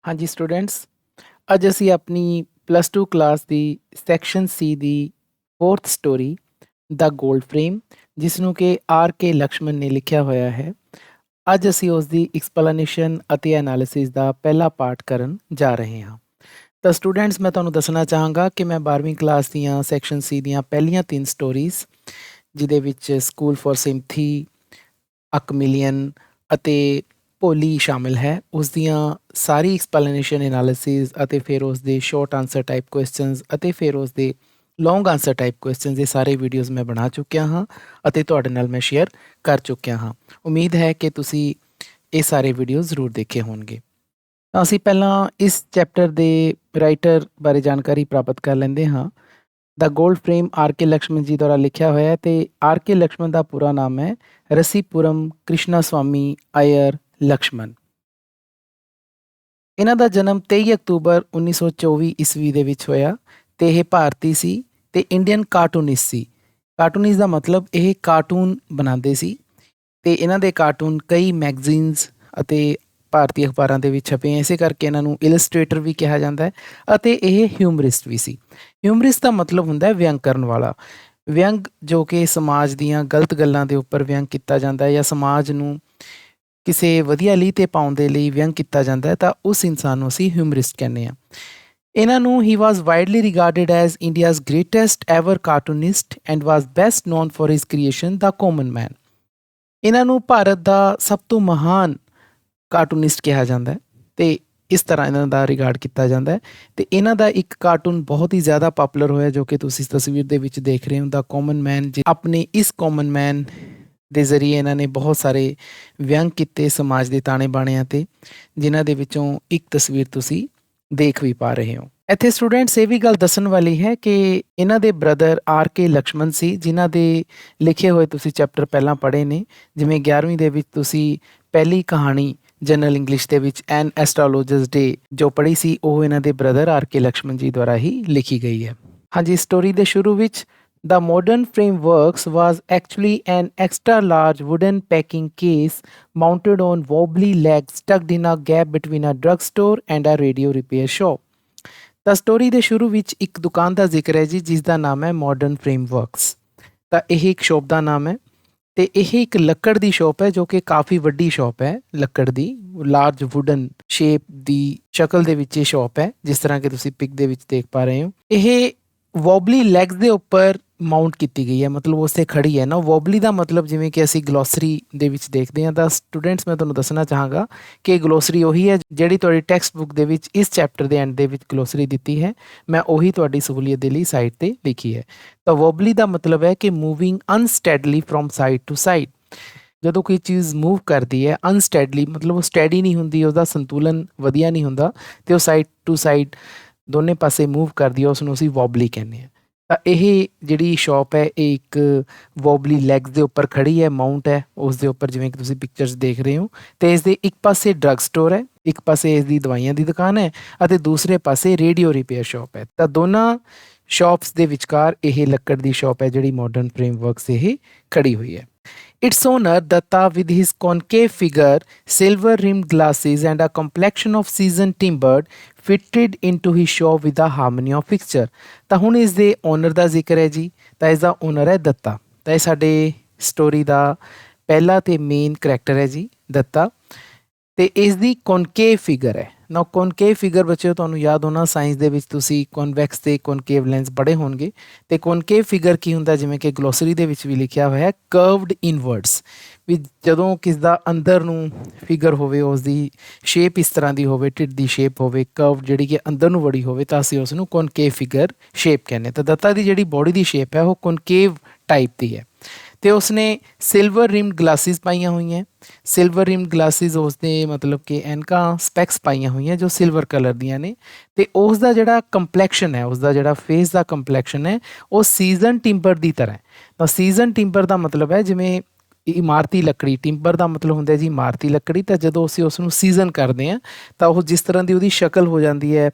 हाँ जी स्टूडेंट्स, ਅੱਜ ਅਸੀਂ ਆਪਣੀ +2 ਕਲਾਸ ਦੀ ਸੈਕਸ਼ਨ ਸੀ ਦੀ 4th ਸਟੋਰੀ ਦਾ ਗੋਲਡ ਫਰੇਮ, ਜਿਸ ਨੂੰ ਕਿ ਆਰ ਕੇ ਲਕਸ਼ਮਣ ਨੇ ਲਿਖਿਆ ਹੋਇਆ ਹੈ। ਅੱਜ ਅਸੀਂ ਉਸ ਦੀ ਐਕਸਪਲੇਨੇਸ਼ਨ ਅਤੇ ਐਨਾਲਿਸਿਸ ਦਾ ਪਹਿਲਾ ਪਾਰਟ ਕਰਨ ਜਾ ਰਹੇ ਹਾਂ। ਤਾਂ ਸਟੂਡੈਂਟਸ, ਮੈਂ ਤੁਹਾਨੂੰ ਦੱਸਣਾ ਚਾਹਾਂਗਾ ਕਿ ਮੈਂ 12ਵੀਂ ਕਲਾਸ ਦੀਆਂ ਸੈਕਸ਼ਨ ਸੀ ਦੀਆਂ ਪਹਿਲੀਆਂ 3 ਸਟੋਰੀਜ਼, ਜਿਹਦੇ ਵਿੱਚ ਸਕੂਲ ਫॉर ਸਿੰਪਥੀ, ਅਕਮਿਲੀਅਨ ਅਤੇ ਭੋਲੀ ਸ਼ਾਮਿਲ ਹੈ, ਉਸ ਦੀਆਂ ਸਾਰੀ ਐਕਸਪਲੇਨੇਸ਼ਨ ਐਨਾਲਿਸਿਸ ਅਤੇ ਫਿਰ ਉਸ ਦੇ ਸ਼ਾਰਟ ਆਨਸਰ ਟਾਈਪ ਕੁਐਸਚਨਸ ਅਤੇ ਫਿਰ ਉਸ ਦੇ ਲੌਂਗ ਆਨਸਰ ਟਾਈਪ ਕੁਐਸਚਨਸ, ਇਹ ਸਾਰੇ ਵੀਡੀਓਜ਼ ਮੈਂ ਬਣਾ ਚੁੱਕਿਆ ਹਾਂ ਅਤੇ ਤੁਹਾਡੇ ਨਾਲ ਮੈਂ ਸ਼ੇਅਰ ਕਰ ਚੁੱਕਿਆ ਹਾਂ। ਉਮੀਦ ਹੈ ਕਿ ਤੁਸੀਂ ਇਹ ਸਾਰੇ ਵੀਡੀਓ ਜ਼ਰੂਰ ਦੇਖੇ ਹੋਣਗੇ। ਤਾਂ ਅਸੀਂ ਪਹਿਲਾਂ ਇਸ ਚੈਪਟਰ ਦੇ ਰਾਈਟਰ ਬਾਰੇ ਜਾਣਕਾਰੀ ਪ੍ਰਾਪਤ ਕਰ ਲੈਂਦੇ ਹਾਂ। The gold frame R K Laxman ji ਦੁਆਰਾ ਲਿਖਿਆ ਹੋਇਆ ਹੈ ਅਤੇ ਆਰ ਕੇ ਲਕਸ਼ਮਣ ਦਾ ਪੂਰਾ ਨਾਮ ਹੈ ਰਸੀਪੁਰਮ ਕ੍ਰਿਸ਼ਨਾ ਸਵਾਮੀ ਅਯਰ ਲਕਸ਼ਮਣ। ਇਹਨਾਂ ਦਾ ਜਨਮ 23 ਅਕਤੂਬਰ 1924 ਈਸਵੀ ਦੇ ਵਿੱਚ ਹੋਇਆ ਅਤੇ ਇਹ ਭਾਰਤੀ ਸੀ ਅਤੇ ਇੰਡੀਅਨ ਕਾਰਟੂਨਿਸਟ ਸੀ। ਕਾਰਟੂਨਿਸਟ ਦਾ ਮਤਲਬ ਇਹ ਕਾਰਟੂਨ ਬਣਾਉਂਦੇ ਸੀ ਅਤੇ ਇਹਨਾਂ ਦੇ ਕਾਰਟੂਨ ਕਈ ਮੈਗਜ਼ੀਨਸ ਅਤੇ ਭਾਰਤੀ ਅਖਬਾਰਾਂ ਦੇ ਵਿੱਚ ਛਪੇ, ਇਸੇ ਕਰਕੇ ਇਹਨਾਂ ਨੂੰ ਇਲਸਟ੍ਰੇਟਰ ਵੀ ਕਿਹਾ ਜਾਂਦਾ ਹੈ। ਅਤੇ ਇਹ ਹਿਊਮਰਿਸਟ ਵੀ ਸੀ। ਹਿਊਮਰਿਸਟ ਦਾ ਮਤਲਬ ਹੁੰਦਾ ਹੈ ਵਿਅੰਗ ਕਰਨ ਵਾਲਾ। ਵਿਅੰਗ ਜੋ ਕਿ ਸਮਾਜ ਦੀਆਂ ਗਲਤ ਗੱਲਾਂ ਦੇ ਉੱਪਰ ਵਿਅੰਗ ਕੀਤਾ ਜਾਂਦਾ ਹੈ ਜਾਂ ਸਮਾਜ ਨੂੰ ਕਿਸੇ ਵਧੀਆ ਲੀਹ 'ਤੇ ਪਾਉਣ ਦੇ ਲਈ ਵਿਅੰਗ ਕੀਤਾ ਜਾਂਦਾ ਹੈ, ਤਾਂ ਉਸ ਇਨਸਾਨ ਨੂੰ ਅਸੀਂ ਹਿਊਮਰਿਸਟ ਕਹਿੰਦੇ ਹਾਂ। ਇਹਨਾਂ ਨੂੰ ਹੀ was widely regarded as India's greatest ever cartoonist and was best known for his creation the common man. ਇਹਨਾਂ ਨੂੰ ਭਾਰਤ ਦਾ ਸਭ ਤੋਂ ਮਹਾਨ ਕਾਰਟੂਨਿਸਟ ਕਿਹਾ ਜਾਂਦਾ ਹੈ ਅਤੇ ਇਸ ਤਰ੍ਹਾਂ ਇਹਨਾਂ ਦਾ ਰਿਗਾਰਡ ਕੀਤਾ ਜਾਂਦਾ ਹੈ। ਅਤੇ ਇਹਨਾਂ ਦਾ ਇੱਕ ਕਾਰਟੂਨ ਬਹੁਤ ਹੀ ਜ਼ਿਆਦਾ ਪਾਪੂਲਰ ਹੋਇਆ, ਜੋ ਕਿ ਤੁਸੀਂ ਇਸ ਤਸਵੀਰ ਦੇ ਵਿੱਚ ਦੇਖ ਰਹੇ ਹੋ, ਦਾ ਕਾਮਨ ਮੈਨ। ਆਪਣੇ ਇਸ ਕਾਮਨ ਮੈਨ ਦੇ ਜ਼ਰੀਏ ਇਹਨਾਂ ਨੇ ਬਹੁਤ ਸਾਰੇ ਵਿਅੰਗ ਕੀਤੇ ਸਮਾਜ ਦੇ ਤਾਣੇ ਬਾਣਿਆਂ 'ਤੇ, ਜਿਨ੍ਹਾਂ ਦੇ ਵਿੱਚੋਂ ਇੱਕ ਤਸਵੀਰ ਤੁਸੀਂ ਦੇਖ ਵੀ ਪਾ ਰਹੇ ਹੋ। ਇੱਥੇ ਸਟੂਡੈਂਟਸ ਇਹ ਵੀ ਗੱਲ ਦੱਸਣ ਵਾਲੀ ਹੈ ਕਿ ਇਹਨਾਂ ਦੇ ਬ੍ਰਦਰ ਆਰ ਕੇ ਲਕਸ਼ਮਣ ਸੀ, ਜਿਨ੍ਹਾਂ ਦੇ ਲਿਖੇ ਹੋਏ ਤੁਸੀਂ ਚੈਪਟਰ ਪਹਿਲਾਂ ਪੜ੍ਹੇ ਨੇ। ਜਿਵੇਂ 11ਵੀਂ ਦੇ ਵਿੱਚ ਤੁਸੀਂ ਪਹਿਲੀ ਕਹਾਣੀ ਜਨਰਲ ਇੰਗਲਿਸ਼ ਦੇ ਵਿੱਚ ਐਨ ਐਸਟ੍ਰੋਲੋਜਰਸ ਡੇ ਜੋ ਪੜ੍ਹੀ ਸੀ, ਉਹ ਇਹਨਾਂ ਦੇ brother R K Laxman ji ਦੁਆਰਾ ਹੀ ਲਿਖੀ ਗਈ ਹੈ। ਹਾਂਜੀ, ਸਟੋਰੀ ਦੇ ਸ਼ੁਰੂ ਵਿੱਚ The modern frameworks was actually an extra large wooden packing case mounted on wobbly legs tucked in a gap between a drugstore and a radio repair shop। ਤਾਂ story ਦੇ ਸ਼ੁਰੂ ਵਿੱਚ ਇੱਕ ਦੁਕਾਨ ਦਾ ਜ਼ਿਕਰ ਹੈ ਜੀ, ਜਿਸ ਦਾ ਨਾਮ ਹੈ ਮਾਡਰਨ ਫਰੇਮਵਰਕਸ। ਤਾਂ ਇਹ ਇੱਕ ਸ਼ੌਪ ਦਾ ਨਾਮ ਹੈ ਅਤੇ ਇਹ ਇੱਕ ਲੱਕੜ ਦੀ ਸ਼ੌਪ ਹੈ, ਜੋ ਕਿ ਕਾਫੀ ਵੱਡੀ ਸ਼ੌਪ ਹੈ। ਲੱਕੜ ਦੀ ਲਾਰਜ ਵੁਡਨ ਸ਼ੇਪ ਦੀ ਸ਼ਕਲ ਦੇ ਵਿੱਚ ਇਹ ਸ਼ੌਪ ਹੈ, ਜਿਸ ਤਰ੍ਹਾਂ ਕਿ ਤੁਸੀਂ ਪਿਕ ਦੇ ਵਿੱਚ ਦੇਖ ਪਾ ਰਹੇ ਹੋ। ਇਹ ਵੋਬਲੀ ਲੈਗਸ ਦੇ ਉੱਪਰ ਮਾਊਂਟ ਕੀਤੀ ਗਈ ਹੈ, ਮਤਲਬ ਉਸ 'ਤੇ ਖੜੀ ਹੈ ਨਾ। ਵੋਬਲੀ ਦਾ ਮਤਲਬ ਜਿਵੇਂ ਕਿ ਅਸੀਂ ਗਲੋਸਰੀ ਦੇ ਵਿੱਚ ਦੇਖਦੇ ਹਾਂ। ਤਾਂ ਸਟੂਡੈਂਟਸ, ਮੈਂ ਤੁਹਾਨੂੰ ਦੱਸਣਾ ਚਾਹਾਂਗਾ ਕਿ ਗਲੋਸਰੀ ਉਹੀ ਹੈ ਜਿਹੜੀ ਤੁਹਾਡੀ ਟੈਕਸਟ ਬੁੱਕ ਦੇ ਵਿੱਚ ਇਸ ਚੈਪਟਰ ਦੇ ਐਂਡ ਦੇ ਵਿੱਚ ਗਲੋਸਰੀ ਦਿੱਤੀ ਹੈ। ਮੈਂ ਉਹੀ ਤੁਹਾਡੀ ਸਹੂਲੀਅਤ ਦੇ ਲਈ ਸਾਈਡ 'ਤੇ ਲਿਖੀ ਹੈ। ਤਾਂ ਵੋਬਲੀ ਦਾ ਮਤਲਬ ਹੈ ਕਿ moving unsteadily from side to side. ਜਦੋਂ ਕੋਈ ਚੀਜ਼ ਮੂਵ ਕਰਦੀ ਹੈ ਅਨਸਟੈਡਲੀ, ਮਤਲਬ ਉਹ ਸਟੈਡੀ ਨਹੀਂ ਹੁੰਦੀ, ਉਹਦਾ ਸੰਤੁਲਨ ਵਧੀਆ ਨਹੀਂ ਹੁੰਦਾ ਅਤੇ ਉਹ ਸਾਈਡ ਟੂ ਸਾਈਡ ਦੋਨੇ ਪਾਸੇ ਮੂਵ ਕਰਦੀ ਹੈ, ਉਸ ਨੂੰ ਅਸੀਂ ਵੋਬਲੀ ਕਹਿੰਦੇ ਹਾਂ। ਤਾਂ ਇਹ ਜਿਹੜੀ ਸ਼ੌਪ ਹੈ ਇਹ ਇੱਕ ਵੋਬਲੀ ਲੈਗਸ ਦੇ ਉੱਪਰ ਖੜੀ ਹੈ, ਮਾਊਂਟ ਹੈ ਉਸ ਦੇ ਉੱਪਰ, ਜਿਵੇਂ ਕਿ ਤੁਸੀਂ ਪਿਕਚਰਸ ਦੇਖ ਰਹੇ ਹੋ। ਅਤੇ ਇਸ ਦੇ ਇੱਕ ਪਾਸੇ ਡਰੱਗ ਸਟੋਰ ਹੈ, ਇੱਕ ਪਾਸੇ ਇਸ ਦੀ ਦਵਾਈਆਂ ਦੀ ਦੁਕਾਨ ਹੈ ਅਤੇ ਦੂਸਰੇ ਪਾਸੇ ਰੇਡੀਓ ਰਿਪੇਅਰ ਸ਼ੌਪ ਹੈ। ਤਾਂ ਦੋਨਾਂ ਸ਼ੌਪਸ ਦੇ ਵਿਚਕਾਰ ਇਹ ਲੱਕੜ ਦੀ ਸ਼ੌਪ ਹੈ ਜਿਹੜੀ ਮਾਡਰਨ ਫਰੇਮਵਰਕਸ ਇਹ ਖੜੀ ਹੋਈ ਹੈ। Its owner, Datta, with his concave figure, silver-rimmed glasses and a complexion of seasoned timbered, fitted into his shop with a harmony of fixture। ਤਾਂ ਹੁਣ ਇਸ ਦੇ ਓਨਰ ਦਾ ਜ਼ਿਕਰ ਹੈ ਜੀ। ਤਾਂ ਇਸ ਦਾ ਓਨਰ ਹੈ ਦੱਤਾ। ਤਾਂ ਇਹ ਸਾਡੇ ਸਟੋਰੀ ਦਾ ਪਹਿਲਾ ਅਤੇ ਮੇਨ ਕਰੈਕਟਰ ਹੈ ਜੀ, ਦੱਤਾ। ਅਤੇ ਇਸ ਦੀ ਕੌਨਕੇਵ ਫਿਗਰ ਹੈ ਨਾ। ਕੌਨਕੇਵ ਫਿਗਰ ਬੱਚਿਓ ਤੁਹਾਨੂੰ ਯਾਦ ਹੋਣਾ, ਸਾਇੰਸ ਦੇ ਵਿੱਚ ਤੁਸੀਂ ਕੌਨਵੈਕਸ ਅਤੇ ਕੌਨਕੇਵ ਲੈਂਸ ਪੜ੍ਹੇ ਹੋਣਗੇ। ਅਤੇ ਕੌਨਕੇਵ ਫਿਗਰ ਕੀ ਹੁੰਦਾ, ਜਿਵੇਂ ਕਿ ਗਲੋਸਰੀ ਦੇ ਵਿੱਚ ਵੀ ਲਿਖਿਆ ਹੋਇਆ, ਕਰਵਡ ਇਨਵਰਡਸ। ਵੀ ਜਦੋਂ ਕਿਸ ਦਾ ਅੰਦਰ ਨੂੰ ਫਿਗਰ ਹੋਵੇ, ਉਸ ਦੀ ਸ਼ੇਪ ਇਸ ਤਰ੍ਹਾਂ ਦੀ ਹੋਵੇ, ਢਿੱਡ ਦੀ ਸ਼ੇਪ ਹੋਵੇ, ਕਰਵ ਜਿਹੜੀ ਕਿ ਅੰਦਰ ਨੂੰ ਵੜੀ ਹੋਵੇ, ਤਾਂ ਅਸੀਂ ਉਸ ਨੂੰ ਕੌਨਕੇਵ ਫਿਗਰ ਸ਼ੇਪ ਕਹਿੰਦੇ। ਤਾਂ ਦੱਤਾ ਦੀ ਜਿਹੜੀ ਬੋਡੀ ਦੀ ਸ਼ੇਪ ਹੈ ਉਹ ਕੌਨਕੇਵ ਟਾਈਪ ਦੀ ਹੈ। ਅਤੇ ਉਸਨੇ ਸਿਲਵਰ ਰਿਮਡ ਗਲਾਸਿਸ ਪਾਈਆਂ ਹੋਈਆਂ। ਸਿਲਵਰ ਰਿਮਡ ਗਲਾਸਿਸ ਉਸਦੇ ਮਤਲਬ ਕਿ ਐਨਕਾਂ ਸਪੈਕਸ ਪਾਈਆਂ ਹੋਈਆਂ ਜੋ ਸਿਲਵਰ ਕਲਰ ਦੀਆਂ ਨੇ। ਅਤੇ ਉਸ ਦਾ ਜਿਹੜਾ ਕੰਪਲੈਕਸ਼ਨ ਹੈ, ਉਸਦਾ ਜਿਹੜਾ ਫੇਸ ਦਾ ਕੰਪਲੈਕਸ਼ਨ ਹੈ, ਉਹ ਸੀਜ਼ਨ ਟਿੰਬਰ ਦੀ ਤਰ੍ਹਾਂ ਹੈ। ਤਾਂ ਸੀਜ਼ਨ ਟਿੰਬਰ ਦਾ ਮਤਲਬ ਹੈ ਜਿਵੇਂ ਇਮਾਰਤੀ ਲੱਕੜੀ, ਟਿੰਬਰ ਦਾ ਮਤਲਬ ਹੁੰਦਾ ਜੀ ਇਮਾਰਤੀ ਲੱਕੜੀ। ਤਾਂ ਜਦੋਂ ਅਸੀਂ ਉਸ ਨੂੰ ਸੀਜ਼ਨ ਕਰਦੇ ਹਾਂ ਤਾਂ ਉਹ ਜਿਸ ਤਰ੍ਹਾਂ ਦੀ ਉਹਦੀ ਸ਼ਕਲ ਹੋ ਜਾਂਦੀ ਹੈ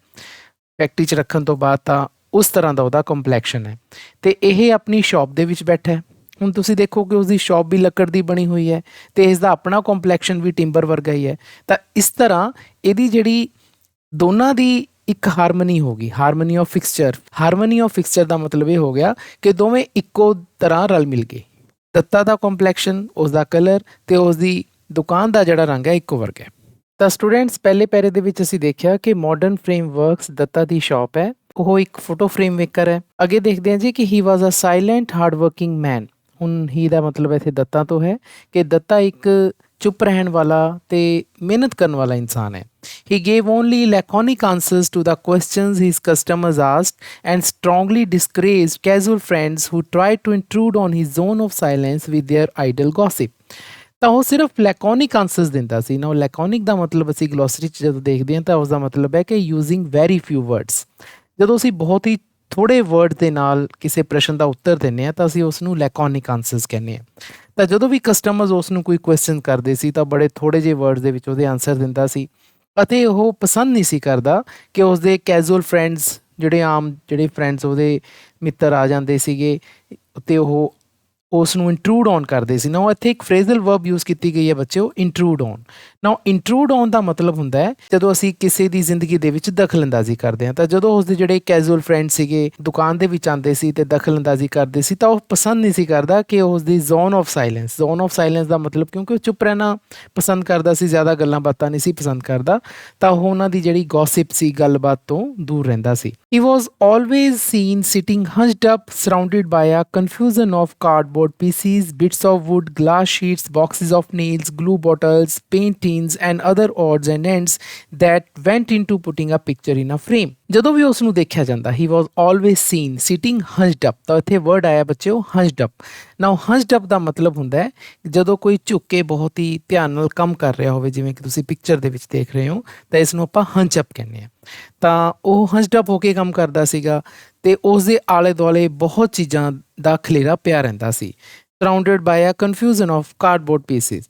ਫੈਕਟਰੀ 'ਚ ਰੱਖਣ ਤੋਂ ਬਾਅਦ, ਤਾਂ ਉਸ ਤਰ੍ਹਾਂ ਦਾ ਉਹਦਾ ਕੰਪਲੈਕਸ਼ਨ ਹੈ। ਅਤੇ ਇਹ ਆਪਣੀ ਸ਼ੌਪ ਦੇ ਵਿੱਚ ਬੈਠਾ। ਹੁਣ ਤੁਸੀਂ ਦੇਖੋ ਕਿ ਉਸਦੀ ਸ਼ੌਪ ਵੀ ਲੱਕੜ ਦੀ ਬਣੀ ਹੋਈ ਹੈ ਅਤੇ ਇਸ ਦਾ ਆਪਣਾ ਕੰਪਲੈਕਸ਼ਨ ਵੀ ਟਿੰਬਰ ਵਰਗਾ ਹੀ ਹੈ। ਤਾਂ ਇਸ ਤਰ੍ਹਾਂ ਇਹਦੀ ਜਿਹੜੀ ਦੋਨਾਂ ਦੀ ਇੱਕ ਹਾਰਮਨੀ ਹੋ ਗਈ, harmony of fixture. Harmony of fixture ਦਾ ਮਤਲਬ ਇਹ ਹੋ ਗਿਆ ਕਿ ਦੋਵੇਂ ਇੱਕੋ ਤਰ੍ਹਾਂ ਰਲ ਮਿਲ ਗਏ। ਦੱਤਾ ਦਾ ਕੰਪਲੈਕਸ਼ਨ, ਉਸ ਦਾ ਕਲਰ ਤੇ ਉਸ ਦੀ ਦੁਕਾਨ ਦਾ ਜਿਹੜਾ ਰੰਗ ਹੈ ਇੱਕੋ ਵਰਗਾ ਹੈ। ਤਾਂ ਸਟੂਡੈਂਟਸ, ਪਹਿਲੇ ਪੈਰੇ ਦੇ ਵਿੱਚ ਅਸੀਂ ਦੇਖਿਆ ਕਿ ਮਾਡਰਨ ਫਰੇਮਵਰਕਸ ਦੱਤਾ ਦੀ ਸ਼ਾਪ ਹੈ, ਉਹ ਇੱਕ ਫੋਟੋ ਫਰੇਮ ਮੇਕਰ ਹੈ। ਅੱਗੇ ਦੇਖਦੇ ਹਾਂ ਜੀ ਕਿ ਹੀ ਵਾਜ਼ ਅ ਸਾਇਲੈਂਟ ਹਾਰਡ ਵਰਕਿੰਗ ਮੈਨ। ਹੁਣ ਹੀ ਦਾ ਮਤਲਬ ਇੱਥੇ ਦੱਤਾ ਤੋਂ ਹੈ ਕਿ ਦੱਤਾ ਇੱਕ ਚੁੱਪ ਰਹਿਣ ਵਾਲਾ ਤੇ ਮਿਹਨਤ ਕਰਨ ਵਾਲਾ ਇਨਸਾਨ ਹੈ। He gave only laconic answers to the questions his customers asked and strongly discouraged casual friends who tried to intrude on his zone of silence with their idle gossip। ਤਾਂ ਉਹ ਸਿਰਫ ਲੈਕੋਨਿਕ ਆਨਸਰਸ ਦਿੰਦਾ ਸੀ ਨਾ। ਉਹ ਲੈਕੋਨਿਕ ਦਾ ਮਤਲਬ ਅਸੀਂ ਗਲੋਸਰੀ 'ਚ ਜਦੋਂ ਦੇਖਦੇ ਹਾਂ ਤਾਂ ਉਸ ਦਾ ਮਤਲਬ ਹੈ ਕਿ ਯੂਜ਼ਿੰਗ ਵੈਰੀ ਫਿਊ ਵਰਡਸ। ਜਦੋਂ ਅਸੀਂ ਬਹੁਤ ਹੀ ਥੋੜ੍ਹੇ ਵਰਡ ਦੇ ਨਾਲ ਕਿਸੇ ਪ੍ਰਸ਼ਨ ਦਾ ਉੱਤਰ ਦਿੰਦੇ ਹਾਂ ਤਾਂ ਅਸੀਂ ਉਸ ਨੂੰ ਲੈਕੋਨਿਕ ਆਨਸਰਸ ਕਹਿੰਦੇ ਹਾਂ। ਤਾਂ ਜਦੋਂ ਵੀ ਕਸਟਮਰਸ ਉਸ ਨੂੰ ਕੋਈ ਕੁਐਸਚਨ ਕਰਦੇ ਸੀ ਤਾਂ ਬੜੇ ਥੋੜ੍ਹੇ ਜਿਹੇ ਵਰਡਸ ਦੇ ਵਿੱਚ ਉਹਦੇ ਆਨਸਰ ਦਿੰਦਾ ਸੀ, ਅਤੇ ਉਹ ਪਸੰਦ ਨਹੀਂ ਸੀ ਕਰਦਾ ਕਿ ਉਸਦੇ ਕੈਜੂਅਲ ਫਰੈਂਡਸ, ਜਿਹੜੇ ਫਰੈਂਡਸ ਉਹਦੇ ਮਿੱਤਰ ਆ ਜਾਂਦੇ ਸੀਗੇ ਅਤੇ ਉਹ ਉਸ ਨੂੰ ਇੰਟਰੂਡ ਔਨ ਕਰਦੇ ਸੀ ਨਾ। ਉਹ ਇੱਥੇ ਇੱਕ ਫਰੇਜ਼ਲ ਵਰਬ ਯੂਜ਼ ਕੀਤੀ ਗਈ ਹੈ ਬੱਚਿਓ, ਇੰਟਰੂਡ ਔਨ। ਨਾ ਇੰਟਰੂਡ ਔਨ ਦਾ ਮਤਲਬ ਹੁੰਦਾ ਹੈ ਜਦੋਂ ਅਸੀਂ ਕਿਸੇ ਦੀ ਜ਼ਿੰਦਗੀ ਦੇ ਵਿੱਚ ਦਖਲਅੰਦਾਜ਼ੀ ਕਰਦੇ ਹਾਂ। ਤਾਂ ਜਦੋਂ ਉਸਦੇ ਜਿਹੜੇ ਕੈਜੂਅਲ ਫਰੈਂਡ ਸੀਗੇ ਦੁਕਾਨ ਦੇ ਵਿੱਚ ਆਉਂਦੇ ਸੀ ਤੇ ਦਖਲਅੰਦਾਜ਼ੀ ਕਰਦੇ ਸੀ ਤਾਂ ਉਹ ਪਸੰਦ ਨਹੀਂ ਸੀ ਕਰਦਾ ਕਿ ਉਸਦੀ zone of silence, zone of silence ਦਾ ਮਤਲਬ ਕਿਉਂਕਿ ਉਹ ਚੁੱਪ ਰਹਿਣਾ ਪਸੰਦ ਕਰਦਾ ਸੀ, ਜ਼ਿਆਦਾ ਗੱਲਾਂ ਬਾਤਾਂ ਨਹੀਂ ਸੀ ਪਸੰਦ ਕਰਦਾ, ਤਾਂ ਉਹ ਉਹਨਾਂ ਦੀ ਜਿਹੜੀ ਗੌਸਿਪ ਸੀ, ਗੱਲਬਾਤ ਤੋਂ ਦੂਰ ਰਹਿੰਦਾ ਸੀ। He was always seen sitting hunched up, surrounded by a confusion of cardboard pieces, bits of wood, glass sheets, boxes of nails, glue bottles, paint tins, and other odds and ends that went into putting a picture in a frame। ਜਦੋਂ ਵੀ ਉਸ ਨੂੰ ਦੇਖਿਆ ਜਾਂਦਾ, he was always seen sitting hunched up। ਤਾਂ ਇੱਥੇ word ਆਇਆ ਬੱਚਿਓ hunched up। ਨਾਓ hunched up ਦਾ ਮਤਲਬ ਹੁੰਦਾ ਹੈ ਜਦੋਂ ਕੋਈ ਝੁੱਕ ਕੇ ਬਹੁਤ ਹੀ ਧਿਆਨ ਨਾਲ ਕੰਮ ਕਰ ਰਿਹਾ ਹੋਵੇ, ਜਿਵੇਂ ਕਿ ਤੁਸੀਂ ਪਿਕਚਰ ਦੇ ਵਿੱਚ ਦੇਖ ਰਹੇ ਹੋ, ਤਾਂ ਇਸ ਨੂੰ ਆਪਾਂ ਹੰਚ ਅਪ ਕਹਿੰਦੇ ਹਾਂ। ਤਾਂ ਉਹ ਹੰਚਡ ਅਪ ਹੋ ਕੇ ਕੰਮ ਕਰਦਾ ਸੀਗਾ ਅਤੇ ਉਸ ਦੇ ਆਲੇ ਦੁਆਲੇ ਬਹੁਤ ਚੀਜ਼ਾਂ ਦਾ ਖਲੇਰਾ ਪਿਆ ਰਹਿੰਦਾ ਸੀ। Surrounded by a confusion of cardboard pieces.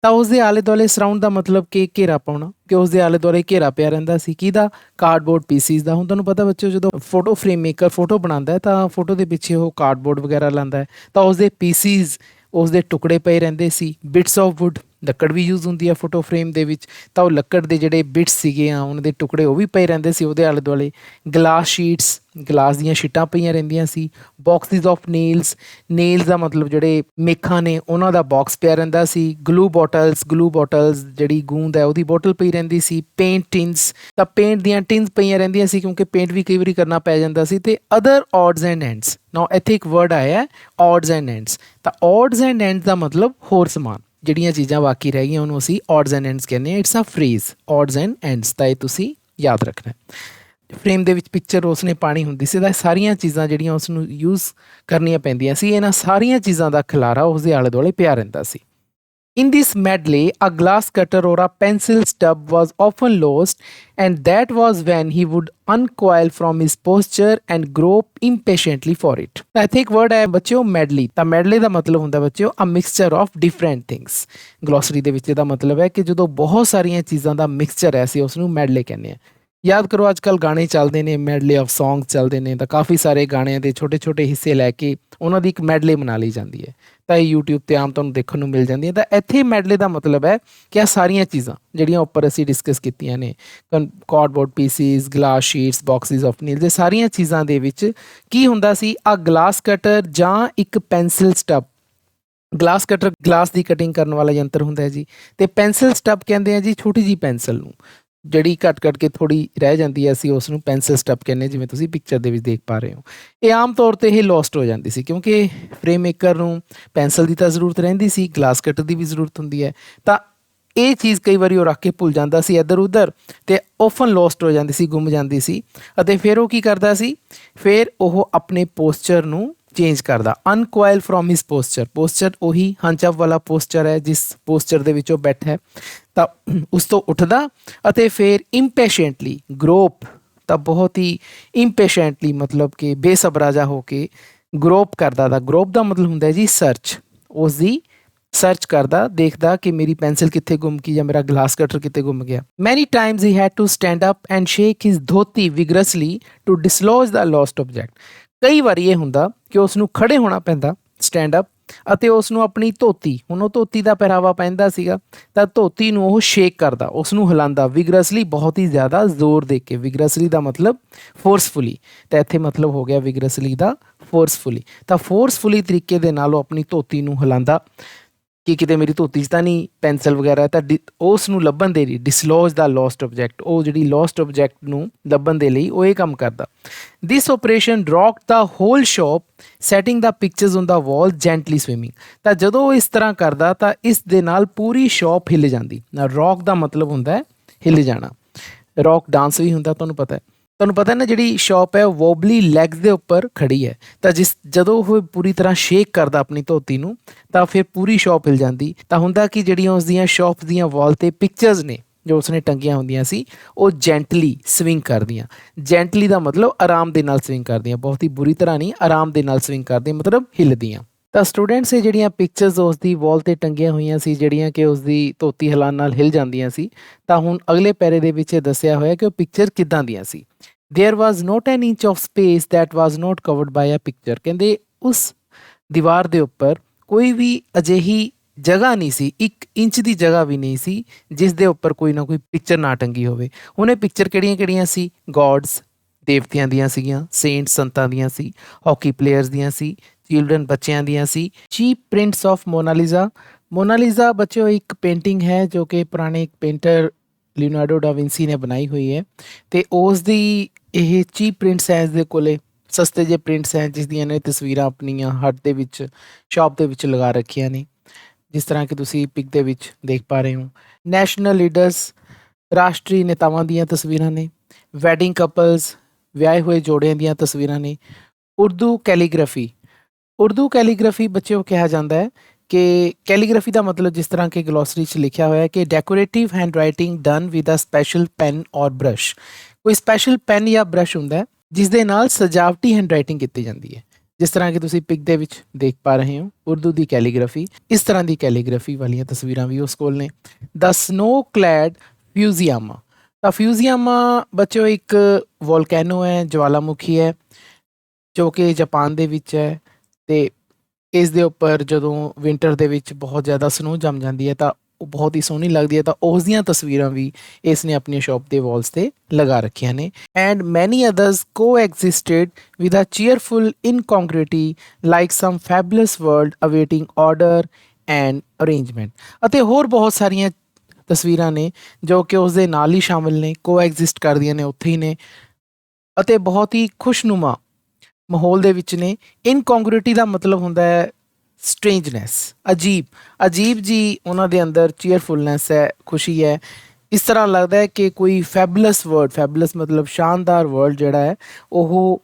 ਤਾਂ ਉਸ ਦੇ ਆਲੇ ਦੁਆਲੇ ਸਰਾਊਂਡ ਦਾ ਮਤਲਬ ਕਿ ਘੇਰਾ ਪਾਉਣਾ, ਕਿ ਉਸ ਦੇ ਆਲੇ ਦੁਆਲੇ ਘੇਰਾ ਪਿਆ ਰਹਿੰਦਾ ਸੀ। ਕਿਹਦਾ? ਕਾਰਡਬੋਰਡ ਪੀਸਿਸ ਦਾ। ਹੁਣ ਤੁਹਾਨੂੰ ਪਤਾ ਬੱਚਿਓ, ਜਦੋਂ ਫੋਟੋ ਫਰੇਮ ਮੇਕਰ ਫੋਟੋ ਬਣਾਉਂਦਾ ਤਾਂ ਫੋਟੋ ਦੇ ਪਿੱਛੇ ਉਹ ਕਾਰਡਬੋਰਡ ਵਗੈਰਾ ਲਾਉਂਦਾ ਹੈ, ਤਾਂ ਉਸਦੇ ਪੀਸਿਸ, ਉਸਦੇ ਟੁਕੜੇ ਪਏ ਰਹਿੰਦੇ ਸੀ। ਬਿਟਸ ਆਫ ਵੁੱਡ, ਲੱਕੜ ਵੀ ਯੂਜ਼ ਹੁੰਦੀ ਹੈ ਫੋਟੋ ਫਰੇਮ ਦੇ ਵਿੱਚ, ਤਾਂ ਉਹ ਲੱਕੜ ਦੇ ਜਿਹੜੇ ਬਿਟਸ ਸੀਗੇ ਆ ਉਹਨਾਂ ਦੇ ਟੁਕੜੇ ਉਹ ਵੀ ਪਏ ਰਹਿੰਦੇ ਸੀ ਉਹਦੇ ਆਲੇ ਦੁਆਲੇ। ਗਲਾਸ ਸ਼ੀਟਸ, ਗਲਾਸ ਦੀਆਂ ਸ਼ੀਟਾਂ ਪਈਆਂ ਰਹਿੰਦੀਆਂ ਸੀ। ਬਾਕਸਿਸ ਆਫ ਨੇਲਸ, ਨੇਲਸ ਦਾ ਮਤਲਬ ਜਿਹੜੇ ਮੇਖਾਂ ਨੇ ਉਹਨਾਂ ਦਾ ਬਾਕਸ ਪਿਆ ਰਹਿੰਦਾ ਸੀ। ਗਲੂ ਬੋਟਲਸ ਜਿਹੜੀ ਗੂੰਦ ਹੈ ਉਹਦੀ ਬੋਟਲ ਪਈ ਰਹਿੰਦੀ ਸੀ। ਪੇਂਟ ਟਿਨਸ, ਤਾਂ ਪੇਂਟ ਦੀਆਂ ਟਿਨਸ ਪਈਆਂ ਰਹਿੰਦੀਆਂ ਸੀ ਕਿਉਂਕਿ ਪੇਂਟ ਵੀ ਕਈ ਵਾਰੀ ਕਰਨਾ ਪੈ ਜਾਂਦਾ ਸੀ। ਅਤੇ ਅਦਰ ਔਡਸ ਐਂਡ ਐਂਡਸ। ਨਾਓ ਇੱਥੇ ਇੱਕ ਵਰਡ ਆਇਆ ਔਡਸ ਐਂਡ ਐਂਡਸ। ਤਾਂ ਔਡਸ ਐਂਡ ਐਂਡਸ ਦਾ ਮਤਲਬ ਹੋਰ ਸਮਾਨ, ਜਿਹੜੀਆਂ ਚੀਜ਼ਾਂ ਬਾਕੀ ਰਹਿ ਗਈਆਂ ਉਹਨੂੰ ਅਸੀਂ ਔਡਸ ਐਂਡ ਐਂਡਸ ਕਹਿੰਦੇ ਹਾਂ। It's a phrase, odds and ends. ਤਾਂ ਇਹ ਤੁਸੀਂ ਯਾਦ ਰੱਖਣਾ। ਫਰੇਮ ਦੇ ਵਿੱਚ ਪਿਕਚਰ ਉਸਨੇ ਪਾਣੀ ਹੁੰਦੀ ਸੀ ਤਾਂ ਸਾਰੀਆਂ ਚੀਜ਼ਾਂ ਜਿਹੜੀਆਂ ਉਸ ਨੂੰ ਯੂਜ਼ ਕਰਨੀਆਂ ਪੈਂਦੀਆਂ ਸੀ, ਇਹਨਾਂ ਸਾਰੀਆਂ ਚੀਜ਼ਾਂ ਦਾ ਖਿਲਾਰਾ ਉਸਦੇ ਆਲੇ ਦੁਆਲੇ ਪਿਆ ਰਹਿੰਦਾ ਸੀ। In this medley, a glass cutter or a pencil stub was often lost, and that was when he would uncoil from his posture and grope impatiently for it। I think word ਹੈ ਬੱਚਿਓ medley। ਤਾਂ medley ਦਾ ਮਤਲਬ ਹੁੰਦਾ ਬੱਚਿਓ a mixture of different things। ਗਲੋਸਰੀ ਦੇ ਵਿੱਚ ਇਹਦਾ ਮਤਲਬ ਹੈ ਕਿ ਜਦੋਂ ਬਹੁਤ ਸਾਰੀਆਂ ਚੀਜ਼ਾਂ ਦਾ ਮਿਕਸਚਰ ਹੈ ਅਸੀਂ ਉਸ ਨੂੰ medley ਕਹਿੰਦੇ ਹਾਂ। ਯਾਦ ਕਰੋ, ਅੱਜ ਕੱਲ੍ਹ ਗਾਣੇ ਚੱਲਦੇ ਨੇ, ਮੈਡਲੇ ਆਫ ਸੌਂਗਸ ਚੱਲਦੇ ਨੇ, ਤਾਂ ਕਾਫੀ ਸਾਰੇ ਗਾਣਿਆਂ ਦੇ ਛੋਟੇ ਛੋਟੇ ਹਿੱਸੇ ਲੈ ਕੇ ਉਹਨਾਂ ਦੀ ਇੱਕ ਮੈਡਲੇ ਬਣਾ ਲਈ ਜਾਂਦੀ ਹੈ। ਤਾਂ ਇਹ ਯੂਟਿਊਬ 'ਤੇ ਆਮ ਤੁਹਾਨੂੰ ਦੇਖਣ ਨੂੰ ਮਿਲ ਜਾਂਦੀਆਂ। ਤਾਂ ਇੱਥੇ ਮੈਡਲੇ ਦਾ ਮਤਲਬ ਹੈ ਕਿ ਆਹ ਸਾਰੀਆਂ ਚੀਜ਼ਾਂ ਜਿਹੜੀਆਂ ਉੱਪਰ ਅਸੀਂ ਡਿਸਕਸ ਕੀਤੀਆਂ ਨੇ, cardboard pieces, glass sheets, boxes of Niels, ਇਹ ਸਾਰੀਆਂ ਚੀਜ਼ਾਂ ਦੇ ਵਿੱਚ ਕੀ ਹੁੰਦਾ ਸੀ? ਆ ਗਲਾਸ ਕਟਰ ਜਾਂ ਇੱਕ pencil Stubbs. Glass cutter glass ਦੀ ਕਟਿੰਗ ਕਰਨ ਵਾਲਾ ਯੰਤਰ ਹੁੰਦਾ ਹੈ ਜੀ, ਅਤੇ ਪੈਨਸਿਲ ਸਟੱਬ ਕਹਿੰਦੇ ਆ ਜੀ ਛੋਟੀ ਜਿਹੀ ਪੈਨਸਿਲ ਨੂੰ, ਜਿਹੜੀ ਕੱਟ ਕੇ ਥੋੜ੍ਹੀ ਰਹਿ ਜਾਂਦੀ ਹੈ, ਅਸੀਂ ਉਸ ਨੂੰ ਪੈਨਸਿਲ ਸਟੱਬ ਕਹਿੰਦੇ, ਜਿਵੇਂ ਤੁਸੀਂ ਪਿਕਚਰ ਦੇ ਵਿੱਚ ਦੇਖ ਪਾ ਰਹੇ ਹੋ। ਇਹ ਆਮ ਤੌਰ 'ਤੇ ਇਹ ਲੋਸਟ ਹੋ ਜਾਂਦੀ ਸੀ ਕਿਉਂਕਿ ਫਰੇਮ ਮੇਕਰ ਨੂੰ ਪੈਨਸਿਲ ਦੀ ਤਾਂ ਜ਼ਰੂਰਤ ਰਹਿੰਦੀ ਸੀ, ਗਲਾਸ ਕਟਰ ਦੀ ਵੀ ਜ਼ਰੂਰਤ ਹੁੰਦੀ ਹੈ। ਤਾਂ ਇਹ ਚੀਜ਼ ਕਈ ਵਾਰੀ ਉਹ ਰੱਖ ਕੇ ਭੁੱਲ ਜਾਂਦਾ ਸੀ ਇੱਧਰ ਉੱਧਰ, ਅਤੇ ਓਫਨ ਲੋਸਟ ਹੋ ਜਾਂਦੀ ਸੀ, ਗੁੰਮ ਜਾਂਦੀ ਸੀ। ਅਤੇ ਫਿਰ ਉਹ ਕੀ ਕਰਦਾ ਸੀ? ਫਿਰ ਉਹ ਆਪਣੇ ਪੋਸਚਰ ਨੂੰ ਚੇਂਜ ਕਰਦਾ। ਅਨਕੋਇਲ ਫਰੋਮ ਹਿਸ ਪੋਸਚਰ ਉਹੀ ਹੰਚ ਅਪ ਵਾਲਾ ਪੋਸਚਰ ਹੈ ਜਿਸ ਪੋਸਚਰ ਦੇ ਵਿੱਚ ਉਹ ਬੈਠਾ ਹੈ, ਤਾਂ ਉਸ ਤੋਂ ਉੱਠਦਾ ਅਤੇ ਫਿਰ ਇੰਪੇਸ਼ੈਂਟਲੀ ਗਰੋਪ, ਤਾਂ ਬਹੁਤ ਹੀ ਇੰਪੇਸ਼ੈਂਟਲੀ ਮਤਲਬ ਕਿ ਬੇਸਬਰਾ ਜਿਹਾ ਹੋ ਕੇ ਗਰੋਪ ਕਰਦਾ। ਤਾਂ ਗਰੋਪ ਦਾ ਮਤਲਬ ਹੁੰਦਾ ਜੀ ਸਰਚ, ਉਸ ਦੀ ਸਰਚ ਕਰਦਾ, ਦੇਖਦਾ ਕਿ ਮੇਰੀ ਪੈਨਸਿਲ ਕਿੱਥੇ ਗੁੰਮ ਗਈ ਜਾਂ ਮੇਰਾ ਗਲਾਸ ਕਟਰ ਕਿੱਥੇ ਗੁੰਮ ਗਿਆ। Many times he had to stand up and shake his dhoti vigorously to dislodge the lost object. ਕਈ ਵਾਰੀ ਇਹ ਹੁੰਦਾ ਕਿ ਉਸ ਨੂੰ ਖੜੇ ਹੋਣਾ ਪੈਂਦਾ, ਸਟੈਂਡ ਅਪ, ਅਤੇ ਉਸ ਨੂੰ ਆਪਣੀ ਧੋਤੀ, ਹੁਣ ਉਹ ਧੋਤੀ ਦਾ ਪਹਿਰਾਵਾ ਪਹਿਨਦਾ ਸੀਗਾ, ਤਾਂ ਧੋਤੀ ਨੂੰ ਉਹ ਸ਼ੇਕ ਕਰਦਾ, ਉਸ ਨੂੰ ਹਿਲਾਉਂਦਾ ਵਿਗਰਸਲੀ, ਬਹੁਤ ਹੀ ਜ਼ਿਆਦਾ ਜ਼ੋਰ ਦੇ ਕੇ। ਵਿਗਰਸਲੀ ਦਾ ਮਤਲਬ ਫੋਰਸਫੁਲੀ, ਤਾਂ ਇੱਥੇ ਮਤਲਬ ਹੋ ਗਿਆ ਵਿਗਰਸਲੀ ਦਾ ਫੋਰਸਫੁਲੀ। ਤਾਂ ਫੋਰਸਫੁਲੀ ਤਰੀਕੇ ਦੇ ਨਾਲ ਉਹ ਆਪਣੀ ਧੋਤੀ ਨੂੰ ਹਿਲਾਉਂਦਾ ਕਿ ਕਿਤੇ ਮੇਰੀ ਧੋਤੀ 'ਚ ਤਾਂ ਨਹੀਂ ਪੈਨਸਲ ਵਗੈਰਾ, ਤਾਂ ਉਸ ਨੂੰ ਲੱਭਣ ਦੇ ਲਈ ਡਿਸਲੋਜ ਦਾ ਲੋਸਟ ਆਬਜੈਕਟ, ਉਹ ਜਿਹੜੀ ਲੋਸਟ ਆਬਜੈਕਟ ਨੂੰ ਲੱਭਣ ਦੇ ਲਈ ਉਹ ਇਹ ਕੰਮ ਕਰਦਾ। This operation rock the whole shop setting the pictures on the wall gently swimming. ਤਾਂ ਜਦੋਂ ਉਹ ਇਸ ਤਰ੍ਹਾਂ ਕਰਦਾ ਤਾਂ ਇਸ ਦੇ ਨਾਲ ਪੂਰੀ ਸ਼ੌਪ ਹਿੱਲ ਜਾਂਦੀ। ਨਾ ਰੌਕ ਦਾ ਮਤਲਬ ਹੁੰਦਾ ਹੈ ਹਿੱਲ ਜਾਣਾ, ਰੌਕ ਡਾਂਸ ਵੀ ਹੁੰਦਾ, ਤੁਹਾਨੂੰ ਪਤਾ ਨਾ, ਜਿਹੜੀ ਸ਼ੌਪ ਹੈ ਉਹ ਵੋਬਲੀ ਲੈਗਸ ਦੇ ਉੱਪਰ ਖੜੀ ਹੈ, ਤਾਂ ਜਦੋਂ ਉਹ ਪੂਰੀ ਤਰ੍ਹਾਂ ਸ਼ੇਕ ਕਰਦਾ ਆਪਣੀ ਧੋਤੀ ਨੂੰ ਤਾਂ ਫਿਰ ਪੂਰੀ ਸ਼ੌਪ ਹਿੱਲ ਜਾਂਦੀ। ਤਾਂ ਹੁੰਦਾ ਕਿ ਜਿਹੜੀਆਂ ਉਸ ਦੀਆਂ ਸ਼ੌਪ ਦੀਆਂ ਵਾਲ 'ਤੇ ਪਿਕਚਰਸ ਨੇ ਜੋ ਉਸਨੇ ਟੰਗੀਆਂ ਹੁੰਦੀਆਂ ਸੀ ਉਹ ਜੈਂਟਲੀ ਸਵਿੰਗ ਕਰਦੀਆਂ। ਜੈਂਟਲੀ ਦਾ ਮਤਲਬ ਆਰਾਮ ਦੇ ਨਾਲ ਸਵਿੰਗ ਕਰਦੀਆਂ, ਬਹੁਤ ਹੀ ਬੁਰੀ ਤਰ੍ਹਾਂ ਨਹੀਂ, ਆਰਾਮ ਦੇ ਨਾਲ ਸਵਿੰਗ ਕਰਦੀਆਂ ਮਤਲਬ ਹਿੱਲਦੀਆਂ। ਤਾਂ ਸਟੂਡੈਂਟਸ ਇਹ ਜਿਹੜੀਆਂ ਪਿਕਚਰਸ ਉਸ ਦੀ ਵਾਲ 'ਤੇ ਟੰਗੀਆਂ ਹੋਈਆਂ ਸੀ ਜਿਹੜੀਆਂ ਕਿ ਉਸ ਦੀ ਧੋਤੀ ਹਿਲਾਉਣ ਨਾਲ ਹਿੱਲ ਜਾਂਦੀਆਂ ਸੀ, ਤਾਂ ਹੁਣ ਅਗਲੇ ਪੈਰੇ ਦੇ ਵਿੱਚ ਇਹ ਦੱਸਿਆ ਹੋਇਆ ਕਿ ਉਹ ਪਿਕਚਰ ਕਿੱਦਾਂ ਦੀਆਂ ਸੀ। There was not an inch of space that was not covered by a picture। ਕਹਿੰਦੇ ਉਸ ਦੀਵਾਰ ਦੇ ਉੱਪਰ ਕੋਈ ਵੀ ਅਜਿਹੀ ਜਗ੍ਹਾ ਨਹੀਂ ਸੀ, 1 ਇੰਚ ਦੀ ਜਗ੍ਹਾ ਵੀ ਨਹੀਂ ਸੀ ਜਿਸ ਦੇ ਉੱਪਰ ਕੋਈ ਨਾ ਕੋਈ ਪਿਕਚਰ ਨਾ ਟੰਗੀ ਹੋਵੇ। ਹੁਣ ਇਹ ਪਿਕਚਰ ਕਿਹੜੀਆਂ ਸੀ? ਗੋਡਸ, ਦੇਵਤਿਆਂ ਦੀਆਂ ਸੀਗੀਆਂ, ਸੇਂਟ ਸੰਤਾਂ ਦੀਆਂ ਸੀ, ਹਾਕੀ ਪਲੇਅਰਸ ਦੀਆਂ ਸੀ, ਚਿਲਡਰਨ ਬੱਚਿਆਂ ਦੀਆਂ ਸੀ। Cheap prints of Mona Lisa. Mona Lisa ਬੱਚਿਓ ਇੱਕ ਪੇਂਟਿੰਗ ਹੈ ਜੋ ਕਿ ਪੁਰਾਣੇ ਇੱਕ ਪੇਂਟਰ ਲਿਓਨਾਰਡੋ ਦਾ ਵਿੰਸੀ ਨੇ ਬਣਾਈ ਹੋਈ ਹੈ, ਅਤੇ ਉਸ ਦੀ ਇਹ ਚੀਪ ਪ੍ਰਿੰਟਸ ਹੈ, ਇਸ ਦੇ ਕੋਲੇ ਸਸਤੇ ਜਿਹੇ ਪ੍ਰਿੰਟਸ ਹੈ ਜਿਸ ਦੀਆਂ ਨੇ ਤਸਵੀਰਾਂ ਆਪਣੀਆਂ ਹੱਟ ਦੇ ਵਿੱਚ, ਸ਼ਾਪ ਦੇ ਵਿੱਚ ਲਗਾ ਰੱਖੀਆਂ ਨੇ, ਜਿਸ ਤਰ੍ਹਾਂ ਕਿ ਤੁਸੀਂ ਪਿਕ ਦੇ ਵਿੱਚ ਦੇਖ ਪਾ ਰਹੇ ਹੋ। ਨੈਸ਼ਨਲ ਲੀਡਰਸ, ਰਾਸ਼ਟਰੀ ਨੇਤਾਵਾਂ ਦੀਆਂ ਤਸਵੀਰਾਂ ਨੇ। ਵੈਡਿੰਗ ਕਪਲਸ, ਵਿਆਹੇ ਹੋਏ ਜੋੜਿਆਂ ਦੀਆਂ ਤਸਵੀਰਾਂ ਨੇ। ਉਰਦੂ ਕੈਲੀਗ੍ਰਾਫੀ। ਉਰਦੂ ਕੈਲੀਗ੍ਰਾਫੀ ਬੱਚਿਓ ਕਿਹਾ ਜਾਂਦਾ ਹੈ ਕਿ ਕੈਲੀਗ੍ਰਾਫੀ ਦਾ ਮਤਲਬ ਜਿਸ ਤਰ੍ਹਾਂ ਕਿ ਗਲੋਸਰੀ 'ਚ ਲਿਖਿਆ ਹੋਇਆ ਹੈ ਕਿ decorative handwriting done with a special pen or brush. ਕੋਈ ਸਪੈਸ਼ਲ ਪੈਨ ਜਾਂ ਬਰਸ਼ ਹੁੰਦਾ ਹੈ ਜਿਸ ਦੇ ਨਾਲ ਸਜਾਵਟੀ ਹੈਂਡ ਰਾਈਟਿੰਗ ਕੀਤੀ ਜਾਂਦੀ ਹੈ, ਜਿਸ ਤਰ੍ਹਾਂ ਕਿ ਤੁਸੀਂ ਪਿਕ ਦੇ ਵਿੱਚ ਦੇਖ ਪਾ ਰਹੇ ਹੋ। ਉਰਦੂ ਦੀ ਕੈਲੀਗ੍ਰਾਫੀ, ਇਸ ਤਰ੍ਹਾਂ ਦੀ ਕੈਲੀਗ੍ਰਾਫੀ ਵਾਲੀਆਂ ਤਸਵੀਰਾਂ ਵੀ ਉਸ ਕੋਲ ਨੇ। ਦ ਸਨੋ ਕਲੈਡ ਫਿਊਜ਼ੀਆਮਾ। ਤਾਂ ਫਿਊਜ਼ੀਆਮਾ ਬੱਚਿਓ ਇੱਕ ਵੋਲਕੈਨੋ ਹੈ, ਜਵਾਲਾਮੁਖੀ ਹੈ, ਜੋ ਕਿ ਜਾਪਾਨ ਦੇ ਵਿੱਚ ਹੈ, ਅਤੇ ਇਸ ਦੇ ਉੱਪਰ ਜਦੋਂ ਵਿੰਟਰ ਦੇ ਵਿੱਚ ਬਹੁਤ ਜ਼ਿਆਦਾ ਸਨੋ ਜੰਮ ਜਾਂਦੀ ਹੈ ਤਾਂ ਉਹ ਬਹੁਤ ਹੀ ਸੋਹਣੀ ਲੱਗਦੀ ਹੈ। ਤਾਂ ਉਸ ਦੀਆਂ ਤਸਵੀਰਾਂ ਵੀ ਇਸ ਨੇ ਆਪਣੀ ਸ਼ੌਪ ਦੇ ਵਾਲਸ 'ਤੇ ਲਗਾ ਰੱਖੀਆਂ ਨੇ। And many others coexisted with a cheerful incongruity like some fabulous world awaiting order and arrangement. ਅਤੇ ਹੋਰ ਬਹੁਤ ਸਾਰੀਆਂ ਤਸਵੀਰਾਂ ਨੇ ਜੋ ਕਿ ਉਸ ਦੇ ਨਾਲ ਹੀ ਸ਼ਾਮਿਲ ਨੇ, ਕੋ ਐਗਜ਼ਿਸਟ ਕਰਦੀਆਂ ਨੇ, ਉੱਥੇ ਹੀ ਨੇ, ਅਤੇ ਬਹੁਤ ਹੀ ਖੁਸ਼ਨੁਮਾ ਮਾਹੌਲ ਦੇ ਵਿੱਚ ਨੇ। ਇਨਕੋਂਗਰੂਇਟੀ ਦਾ ਮਤਲਬ ਹੁੰਦਾ ਹੈ ਸਟ੍ਰੇਂਜਨੈਸ, ਅਜੀਬ ਜੀ ਉਹਨਾਂ ਦੇ ਅੰਦਰ ਚੀਅਰਫੁਲਨੈਸ ਹੈ, ਖੁਸ਼ੀ ਹੈ। ਇਸ ਤਰ੍ਹਾਂ ਲੱਗਦਾ ਹੈ ਕਿ ਕੋਈ ਫੈਬੂਲਸ ਮਤਲਬ ਸ਼ਾਨਦਾਰ ਵਰਲਡ ਜਿਹੜਾ ਹੈ ਉਹ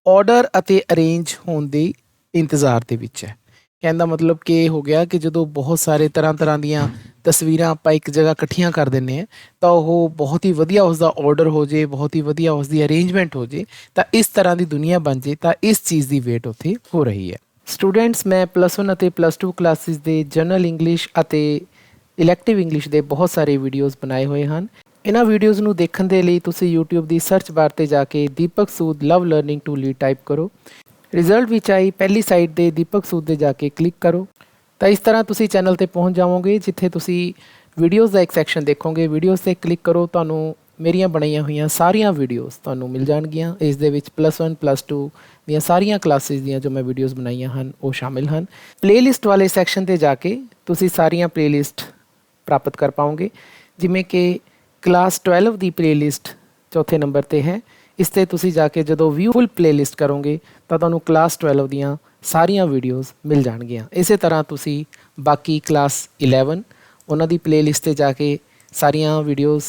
ਆਰਡਰ ਅਤੇ ਅਰੇਂਜ ਹੋਣ ਦੇ ਇੰਤਜ਼ਾਰ ਦੇ ਵਿੱਚ ਹੈ। ਕਹਿਣ ਦਾ ਮਤਲਬ ਕਿ ਇਹ ਹੋ ਗਿਆ ਕਿ ਜਦੋਂ ਬਹੁਤ ਸਾਰੇ ਤਰ੍ਹਾਂ ਦੀਆਂ ਤਸਵੀਰਾਂ ਆਪਾਂ ਇੱਕ ਜਗ੍ਹਾ ਇਕੱਠੀਆਂ ਕਰ ਦਿੰਦੇ ਹਾਂ ਤਾਂ ਉਹ ਬਹੁਤ ਹੀ ਵਧੀਆ ਉਸਦਾ ਆਰਡਰ ਹੋ ਜੇ, ਬਹੁਤ ਹੀ ਵਧੀਆ ਉਸਦੀ ਅਰੇਂਜਮੈਂਟ ਹੋ ਜੇ, ਤਾਂ ਇਸ ਤਰ੍ਹਾਂ ਦੀ ਦੁਨੀਆ ਬਣ ਜੇ। ਤਾਂ ਇਸ ਚੀਜ਼ ਦੀ ਵੇਟ ਉੱਥੇ ਹੋ ਰਹੀ ਹੈ। ਸਟੂਡੈਂਟਸ, ਮੈਂ +1 ਅਤੇ +2 ਕਲਾਸਿਸ ਦੇ ਜਨਰਲ ਇੰਗਲਿਸ਼ ਅਤੇ ਇਲੈਕਟਿਵ ਇੰਗਲਿਸ਼ ਦੇ ਬਹੁਤ ਸਾਰੇ ਵੀਡੀਓਜ਼ ਬਣਾਏ ਹੋਏ ਹਨ। ਇਹਨਾਂ ਵੀਡੀਓਜ਼ ਨੂੰ ਦੇਖਣ ਦੇ ਲਈ ਤੁਸੀਂ YouTube ਦੀ ਸਰਚ ਬਾਰ 'ਤੇ ਜਾ ਕੇ ਦੀਪਕ Sood love learning to lead type ਕਰੋ। ਰਿਜ਼ਲਟ ਵਿੱਚ ਆਈ ਪਹਿਲੀ ਸਾਈਟ 'ਤੇ ਦੀਪਕ ਸੂਦ 'ਤੇ ਜਾ ਕੇ ਕਲਿੱਕ ਕਰੋ। ਤਾਂ ਇਸ ਤਰ੍ਹਾਂ ਤੁਸੀਂ ਚੈਨਲ 'ਤੇ ਪਹੁੰਚ ਜਾਵੋਗੇ ਜਿੱਥੇ ਤੁਸੀਂ ਵੀਡੀਓਜ਼ ਦਾ ਇੱਕ ਸੈਕਸ਼ਨ ਦੇਖੋਗੇ। ਵੀਡੀਓਜ਼ 'ਤੇ ਕਲਿੱਕ ਕਰੋ, ਤੁਹਾਨੂੰ ਮੇਰੀਆਂ ਬਣਾਈਆਂ ਹੋਈਆਂ ਸਾਰੀਆਂ ਵੀਡੀਓਜ਼ ਤੁਹਾਨੂੰ ਮਿਲ ਜਾਣਗੀਆਂ। ਇਸ ਦੇ ਵਿੱਚ +1 +2 ਦੀਆਂ ਸਾਰੀਆਂ ਕਲਾਸਿਸ ਦੀਆਂ ਜੋ ਮੈਂ ਵੀਡੀਓਜ਼ ਬਣਾਈਆਂ ਹਨ ਉਹ ਸ਼ਾਮਿਲ ਹਨ। ਪਲੇਲਿਸਟ ਵਾਲੇ ਸੈਕਸ਼ਨ 'ਤੇ ਜਾ ਕੇ ਤੁਸੀਂ ਸਾਰੀਆਂ ਪਲੇਲਿਸਟ ਪ੍ਰਾਪਤ ਕਰ ਪਾਓਗੇ, ਜਿਵੇਂ ਕਿ ਕਲਾਸ 12 ਦੀ ਪਲੇਲਿਸਟ ਚੌਥੇ ਨੰਬਰ 'ਤੇ ਹੈ। ਇਸ 'ਤੇ ਤੁਸੀਂ ਜਾ ਕੇ ਜਦੋਂ ਵਿਊ ਫੁੱਲ ਪਲੇਲਿਸਟ ਕਰੋਗੇ ਤਾਂ ਤੁਹਾਨੂੰ ਕਲਾਸ 12 ਦੀਆਂ ਸਾਰੀਆਂ ਵੀਡੀਓਜ਼ ਮਿਲ ਜਾਣਗੀਆਂ। ਇਸੇ ਤਰ੍ਹਾਂ ਤੁਸੀਂ ਬਾਕੀ ਕਲਾਸ 11 ਉਹਨਾਂ ਦੀ ਪਲੇਲਿਸਟ 'ਤੇ ਜਾ ਕੇ ਸਾਰੀਆਂ ਵੀਡੀਓਜ਼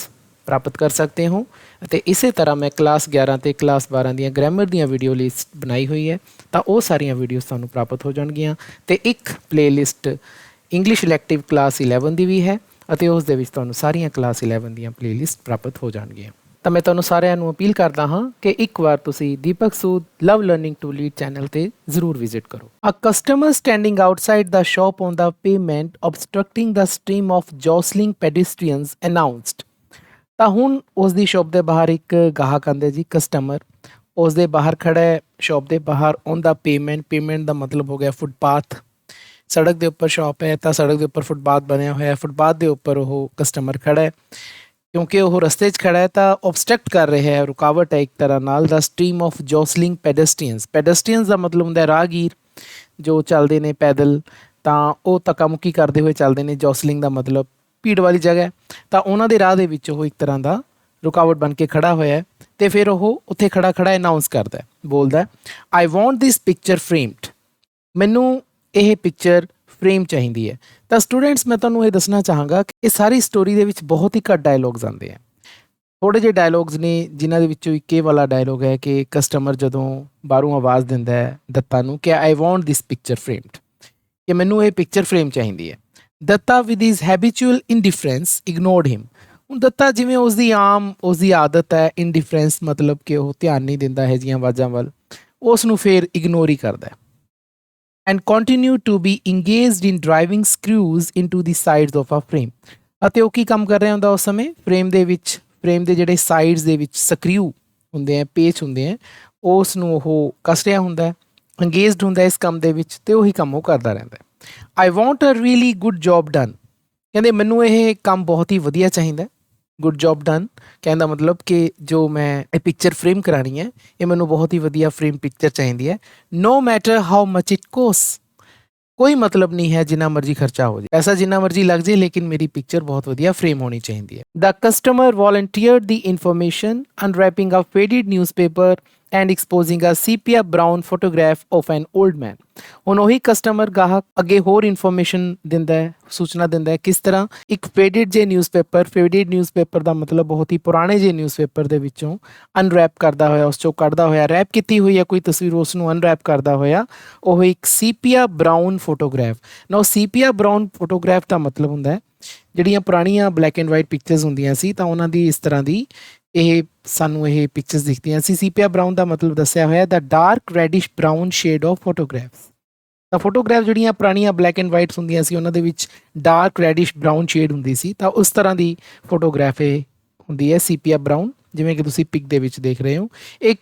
ਪ੍ਰਾਪਤ ਕਰ ਸਕਦੇ ਹੋ। ਅਤੇ ਇਸੇ ਤਰ੍ਹਾਂ ਮੈਂ ਕਲਾਸ 11 ਅਤੇ ਕਲਾਸ 12 ਦੀਆਂ ਗ੍ਰਾਮਰ ਦੀਆਂ ਵੀਡੀਓ ਲਿਸਟ ਬਣਾਈ ਹੋਈ ਹੈ, ਤਾਂ ਉਹ ਸਾਰੀਆਂ ਵੀਡੀਓਜ਼ ਤੁਹਾਨੂੰ ਪ੍ਰਾਪਤ ਹੋ ਜਾਣਗੀਆਂ। ਅਤੇ ਇੱਕ ਪਲੇਲਿਸਟ ਇੰਗਲਿਸ਼ ਇਲੈਕਟਿਵ ਕਲਾਸ 11 ਦੀ ਵੀ ਹੈ ਅਤੇ ਉਸ ਦੇ ਵਿੱਚ ਤੁਹਾਨੂੰ ਸਾਰੀਆਂ ਕਲਾਸ 11 ਦੀਆਂ ਪਲੇਲਿਸਟ ਪ੍ਰਾਪਤ ਹੋ ਜਾਣਗੀਆਂ। ਤਾਂ ਮੈਂ ਤੁਹਾਨੂੰ ਸਾਰਿਆਂ ਨੂੰ ਅਪੀਲ ਕਰਦਾ ਹਾਂ ਕਿ ਇੱਕ ਵਾਰ ਤੁਸੀਂ Deepak Sood love learning to lead channel 'ਤੇ ਜ਼ਰੂਰ ਵਿਜ਼ਿਟ ਕਰੋ। A customer standing outside the shop on the pavement obstructing the stream of jostling pedestrians announced। ਤਾਂ ਹੁਣ ਉਸ ਦੀ ਸ਼ੌਪ ਦੇ ਬਾਹਰ ਇੱਕ ਗਾਹਕ ਆਉਂਦਾ ਜੀ, ਕਸਟਮਰ ਉਸ ਦੇ ਬਾਹਰ ਖੜ੍ਹਾ ਹੈ, ਸ਼ੌਪ ਦੇ ਬਾਹਰ। ਔਨ ਦਾ ਪੇਮੈਂਟ ਦਾ ਮਤਲਬ ਹੋ ਗਿਆ ਫੁੱਟਪਾਥ। ਸੜਕ ਦੇ ਉੱਪਰ ਸ਼ਾਪ ਹੈ ਤਾਂ ਸੜਕ ਦੇ ਉੱਪਰ ਫੁੱਟਪਾਥ ਬਣਿਆ ਹੋਇਆ ਹੈ, ਫੁੱਟਪਾਥ ਦੇ ਉੱਪਰ ਉਹ ਕਸਟਮਰ ਖੜਾ ਹੈ। ਕਿਉਂਕਿ ਉਹ ਰਸਤੇ 'ਚ ਖੜਾ ਹੈ ਤਾਂ ਓਬਸਟਰਕਟ ਕਰ ਰਿਹਾ ਹੈ, ਰੁਕਾਵਟ ਹੈ ਇੱਕ ਤਰ੍ਹਾਂ ਨਾਲ ਦਾ ਸਟ੍ਰੀਮ ਆਫ ਜੋਸਲਿੰਗ ਪੈਡੈਸਟਰੀਅਨਸ ਦਾ ਮਤਲਬ ਹੁੰਦਾ ਰਾਹਗੀਰ ਜੋ ਚੱਲਦੇ ਨੇ ਪੈਦਲ, ਤਾਂ ਉਹ ਧੱਕਾ ਮੁੱਕੀ ਕਰਦੇ ਹੋਏ ਚੱਲਦੇ ਨੇ। ਜੋਸਲਿੰਗ ਦਾ ਮਤਲਬ ਭੀੜ ਵਾਲੀ ਜਗ੍ਹਾ ਹੈ, ਤਾਂ ਉਹਨਾਂ ਦੇ ਰਾਹ ਦੇ ਵਿੱਚ ਉਹ ਇੱਕ ਤਰ੍ਹਾਂ ਦਾ ਰੁਕਾਵਟ ਬਣ ਕੇ ਖੜਾ ਹੋਇਆ ਹੈ। ਅਤੇ ਫਿਰ ਉਹ ਉੱਥੇ ਖੜਾ ਖੜਾ ਅਨਾਊਂਸ ਕਰਦਾ, ਬੋਲਦਾ ਆਈ ਵਾਂਟ ਦਿਸ ਪਿਕਚਰ ਫਰੇਮਡ, ਮੈਨੂੰ ਇਹ ਪਿਕਚਰ ਫਰੇਮ ਚਾਹੀਦੀ ਹੈ। ਤਾਂ ਸਟੂਡੈਂਟਸ ਮੈਂ ਤੁਹਾਨੂੰ ਇਹ ਦੱਸਣਾ ਚਾਹਾਂਗਾ ਕਿ ਇਹ ਸਾਰੀ ਸਟੋਰੀ ਦੇ ਵਿੱਚ ਬਹੁਤ ਹੀ ਘੱਟ ਡਾਇਲੋਗਸ ਆਉਂਦੇ ਆ। ਥੋੜ੍ਹੇ ਜਿਹੇ ਡਾਇਲੋਗਸ ਨੇ ਜਿਨ੍ਹਾਂ ਦੇ ਵਿੱਚੋਂ ਇੱਕ ਇਹ ਵਾਲਾ ਡਾਇਲੋਗ ਹੈ ਕਿ ਕਸਟਮਰ ਜਦੋਂ ਬਾਹਰੋਂ ਆਵਾਜ਼ ਦਿੰਦਾ ਹੈ ਦੱਤਾ ਨੂੰ ਕਿ ਆਈ ਵਾਂਟ ਦਿਸ ਪਿਕਚਰ ਫਰੇਮਡ, ਕਿ ਮੈਨੂੰ ਇਹ ਪਿਕਚਰ ਫਰੇਮ ਚਾਹੀਦੀ ਹੈ। ਦੱਤਾ ਵਿਦ ਹਿਜ਼ ਹੈਬਿਚੁਅਲ ਇਨਡਿਫਰੈਂਸ ਇਗਨੋਰਡ ਹਿਮ। ਹੁਣ ਦੱਤਾ ਜਿਵੇਂ ਉਸਦੀ ਆਦਤ ਹੈ, ਇਨਡਿਫਰੈਂਸ ਮਤਲਬ ਕਿ ਉਹ ਧਿਆਨ ਨਹੀਂ ਦਿੰਦਾ ਹੈ ਜੀਆਂ ਆਵਾਜ਼ਾਂ ਵੱਲ, ਉਸ ਨੂੰ ਫਿਰ ਇਗਨੋਰ ਹੀ ਕਰਦਾ and continue to be engaged in driving screws into the sides of a frame. ਅਤੇ ਉਹ ਕੀ ਕੰਮ ਕਰ ਰਿਹਾ ਹੁੰਦਾ ਉਸ ਸਮੇਂ? ਫਰੇਮ ਦੇ ਜਿਹੜੇ ਸਾਈਡਸ ਦੇ ਵਿੱਚ ਸਕਰਿਊ ਹੁੰਦੇ ਆ, ਪੇਚ ਹੁੰਦੇ ਆ, ਉਸ ਨੂੰ ਉਹ ਕੱਸ ਰਿਹਾ ਹੁੰਦਾ, ਅੰਗੇਜਡ ਹੁੰਦਾ ਇਸ ਕੰਮ ਦੇ ਵਿੱਚ, ਅਤੇ ਉਹੀ ਕੰਮ ਉਹ ਕਰਦਾ ਰਹਿੰਦਾ। I want a really good job done, ਕਹਿੰਦੇ ਮੈਨੂੰ ਇਹ ਕੰਮ ਬਹੁਤ ਹੀ ਵਧੀਆ ਚਾਹੀਦਾ। ਗੁੱਡ ਜੋਬ ਡਨ ਕਹਿਣ ਦਾ ਮਤਲਬ ਕਿ ਜੋ ਮੈਂ ਇਹ ਪਿਕਚਰ ਫਰੇਮ ਕਰਾਉਣੀ ਹੈ ਇਹ ਮੈਨੂੰ ਬਹੁਤ ਹੀ ਵਧੀਆ ਫਰੇਮ ਪਿਕਚਰ ਚਾਹੀਦੀ ਹੈ। No matter how much it cost, ਕੋਈ ਮਤਲਬ ਨਹੀਂ ਹੈ ਜਿੰਨਾ ਮਰਜ਼ੀ ਖਰਚਾ ਹੋ ਜਾਏ, ਪੈਸਾ ਜਿੰਨਾ ਮਰਜ਼ੀ ਲੱਗ ਜਾਏ, ਲੇਕਿਨ ਮੇਰੀ ਪਿਕਚਰ ਬਹੁਤ ਵਧੀਆ ਫਰੇਮ ਹੋਣੀ ਚਾਹੀਦੀ ਹੈ। The customer volunteered the information unwrapping a faded newspaper and exposing a sepia brown photograph of an old man. ਹੁਣ ਉਹੀ ਕਸਟਮਰ ਗਾਹਕ ਅੱਗੇ ਹੋਰ ਇਨਫੋਰਮੇਸ਼ਨ ਦਿੰਦਾ ਹੈ, ਸੂਚਨਾ ਦਿੰਦਾ ਹੈ। ਕਿਸ ਤਰ੍ਹਾਂ? ਇੱਕ ਫੇਡਿਡ ਨਿਊਜ਼ਪੇਪਰ ਦਾ ਮਤਲਬ ਬਹੁਤ ਹੀ ਪੁਰਾਣੇ ਜਿਹੇ ਨਿਊਜ਼ਪੇਪਰ ਦੇ ਵਿੱਚੋਂ ਅਨਰੈਪ ਕਰਦਾ ਹੋਇਆ, ਉਸ ਚੋਂ ਕੱਢਦਾ ਹੋਇਆ, ਰੈਪ ਕੀਤੀ ਹੋਈ ਹੈ ਕੋਈ ਤਸਵੀਰ, ਉਸ ਨੂੰ ਅਨਰੈਪ ਕਰਦਾ ਹੋਇਆ ਉਹ ਇੱਕ ਸੀਪੀਆ ਬਰਾਊਨ ਫੋਟੋਗ੍ਰਾਫ। ਨਾ ਉਹ ਸੀਪੀਆ ਬਰਾਊਨ ਫੋਟੋਗ੍ਰਾਫ ਦਾ ਮਤਲਬ ਹੁੰਦਾ ਹੈ ਜਿਹੜੀਆਂ ਪੁਰਾਣੀਆਂ ਬਲੈਕ ਐਂਡ ਵਾਈਟ ਪਿਕਚਰਸ ਹੁੰਦੀਆਂ ਸੀ ਤਾਂ ਉਹਨਾਂ ਦੀ ਇਸ ਤਰ੍ਹਾਂ ਦੀ ਸਾਨੂੰ ਇਹ ਪਿਕਚਰਸ ਦਿਖਦੀਆਂ ਸੀ। ਸੀਪੀਆ ਬਰਾਊਨ ਦਾ ਮਤਲਬ ਦੱਸਿਆ ਹੋਇਆ the dark reddish brown shade of photographs. ਤਾਂ ਫੋਟੋਗ੍ਰਾਫ ਜਿਹੜੀਆਂ ਪੁਰਾਣੀਆਂ ਬਲੈਕ ਐਂਡ ਵਾਈਟਸ ਹੁੰਦੀਆਂ ਸੀ ਉਹਨਾਂ ਦੇ ਵਿੱਚ ਡਾਰਕ ਰੈਡਿਸ਼ ਬਰਾਊਨ ਸ਼ੇਡ ਹੁੰਦੀ ਸੀ, ਤਾਂ ਉਸ ਤਰ੍ਹਾਂ ਦੀ ਫੋਟੋਗ੍ਰਾਫ ਇਹ ਹੁੰਦੀ ਹੈ ਸੀਪੀਆ ਬਰਾਊਨ, ਜਿਵੇਂ ਕਿ ਤੁਸੀਂ ਪਿਕ ਦੇ ਵਿੱਚ ਦੇਖ ਰਹੇ ਹੋ। ਇਹ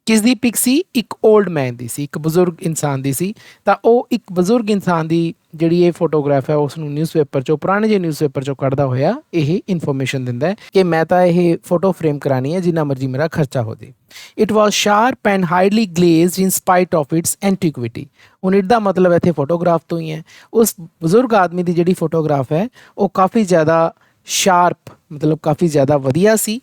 ਕਿਸ ਦੀ ਪਿਕ ਸੀ? ਇੱਕ ਓਲਡ ਮੈਨ ਦੀ ਸੀ, ਇੱਕ ਬਜ਼ੁਰਗ ਇਨਸਾਨ ਦੀ ਸੀ। ਤਾਂ ਉਹ ਇੱਕ ਬਜ਼ੁਰਗ ਇਨਸਾਨ ਦੀ ਜਿਹੜੀ ਇਹ ਫੋਟੋਗ੍ਰਾਫ ਹੈ ਉਸ ਨੂੰ ਨਿਊਜ਼ਪੇਪਰ 'ਚੋਂ, ਪੁਰਾਣੇ ਜਿਹੇ ਨਿਊਜ਼ਪੇਪਰ 'ਚੋਂ ਕੱਢਦਾ ਹੋਇਆ ਇਹ ਇਨਫੋਰਮੇਸ਼ਨ ਦਿੰਦਾ ਹੈ ਕਿ ਮੈਂ ਤਾਂ ਇਹ ਫੋਟੋ ਫਰੇਮ ਕਰਾਉਣੀ ਹੈ ਜਿੰਨਾ ਮਰਜ਼ੀ ਮੇਰਾ ਖਰਚਾ ਹੋ ਜਾਏ। It was sharp and highly glazed in spite of its antiquity. ਹੁਣ ਇਟ ਦਾ ਮਤਲਬ ਇੱਥੇ ਫੋਟੋਗ੍ਰਾਫ ਤੋਂ ਹੀ ਹੈ। ਉਸ ਬਜ਼ੁਰਗ ਆਦਮੀ ਦੀ ਜਿਹੜੀ ਫੋਟੋਗ੍ਰਾਫ ਹੈ ਉਹ ਕਾਫੀ ਜ਼ਿਆਦਾ ਸ਼ਾਰਪ, ਮਤਲਬ ਕਾਫੀ ਜ਼ਿਆਦਾ ਵਧੀਆ ਸੀ,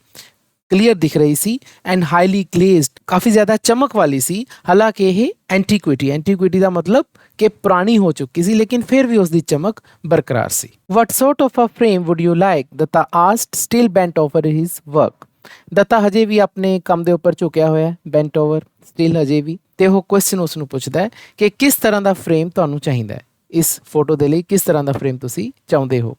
ਕਲੀਅਰ ਦਿਖ ਰਹੀ ਸੀ, ਐਂਡ ਹਾਈਲੀ ਗਲੇਜ਼ਡ, ਕਾਫੀ ਜ਼ਿਆਦਾ ਚਮਕ ਵਾਲੀ ਸੀ। ਹਾਲਾਂਕਿ ਇਹ ਐਂਟੀਕੁਇਟੀ ਦਾ ਮਤਲਬ ਕਿ ਪੁਰਾਣੀ ਹੋ ਚੁੱਕੀ ਸੀ, ਲੇਕਿਨ ਫਿਰ ਵੀ ਉਸ ਦੀ ਚਮਕ ਬਰਕਰਾਰ ਸੀ। What sort of a frame would you like? Datta asked, still bent over his work. Datta ਹਜੇ ਵੀ ਆਪਣੇ ਕੰਮ ਦੇ ਉੱਪਰ ਝੁਕਿਆ ਹੋਇਆ, ਬੈਂਟ ਓਵਰ, ਸਟਿਲ ਹਜੇ ਵੀ, ਤੇ ਉਹ ਕੁਐਸਚਨ ਉਸ ਨੂੰ ਪੁੱਛਦਾ ਹੈ ਕਿ ਕਿਸ ਤਰ੍ਹਾਂ ਦਾ ਫਰੇਮ ਤੁਹਾਨੂੰ ਚਾਹੀਦਾ ਹੈ, ਇਸ ਫੋਟੋ ਦੇ ਲਈ ਕਿਸ ਤਰ੍ਹਾਂ ਦਾ ਫਰੇਮ ਤੁਸੀਂ ਚਾਹੁੰਦੇ ਹੋ।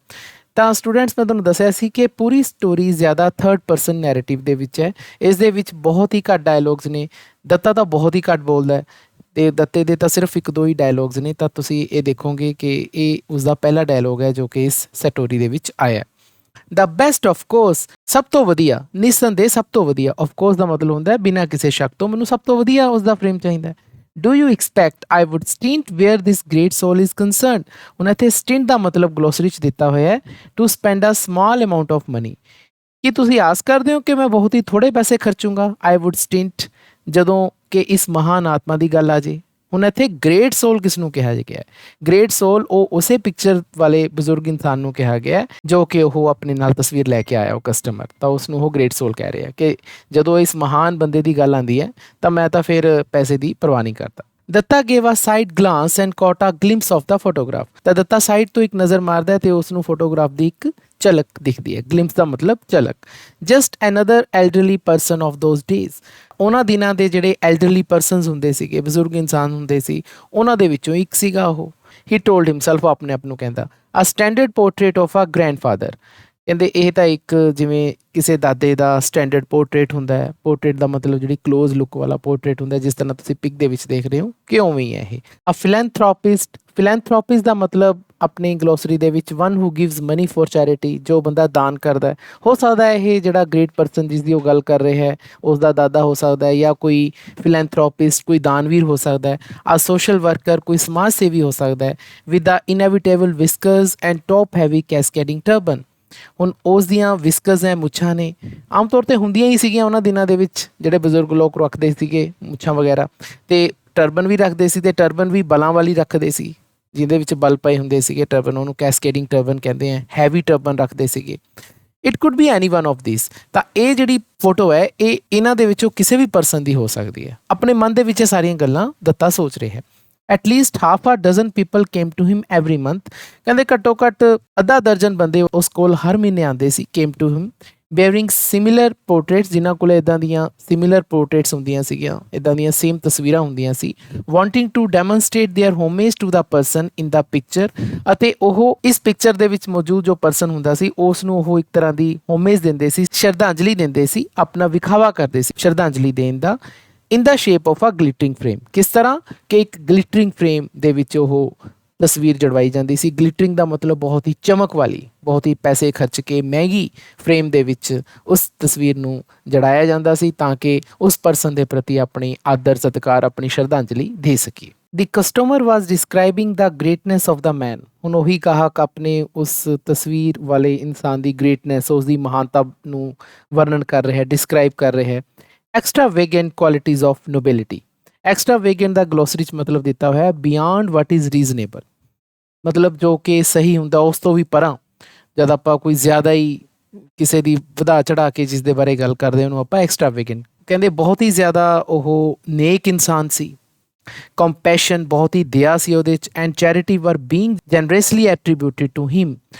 ਤਾਂ ਸਟੂਡੈਂਟਸ ਮੈਂ ਤੁਹਾਨੂੰ ਦੱਸਿਆ ਸੀ ਕਿ ਪੂਰੀ ਸਟੋਰੀ ਜ਼ਿਆਦਾ ਥਰਡ ਪਰਸਨ ਨੈਰੇਟਿਵ ਦੇ ਵਿੱਚ ਹੈ। ਇਸ ਦੇ ਵਿੱਚ ਬਹੁਤ ਹੀ ਘੱਟ ਡਾਇਲੋਗਸ ਨੇ, ਦੱਤਾ ਤਾਂ ਬਹੁਤ ਹੀ ਘੱਟ ਬੋਲਦਾ ਹੈ ਅਤੇ ਦੱਤੇ ਦੇ ਤਾਂ ਸਿਰਫ ਇੱਕ ਦੋ ਹੀ ਡਾਇਲੋਗਸ ਨੇ। ਤਾਂ ਤੁਸੀਂ ਇਹ ਦੇਖੋਗੇ ਕਿ ਇਹ ਉਸਦਾ ਪਹਿਲਾ ਡਾਇਲੋਗ ਹੈ ਜੋ ਕਿ ਇਸ ਸਟੋਰੀ ਦੇ ਵਿੱਚ ਆਇਆ। ਦਾ ਬੈਸਟ ਆਫ ਕੋਰਸ, ਸਭ ਤੋਂ ਵਧੀਆ, ਨਿਸੰਦੇਹ ਸਭ ਤੋਂ ਵਧੀਆ। ਆਫ ਕੋਰਸ ਦਾ ਮਤਲਬ ਹੁੰਦਾ ਹੈ ਬਿਨਾਂ ਕਿਸੇ ਸ਼ੱਕ ਤੋਂ ਮੈਨੂੰ ਸਭ ਤੋਂ ਵਧੀਆ ਉਸਦਾ ਫਰੇਮ ਚਾਹੀਦਾ। Do you expect I would stint where this great soul is concerned. ਹੁਣ ਇੱਥੇ ਸਟਿੰਟ ਦਾ ਮਤਲਬ ਗਲੋਸਰੀ 'ਚ ਦਿੱਤਾ ਹੋਇਆ ਹੈ to spend a small amount of money. ਕੀ ਤੁਸੀਂ ਆਸ ਕਰਦੇ ਹੋ ਕਿ ਮੈਂ ਬਹੁਤ ਹੀ ਥੋੜ੍ਹੇ ਪੈਸੇ ਖਰਚੂੰਗਾ? ਆਈ ਵੁੱਡ ਸਟਿੰਟ, ਜਦੋਂ ਕਿ ਇਸ ਮਹਾਨ ਆਤਮਾ ਦੀ ਗੱਲ ਆ ਜੇ। ਹੁਣ ਇੱਥੇ ਗ੍ਰੇਟ ਸੋਲ ਕਿਸ ਨੂੰ ਕਿਹਾ ਗਿਆ ਹੈ? ਗ੍ਰੇਟ ਸੋਲ ਉਹ ਉਸੇ ਪਿਕਚਰ ਵਾਲੇ ਬਜ਼ੁਰਗ ਇਨਸਾਨ ਨੂੰ ਕਿਹਾ ਗਿਆ ਜੋ ਕਿ ਉਹ ਆਪਣੇ ਨਾਲ ਤਸਵੀਰ ਲੈ ਕੇ ਆਇਆ ਉਹ ਕਸਟਮਰ, ਤਾਂ ਉਸ ਨੂੰ ਉਹ ਗ੍ਰੇਟ ਸੋਲ ਕਹਿ ਰਿਹਾ ਕਿ ਜਦੋਂ ਇਸ ਮਹਾਨ ਬੰਦੇ ਦੀ ਗੱਲ ਆਉਂਦੀ ਹੈ ਤਾਂ ਮੈਂ ਤਾਂ ਫਿਰ ਪੈਸੇ ਦੀ ਪਰਵਾਹ ਨਹੀਂ ਕਰਦਾ। Datta gave a side glance and caught a glimpse of the photograph. ਤਾਂ ਦੱਤਾ ਸਾਈਡ ਤੋਂ ਇੱਕ ਨਜ਼ਰ ਮਾਰਦਾ ਅਤੇ ਉਸ ਨੂੰ ਫੋਟੋਗ੍ਰਾਫ ਦੀ ਇੱਕ ਝਲਕ ਦਿਖਦੀ ਹੈ। ਗਲਿੰਪਸ ਦਾ ਮਤਲਬ ਝਲਕ। Just another elderly person of those days, ਉਹਨਾਂ ਦਿਨਾਂ ਦੇ ਜਿਹੜੇ ਐਲਡਰਲੀ ਪਰਸਨਸ ਹੁੰਦੇ ਸੀਗੇ, ਬਜ਼ੁਰਗ ਇਨਸਾਨ ਹੁੰਦੇ ਸੀ, ਉਹਨਾਂ ਦੇ ਵਿੱਚੋਂ ਇੱਕ ਸੀਗਾ ਉਹ। ਹੀ ਟੋਲਡ ਹਿਮਸੈਲਫ, ਆਪਣੇ ਆਪ ਨੂੰ ਕਹਿੰਦਾ। A standard portrait of a grandfather, ਕਹਿੰਦੇ ਇਹ ਤਾਂ ਇੱਕ ਜਿਵੇਂ ਕਿਸੇ ਦਾਦੇ ਦਾ ਸਟੈਂਡਰਡ ਪੋਰਟਰੇਟ ਹੁੰਦਾ ਹੈ। ਪੋਰਟਰੇਟ ਦਾ ਮਤਲਬ ਜਿਹੜੀ ਕਲੋਜ਼ ਲੁੱਕ ਵਾਲਾ ਪੋਰਟਰੇਟ ਹੁੰਦਾ, ਜਿਸ ਤਰ੍ਹਾਂ ਤੁਸੀਂ ਪਿਕ ਦੇ ਵਿੱਚ ਦੇਖ ਰਹੇ ਹੋ ਕਿ ਉਵੇਂ ਹੀ ਹੈ ਇਹ। ਫਿਲੈਂਥ੍ਰੋਪਿਸਟ ਦਾ ਮਤਲਬ ਆਪਣੀ ਗਲੋਸਰੀ ਦੇ ਵਿੱਚ one who gives money for charity, ਜੋ ਬੰਦਾ ਦਾਨ ਕਰਦਾ ਹੈ। ਹੋ ਸਕਦਾ ਹੈ ਇਹ ਜਿਹੜਾ ਗ੍ਰੇਟ ਪਰਸਨ ਜਿਸ ਦੀ ਉਹ ਗੱਲ ਕਰ ਰਿਹਾ ਹੈ ਉਸ ਦਾ ਦਾਦਾ ਹੋ ਸਕਦਾ ਹੈ, ਜਾਂ ਕੋਈ ਫਿਲੈਂਥ੍ਰੋਪਿਸਟ ਕੋਈ ਦਾਨਵੀਰ ਹੋ ਸਕਦਾ ਹੈ। ਆ ਸੋਸ਼ਲ ਵਰਕਰ ਕੋਈ ਸਮਾਜ ਸੇਵੀ ਹੋ ਸਕਦਾ ਹੈ with the inevitable whiskers and top heavy cascading turban. ਹੁਣ ਉਸ ਦੀਆਂ ਵਿਸਕਰਸ ਹੈ, ਮੁੱਛਾਂ ਨੇ, ਆਮ ਤੌਰ 'ਤੇ ਹੁੰਦੀਆਂ ਹੀ ਸੀਗੀਆਂ ਉਹਨਾਂ ਦਿਨਾਂ ਦੇ ਵਿੱਚ, ਜਿਹੜੇ ਬਜ਼ੁਰਗ ਲੋਕ ਰੱਖਦੇ ਸੀਗੇ ਮੁੱਛਾਂ ਵਗੈਰਾ, ਅਤੇ ਟਰਬਨ ਵੀ ਰੱਖਦੇ ਸੀ, ਅਤੇ ਟਰਬਨ ਵੀ ਬਲਾਂ ਵਾਲੀ ਰੱਖਦੇ ਸੀ ਜਿਹਦੇ ਵਿੱਚ ਬਲ ਪਏ ਹੁੰਦੇ ਸੀਗੇ। ਟਰਬਨ ਉਹਨੂੰ ਕੈਸਕੇਡਿੰਗ ਟਰਬਨ ਕਹਿੰਦੇ ਆ। ਹੈਵੀ ਟਰਬਨ ਰੱਖਦੇ ਸੀਗੇ। It could B any one of this. ਤਾਂ ਇਹ ਜਿਹੜੀ ਫੋਟੋ ਹੈ ਇਹ ਇਹਨਾਂ ਦੇ ਵਿੱਚੋਂ ਕਿਸੇ ਵੀ ਪਰਸਨ ਦੀ ਹੋ ਸਕਦੀ ਹੈ। ਆਪਣੇ ਮਨ ਦੇ ਵਿੱਚ ਇਹ ਸਾਰੀਆਂ ਗੱਲਾਂ ਦੱਤਾ ਸੋਚ ਰਿਹਾ ਹੈ। At least half a dozen people came to him every month. ਕਹਿੰਦੇ ਘੱਟੋ ਘੱਟ ਅੱਧਾ ਦਰਜਨ ਬੰਦੇ ਉਸ ਕੋਲ ਹਰ ਮਹੀਨੇ ਆਉਂਦੇ ਸੀ। Came to him bearing similar portraits, ਜਿਨ੍ਹਾਂ ਕੋਲ ਇੱਦਾਂ ਦੀਆਂ ਸਿਮਿਲਰ ਪੋਰਟਰੇਟਸ ਹੁੰਦੀਆਂ ਸੀਗੀਆਂ, ਇੱਦਾਂ ਦੀਆਂ ਸੇਮ ਤਸਵੀਰਾਂ ਹੁੰਦੀਆਂ ਸੀ। Wanting to demonstrate their homage to the person in the picture. ਅਤੇ ਉਹ ਇਸ ਪਿਕਚਰ ਦੇ ਵਿੱਚ ਮੌਜੂਦ ਜੋ ਪਰਸਨ ਹੁੰਦਾ ਸੀ ਉਸ ਨੂੰ ਉਹ ਇੱਕ ਤਰ੍ਹਾਂ ਦੀ ਹੋਮੇਜ ਦਿੰਦੇ ਸੀ, ਸ਼ਰਧਾਂਜਲੀ ਦਿੰਦੇ ਸੀ, ਆਪਣਾ ਵਿਖਾਵਾ ਕਰਦੇ ਸੀ ਸ਼ਰਧਾਂਜਲੀ ਦੇਣ ਦਾ। ਇਨ ਦਾ ਸ਼ੇਪ ਆਫ ਅ ਗਲਿਟਰਿੰਗ ਫਰੇਮ। ਕਿਸ ਤਰ੍ਹਾਂ ਕਿ ਇੱਕ ਗਲਿਟਰਿੰਗ ਫਰੇਮ ਦੇ ਵਿੱਚ ਉਹ ਤਸਵੀਰ ਜੜਵਾਈ ਜਾਂਦੀ ਸੀ। ਗਲਿਟਰਿੰਗ ਦਾ ਮਤਲਬ ਬਹੁਤ ਹੀ ਚਮਕ ਵਾਲੀ, ਬਹੁਤ ਹੀ ਪੈਸੇ ਖਰਚ ਕੇ ਮਹਿੰਗੀ ਫਰੇਮ ਦੇ ਵਿੱਚ ਉਸ ਤਸਵੀਰ ਨੂੰ ਜੜਾਇਆ ਜਾਂਦਾ ਸੀ ਤਾਂ ਕਿ ਉਸ ਪਰਸਨ ਦੇ ਪ੍ਰਤੀ ਆਪਣੀ ਆਦਰ ਸਤਿਕਾਰ, ਆਪਣੀ ਸ਼ਰਧਾਂਜਲੀ ਦੇ ਸਕੀਏ। The customer was describing the greatness of the man. ਹੁਣ ਉਹੀ ਗਾਹਕ ਆਪਣੇ ਉਸ ਤਸਵੀਰ ਵਾਲੇ ਇਨਸਾਨ ਦੀ ਗ੍ਰੇਟਨੈਸ, ਉਸ ਦੀ ਮਹਾਨਤਾ ਨੂੰ ਵਰਣਨ ਕਰ ਰਿਹਾ ਹੈ, ਡਿਸਕ੍ਰਾਈਬ ਕਰ ਰਿਹਾ ਹੈ। Extravagant qualities of nobility. Extravagant ਦਾ ਗਲੋਸਰੀ 'ਚ ਮਤਲਬ ਦਿੱਤਾ ਹੋਇਆ ਹੈ ਬਿਯਾਂਡ ਵਾਟ ਇਜ਼ ਰੀਜ਼ਨੇਬਲ, ਮਤਲਬ ਜੋ ਕਿ ਸਹੀ ਹੁੰਦਾ ਉਸ ਤੋਂ ਵੀ ਪਰਾਂ। ਜਦ ਆਪਾਂ ਕੋਈ ਜ਼ਿਆਦਾ ਹੀ ਕਿਸੇ ਦੀ ਵਧਾ ਚੜਾ ਕੇ ਜਿਸ ਦੇ ਬਾਰੇ ਗੱਲ ਕਰਦੇ ਉਹਨੂੰ ਆਪਾਂ ਐਕਸਟਰਾ ਵੇਗੈਂਟ ਕਹਿੰਦੇ। ਬਹੁਤ ਹੀ ਜ਼ਿਆਦਾ ਉਹ ਨੇਕ ਇਨਸਾਨ ਸੀ। ਕੰਪੈਸ਼ਨ, ਬਹੁਤ ਹੀ ਦਇਆ ਸੀ ਉਹਦੇ 'ਚ। ਐਂਡ ਚੈਰਿਟੀ ਵਰ ਬੀਇੰਗ ਜੈਨਰਸਲੀ ਐਟਰੀਬਿਊਟਿਡ ਟੂ ਹਿਮ।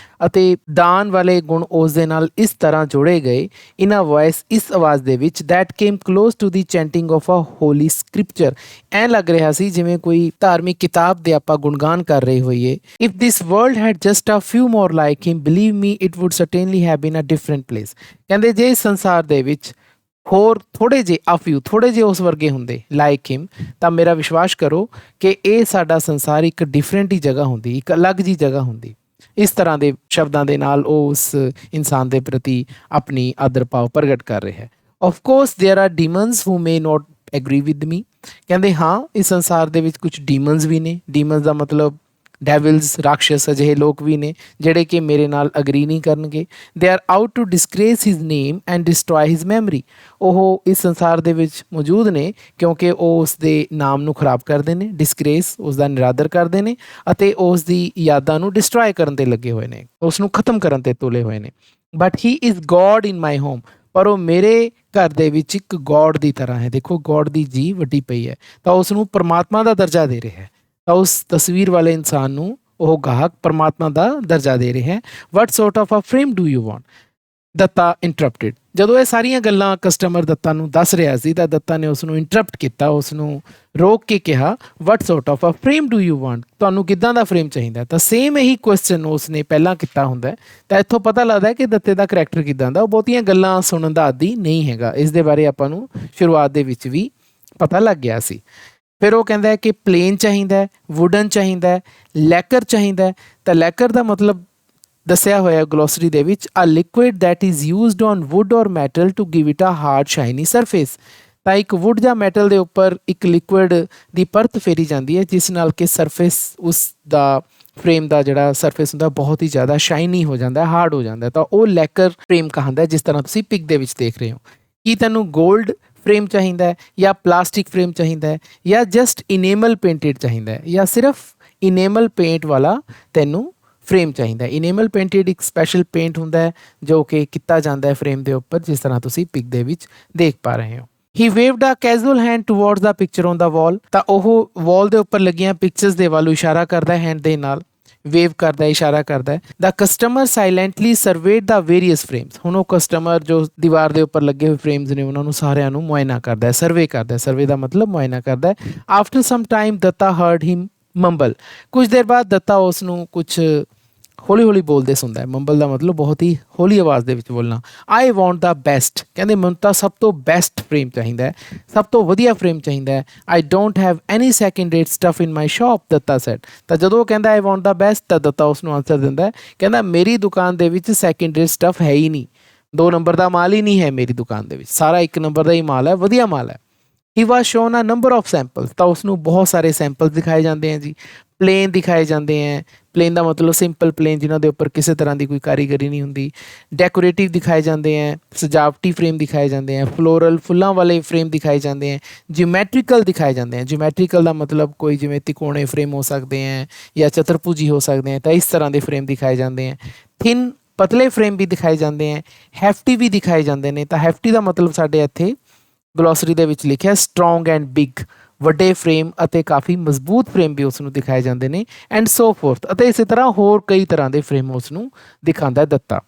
ਅਤੇ ਦਾਨ ਵਾਲੇ ਗੁਣ ਉਸ ਦੇ ਨਾਲ ਇਸ ਤਰ੍ਹਾਂ ਜੋੜੇ ਗਏ। ਇਨ ਅ ਵੌਇਸ, ਇਸ ਆਵਾਜ਼ ਦੇ ਵਿੱਚ, that came close to the chanting of a holy scripture. ਐਂ ਲੱਗ ਰਿਹਾ ਸੀ ਜਿਵੇਂ ਕੋਈ ਧਾਰਮਿਕ ਕਿਤਾਬ ਦੇ ਆਪਾਂ ਗੁਣਗਾਨ ਕਰ ਰਹੇ ਹੋਈਏ। If this world had just a few more like him, believe me it would certainly have been a different place. ਕਹਿੰਦੇ ਜੇ ਇਸ ਸੰਸਾਰ ਦੇ ਵਿੱਚ ਹੋਰ ਥੋੜ੍ਹੇ ਜਿਹੇ ਥੋੜ੍ਹੇ ਜਿਹੇ ਉਸ ਵਰਗੇ ਹੁੰਦੇ ਲਾਈਕ ਹਿਮ, ਤਾਂ ਮੇਰਾ ਵਿਸ਼ਵਾਸ ਕਰੋ ਕਿ ਇਹ ਸਾਡਾ ਸੰਸਾਰ ਇੱਕ ਡਿਫਰੈਂਟ ਹੀ ਜਗ੍ਹਾ ਹੁੰਦੀ, ਇੱਕ ਅਲੱਗ ਜਿਹੀ ਜਗ੍ਹਾ ਹੁੰਦੀ। ਇਸ ਤਰ੍ਹਾਂ ਦੇ ਸ਼ਬਦਾਂ ਦੇ ਨਾਲ ਉਹ ਉਸ ਇਨਸਾਨ ਦੇ ਪ੍ਰਤੀ ਆਪਣੀ ਆਦਰ ਭਾਵ ਪ੍ਰਗਟ ਕਰ ਰਿਹਾ ਹੈ। Of course there are demons who may not agree with me. ਕਹਿੰਦੇ ਹਾਂ, ਇਸ ਸੰਸਾਰ ਦੇ ਵਿੱਚ ਕੁਝ ਡੀਮਨਸ ਵੀ ਨੇ। ਡੀਮਨਸ ਦਾ ਮਤਲਬ ਡੈਵਿਲਸ, ਰਾਕਸ਼ਸ, ਅਜਿਹੇ ਲੋਕ ਵੀ ਨੇ ਜਿਹੜੇ ਕਿ ਮੇਰੇ ਨਾਲ ਅਗਰੀ ਨਹੀਂ ਕਰਨਗੇ। They are out to disgrace his name and destroy his memory. ਉਹ ਇਸ ਸੰਸਾਰ ਦੇ ਵਿੱਚ ਮੌਜੂਦ ਨੇ ਕਿਉਂਕਿ ਉਹ ਉਸ ਦੇ ਨਾਮ ਨੂੰ ਖਰਾਬ ਕਰਦੇ ਨੇ, ਡਿਸਗ੍ਰੇਸ, ਉਸ ਦਾ ਨਿਰਾਦਰ ਕਰਦੇ ਨੇ, ਅਤੇ ਉਸ ਦੀ ਯਾਦਾਂ ਨੂੰ ਡਿਸਟਰੋਏ ਕਰਨ 'ਤੇ ਲੱਗੇ ਹੋਏ ਨੇ, ਉਸ ਨੂੰ ਖਤਮ ਕਰਨ 'ਤੇ ਤੁਲੇ ਹੋਏ ਨੇ। But he is God in my home. ਪਰ ਉਹ ਮੇਰੇ ਘਰ ਦੇ ਵਿੱਚ ਇੱਕ ਗੋਡ ਦੀ ਤਰ੍ਹਾਂ ਹੈ। ਦੇਖੋ, ਗੋਡ ਦੀ ਜੀ ਵੱਡੀ ਪਈ ਹੈ ਤਾਂ ਉਸ ਨੂੰ ਪਰਮਾਤਮਾ ਦਾ ਦਰਜਾ ਦੇ ਰਿਹਾ ਹੈ। ਤਾਂ ਉਸ ਤਸਵੀਰ ਵਾਲੇ ਇਨਸਾਨ ਨੂੰ ਉਹ ਗਾਹਕ ਪਰਮਾਤਮਾ ਦਾ ਦਰਜਾ ਦੇ ਰਿਹਾ ਹੈ। What sort of a frame do you want? Datta interrupted. ਜਦੋਂ ਇਹ ਸਾਰੀਆਂ ਗੱਲਾਂ ਕਸਟਮਰ ਦੱਤਾ ਨੂੰ ਦੱਸ ਰਿਹਾ ਸੀ ਤਾਂ ਦੱਤਾ ਨੇ ਉਸ ਨੂੰ ਇੰਟਰਪਟ ਕੀਤਾ, ਉਸ ਨੂੰ ਰੋਕ ਕੇ ਕਿਹਾ, what sort of a frame do you want? ਤੁਹਾਨੂੰ ਕਿੱਦਾਂ ਦਾ ਫਰੇਮ ਚਾਹੀਦਾ? ਤਾਂ ਸੇਮ ਇਹੀ ਕੁਐਸਚਨ ਉਸ ਨੇ ਪਹਿਲਾਂ ਕੀਤਾ ਹੁੰਦਾ। ਤਾਂ ਇੱਥੋਂ ਪਤਾ ਲੱਗਦਾ ਕਿ ਦੱਤੇ ਦਾ ਕਰੈਕਟਰ ਕਿੱਦਾਂ ਦਾ। ਉਹ ਬਹੁਤੀਆਂ ਗੱਲਾਂ ਸੁਣਨ ਦਾ ਆਦੀ ਨਹੀਂ ਹੈਗਾ। ਇਸ ਦੇ ਬਾਰੇ ਆਪਾਂ ਨੂੰ ਸ਼ੁਰੂਆਤ ਦੇ ਵਿੱਚ ਵੀ ਪਤਾ ਲੱਗ ਗਿਆ ਸੀ। ਫਿਰ ਉਹ ਕਹਿੰਦਾ ਹੈ ਕਿ ਪਲੇਨ ਚਾਹੀਦਾ, ਵੁਡਨ ਚਾਹੀਦਾ, ਲੈਕਰ ਚਾਹੀਦਾ। ਤਾਂ ਲੈਕਰ ਦਾ ਮਤਲਬ ਦੱਸਿਆ ਹੋਇਆ ਗਲੋਸਰੀ ਦੇ ਵਿੱਚ, a liquid that is used on wood or metal to give it a hard shiny surface. ਤਾਂ ਇੱਕ ਵੁੱਡ ਜਾਂ ਮੈਟਲ ਦੇ ਉੱਪਰ ਇੱਕ ਲਿਕੁਇਡ ਦੀ ਪਰਤ ਫੇਰੀ ਜਾਂਦੀ ਹੈ ਜਿਸ ਨਾਲ ਕਿ ਸਰਫੇਸ, ਉਸ ਦਾ ਫਰੇਮ ਦਾ ਜਿਹੜਾ ਸਰਫੇਸ ਹੁੰਦਾ ਬਹੁਤ ਹੀ ਜ਼ਿਆਦਾ ਸ਼ਾਈਨੀ ਹੋ ਜਾਂਦਾ, ਹਾਰਡ ਹੋ ਜਾਂਦਾ। ਤਾਂ ਉਹ ਲੈਕਰ ਫਰੇਮ ਕਹਾਂਦਾ, ਜਿਸ ਤਰ੍ਹਾਂ ਤੁਸੀਂ ਪਿਕ ਦੇ ਵਿੱਚ ਦੇਖ ਰਹੇ ਹੋ। ਕੀ ਤੈਨੂੰ ਗੋਲਡ ਫਰੇਮ ਚਾਹੀਦਾ ਹੈ, ਜਾਂ ਪਲਾਸਟਿਕ ਫਰੇਮ ਚਾਹੀਦਾ ਹੈ, ਜਾਂ ਜਸਟ ਇਨੇਮਲ ਪੇਂਟਡ ਚਾਹੀਦਾ ਹੈ, ਜਾਂ ਸਿਰਫ ਇਨੇਮਲ ਪੇਂਟ ਵਾਲਾ ਤੈਨੂੰ ਫਰੇਮ ਚਾਹੀਦਾ? ਇਨੇਮਲ ਪੇਂਟਡ ਇੱਕ ਸਪੈਸ਼ਲ ਪੇਂਟ ਹੁੰਦਾ ਹੈ ਜੋ ਕਿ ਕੀਤਾ ਜਾਂਦਾ ਹੈ ਫਰੇਮ ਦੇ ਉੱਪਰ, ਜਿਸ ਤਰ੍ਹਾਂ ਤੁਸੀਂ ਪਿਕ ਦੇ ਵਿੱਚ ਦੇਖ ਪਾ ਰਹੇ ਹੋ। He waved a casual hand towards the picture on the wall. ਤਾਂ ਉਹ ਵਾਲ ਦੇ ਉੱਪਰ ਲੱਗੀਆਂ ਪਿਕਚਰਸ ਦੇ ਵੱਲ ਇਸ਼ਾਰਾ ਕਰਦਾ ਹੈ, ਹੈਂਡ ਦੇ ਨਾਲ ਵੇਵ ਕਰਦਾ, ਇਸ਼ਾਰਾ ਕਰਦਾ ਹੈ। The customer silently ਸਰਵੇਡ the various frames. ਹੁਣ ਉਹ ਕਸਟਮਰ ਜੋ ਦੀਵਾਰ ਦੇ ਉੱਪਰ ਲੱਗੇ ਹੋਏ ਫਰੇਮਸ ਨੇ ਉਹਨਾਂ ਨੂੰ ਸਾਰਿਆਂ ਨੂੰ ਮੁਆਇਨਾ ਕਰਦਾ ਹੈ, ਸਰਵੇ ਕਰਦਾ ਹੈ। ਸਰਵੇ ਦਾ ਮਤਲਬ ਮੁਆਇਨਾ ਕਰਦਾ ਹੈ। After some time Datta heard him mumble. ਕੁਝ ਦੇਰ ਬਾਅਦ ਦੱਤਾ ਉਸ ਨੂੰ ਕੁਝ ਹੌਲੀ ਹੌਲੀ ਬੋਲਦੇ ਸੁਣਦਾ ਹੈ। ਮੰਬਲ ਦਾ ਮਤਲਬ ਬਹੁਤ ਹੀ ਹੌਲੀ ਆਵਾਜ਼ ਦੇ ਵਿੱਚ ਬੋਲਣਾ। ਆਈ ਵਾਂਟ ਦਾ ਬੈਸਟ, ਕਹਿੰਦੇ ਮੈਨੂੰ ਤਾਂ ਸਭ ਤੋਂ ਬੈਸਟ ਫਰੇਮ ਚਾਹੀਦਾ ਹੈ, ਸਭ ਤੋਂ ਵਧੀਆ ਫਰੇਮ ਚਾਹੀਦਾ ਹੈ। I don't have any second rate stuff in my shop, Datta said. ਤਾਂ ਜਦੋਂ ਉਹ ਕਹਿੰਦਾ ਆਈ ਵਾਂਟ ਦਾ ਬੈਸਟ ਤਾਂ ਦੱਤਾ ਉਸ ਨੂੰ ਆਨਸਰ ਦਿੰਦਾ ਹੈ, ਕਹਿੰਦਾ ਮੇਰੀ ਦੁਕਾਨ ਦੇ ਵਿੱਚ ਸੈਕਿੰਡ ਰੇਟ ਸਟੱਫ ਹੈ ਹੀ ਨਹੀਂ, 2 ਨੰਬਰ ਦਾ ਮਾਲ ਹੀ ਨਹੀਂ ਹੈ ਮੇਰੀ ਦੁਕਾਨ ਦੇ ਵਿੱਚ, ਸਾਰਾ 1 ਨੰਬਰ ਦਾ ਹੀ ਮਾਲ ਹੈ, ਵਧੀਆ ਮਾਲ ਹੈ। He was shown a number of sample, ਤਾਂ ਉਸਨੂੰ ਬਹੁਤ ਸਾਰੇ ਸੈਂਪਲ ਦਿਖਾਏ ਜਾਂਦੇ हैं ਜੀ। ਪਲੇਨ ਦਿਖਾਏ ਜਾਂਦੇ हैं, ਪਲੇਨ ਦਾ ਮਤਲਬ ਸਿੰਪਲ ਪਲੇਨ ਜਿਨ੍ਹਾਂ ਦੇ ਉੱਪਰ ਕਿਸੇ ਤਰ੍ਹਾਂ ਦੀ ਕੋਈ ਕਾਰੀਗਰੀ ਨਹੀਂ ਹੁੰਦੀ। ਡੈਕੋਰੇਟਿਵ ਦਿਖਾਏ ਜਾਂਦੇ हैं, ਸਜਾਵਟੀ ਫਰੇਮ ਦਿਖਾਏ ਜਾਂਦੇ हैं, ਫਲੋਰਲ ਫੁੱਲਾਂ ਵਾਲੇ ਫਰੇਮ ਦਿਖਾਏ ਜਾਂਦੇ हैं, ਜਿਓਮੈਟ੍ਰੀਕਲ ਦਿਖਾਏ ਜਾਂਦੇ हैं। ਜਿਓਮੈਟ੍ਰੀਕਲ ਦਾ ਮਤਲਬ ਕੋਈ ਜਿਵੇਂ ਤਿਕੋਣੇ ਫਰੇਮ ਹੋ ਸਕਦੇ ਹੈ ਜਾਂ ਚਤੁਰਭੁਜੀ ਹੋ ਸਕਦੇ ਹੈ, ਤਾਂ ਇਸ ਤਰ੍ਹਾਂ ਦੇ ਫਰੇਮ ਦਿਖਾਏ ਜਾਂਦੇ हैं। ਥਿਨ ਪਤਲੇ ਫਰੇਮ ਵੀ ਦਿਖਾਏ ਜਾਂਦੇ ਹੈ, ਹੈਫਟੀ ਵੀ ਦਿਖਾਏ ਜਾਂਦੇ ਨੇ। ਤਾਂ ਹੈਫਟੀ ਦਾ ਮਤਲਬ ਸਾਡੇ ਇੱਥੇ ਗਲੋਸਰੀ ਦੇ ਵਿੱਚ ਲਿਖਿਆ ਸਟਰੋਂਗ ਐਂਡ ਬਿਗ, ਵੱਡੇ ਫਰੇਮ ਅਤੇ ਕਾਫੀ ਮਜ਼ਬੂਤ ਫਰੇਮ ਵੀ ਉਸ ਨੂੰ ਦਿਖਾਏ ਜਾਂਦੇ ਨੇ। ਐਂਡ ਸੋ ਫੋਰਥ, ਅਤੇ ਇਸੇ ਤਰ੍ਹਾਂ ਹੋਰ ਕਈ ਤਰ੍ਹਾਂ ਦੇ ਫਰੇਮ ਉਸ ਨੂੰ ਦਿਖਾਉਂਦਾ ਦਿੱਤਾ।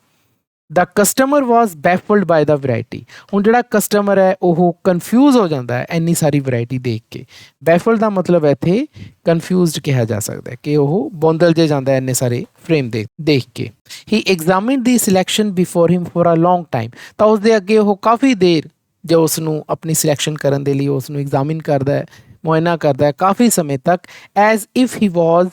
The customer was ਬੈਫਲਡ bye the variety, ਹੁਣ ਜਿਹੜਾ ਕਸਟਮਰ ਹੈ ਉਹ ਕਨਫਿਊਜ਼ ਹੋ ਜਾਂਦਾ ਹੈ ਇੰਨੀ ਸਾਰੀ ਵੈਰਾਈਟੀ ਦੇਖ ਕੇ। ਬੈਫਲਡ ਦਾ ਮਤਲਬ ਇੱਥੇ ਕਨਫਿਊਜ਼ਡ ਕਿਹਾ ਜਾ ਸਕਦਾ ਹੈ ਕਿ ਉਹ ਬੌਂਦਲ ਜੇ ਜਾਂਦਾ ਇੰਨੇ ਸਾਰੇ ਫਰੇਮ ਦੇਖ ਕੇ। He examined the selection before him for a long time, ਤਾਂ ਉਸਦੇ ਅੱਗੇ ਉਹ ਕਾਫੀ ਦੇਰ ਜੋ ਉਸ ਨੂੰ ਆਪਣੀ ਸਿਲੈਕਸ਼ਨ ਕਰਨ ਦੇ ਲਈ ਉਸ ਨੂੰ ਐਗਜ਼ਾਮਿਨ ਕਰਦਾ ਹੈ, ਮੁਆਇਨਾ ਕਰਦਾ ਹੈ ਕਾਫੀ ਸਮੇਂ ਤੱਕ। As if he was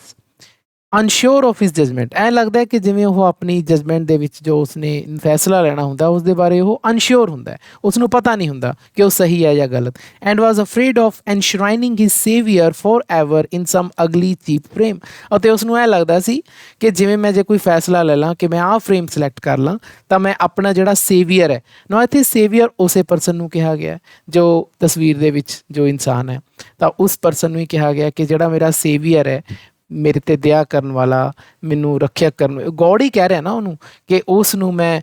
unsure of his judgement, ਐਂ ਲੱਗਦਾ ਹੈ ਕਿ ਜਿਵੇਂ ਉਹ ਆਪਣੀ ਜਜਮੈਂਟ ਦੇ ਵਿੱਚ ਜੋ ਉਸਨੇ ਫੈਸਲਾ ਲੈਣਾ ਹੁੰਦਾ ਉਸ ਦੇ ਬਾਰੇ ਉਹ ਅਨਸ਼ਿਓਰ ਹੁੰਦਾ ਹੈ, ਉਸ ਨੂੰ ਪਤਾ ਨਹੀਂ ਹੁੰਦਾ ਕਿ ਉਹ ਸਹੀ ਹੈ ਜਾਂ ਗਲਤ। And was afraid of enshrining his saviour for ever in some ugly cheap frame, ਅਤੇ ਉਸ ਨੂੰ ਇਹ ਲੱਗਦਾ ਸੀ ਕਿ ਜਿਵੇਂ ਮੈਂ ਜੇ ਕੋਈ ਫੈਸਲਾ ਲੈ ਲਾਂ ਕਿ ਮੈਂ ਆਹ ਫਰੇਮ ਸਿਲੈਕਟ ਕਰ ਲਾਂ ਤਾਂ ਮੈਂ ਆਪਣਾ ਜਿਹੜਾ ਸੇਵੀਅਰ ਹੈ ਨਾ, ਇੱਥੇ ਸੇਵੀਅਰ ਉਸੇ ਪਰਸਨ ਨੂੰ ਕਿਹਾ ਗਿਆ ਜੋ ਤਸਵੀਰ ਦੇ ਵਿੱਚ ਜੋ ਇਨਸਾਨ ਹੈ, ਤਾਂ ਉਸ ਪਰਸਨ ਨੂੰ ਹੀ ਕਿਹਾ ਗਿਆ ਕਿ ਜਿਹੜਾ ਮੇਰਾ ਸੇਵੀਅਰ ਹੈ, ਮੇਰੇ 'ਤੇ ਦਇਆ ਕਰਨ ਵਾਲਾ, ਮੈਨੂੰ ਰੱਖਿਆ ਕਰਨ, ਗੋਡ ਹੀ ਕਹਿ ਰਿਹਾ ਨਾ ਉਹਨੂੰ ਕਿ ਉਸ ਨੂੰ ਮੈਂ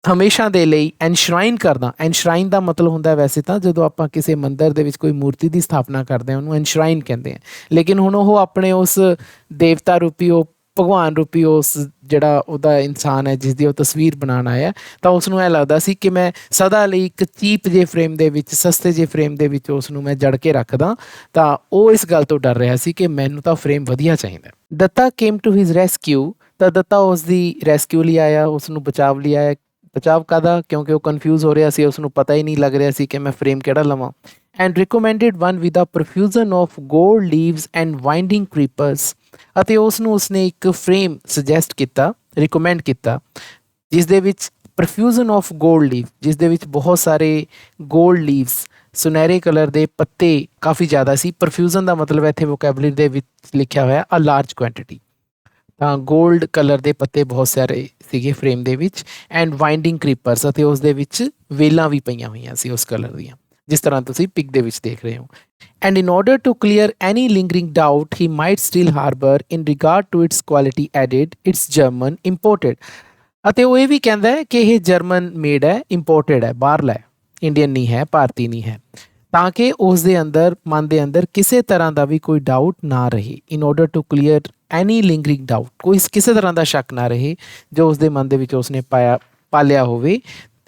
ਹਮੇਸ਼ਾ ਦੇ ਲਈ ਐਨਸ਼ਰਾਈਨ ਕਰਦਾ। ਐਨਸ਼ਰਾਈਨ ਦਾ ਮਤਲਬ ਹੁੰਦਾ ਵੈਸੇ ਤਾਂ ਜਦੋਂ ਆਪਾਂ ਕਿਸੇ ਮੰਦਰ ਦੇ ਵਿੱਚ ਕੋਈ ਮੂਰਤੀ ਦੀ ਸਥਾਪਨਾ ਕਰਦੇ ਹਾਂ ਉਹਨੂੰ ਐਨਸ਼ਰਾਈਨ ਕਹਿੰਦੇ ਆ, ਲੇਕਿਨ ਹੁਣ ਉਹ ਆਪਣੇ ਉਸ ਦੇਵਤਾ ਰੂਪੀ, ਉਹ ਭਗਵਾਨ ਰੂਪੀ ਉਸ ਜਿਹੜਾ ਉਹਦਾ ਇਨਸਾਨ ਹੈ ਜਿਸ ਦੀ ਉਹ ਤਸਵੀਰ ਬਣਾਉਣ ਆਇਆ, ਤਾਂ ਉਸ ਨੂੰ ਇਹ ਲੱਗਦਾ ਸੀ ਕਿ ਮੈਂ ਸਦਾ ਲਈ ਇੱਕ ਚੀਪ ਜੇ ਫਰੇਮ ਦੇ ਵਿੱਚ, ਸਸਤੇ ਜੇ ਫਰੇਮ ਦੇ ਵਿੱਚ ਉਸ ਨੂੰ ਮੈਂ ਜੜ ਕੇ ਰੱਖਦਾ। ਤਾਂ ਉਹ ਇਸ ਗੱਲ ਤੋਂ ਡਰ ਰਿਹਾ ਸੀ ਕਿ ਮੈਨੂੰ ਤਾਂ ਫਰੇਮ ਵਧੀਆ ਚਾਹੀਦਾ। Datta came to his rescue, ਤਾਂ ਦੱਤਾ ਉਸ ਦੀ ਰੈਸਕਿਊ ਲਈ ਆਇਆ, ਉਸ ਨੂੰ ਬਚਾਵ ਲਈ ਆਇਆ। ਬਚਾਵ ਕਾਹਦਾ, ਕਿਉਂਕਿ ਉਹ ਕਨਫਿਊਜ਼ ਹੋ ਰਿਹਾ ਸੀ, ਉਸ ਨੂੰ ਪਤਾ ਹੀ ਨਹੀਂ ਲੱਗ ਰਿਹਾ ਸੀ ਕਿ ਮੈਂ ਫਰੇਮ ਕਿਹੜਾ ਲਵਾਂ। And recommended one with a profusion of gold leaves and winding creepers, ਅਤੇ ਉਸ ਨੂੰ ਉਸਨੇ ਇੱਕ ਫਰੇਮ ਸੁਜੈਸਟ ਕੀਤਾ, ਰਿਕਮੈਂਡ ਕੀਤਾ ਜਿਸ ਦੇ ਵਿੱਚ ਪ੍ਰੋਫਿਊਜ਼ਨ ਆਫ ਗੋਲਡ ਲੀਵ, ਜਿਸ ਦੇ ਵਿੱਚ ਬਹੁਤ ਸਾਰੇ ਗੋਲਡ ਲੀਵਸ, ਸੁਨਹਿਰੇ ਕਲਰ ਦੇ ਪੱਤੇ ਕਾਫੀ ਜ਼ਿਆਦਾ ਸੀ। ਪ੍ਰੋਫਿਊਜ਼ਨ ਦਾ ਮਤਲਬ ਇੱਥੇ ਵੋਕੈਬਲਰੀ ਦੇ ਵਿੱਚ ਲਿਖਿਆ ਹੋਇਆ ਅ ਲਾਰਜ ਕੁਆਂਟਿਟੀ, ਤਾਂ ਗੋਲਡ ਕਲਰ ਦੇ ਪੱਤੇ ਬਹੁਤ ਸਾਰੇ ਸੀਗੇ ਫਰੇਮ ਦੇ ਵਿੱਚ। ਐਂਡ ਵਾਈਂਡਿੰਗ ਕ੍ਰੀਪਰਸ, ਅਤੇ ਉਸ ਦੇ ਵਿੱਚ ਵੇਲਾਂ ਵੀ ਪਈਆਂ ਹੋਈਆਂ ਸੀ ਉਸ ਕਲਰ ਦੀਆਂ, ਜਿਸ ਤਰ੍ਹਾਂ ਤੁਸੀਂ ਪਿਕ ਦੇ ਵਿੱਚ ਦੇਖ ਰਹੇ ਹੋ। And in order to clear any lingering doubt he might still harbour in regard to its quality added it's German imported, ਅਤੇ ਉਹ ਇਹ ਵੀ ਕਹਿੰਦਾ ਹੈ ਕਿ ਇਹ ਜਰਮਨ ਮੇਡ ਹੈ, ਇੰਪੋਰਟਡ ਹੈ, ਬਾਹਰਲਾ ਹੈ, ਇੰਡੀਅਨ ਨਹੀਂ ਹੈ, ਭਾਰਤੀ ਨਹੀਂ ਹੈ, ਤਾਂ ਕਿ ਉਸ ਦੇ ਅੰਦਰ, ਮਨ ਦੇ ਅੰਦਰ ਕਿਸੇ ਤਰ੍ਹਾਂ ਦਾ ਵੀ ਕੋਈ ਡਾਊਟ ਨਾ ਰਹੇ। In order to clear any lingering doubt, ਕੋਈ ਕਿਸੇ ਤਰ੍ਹਾਂ ਦਾ ਸ਼ੱਕ ਨਾ ਰਹੇ ਜੋ ਉਸ ਦੇ ਮਨ ਦੇ ਵਿੱਚ ਉਸਨੇ ਪਾਲਿਆ ਹੋਵੇ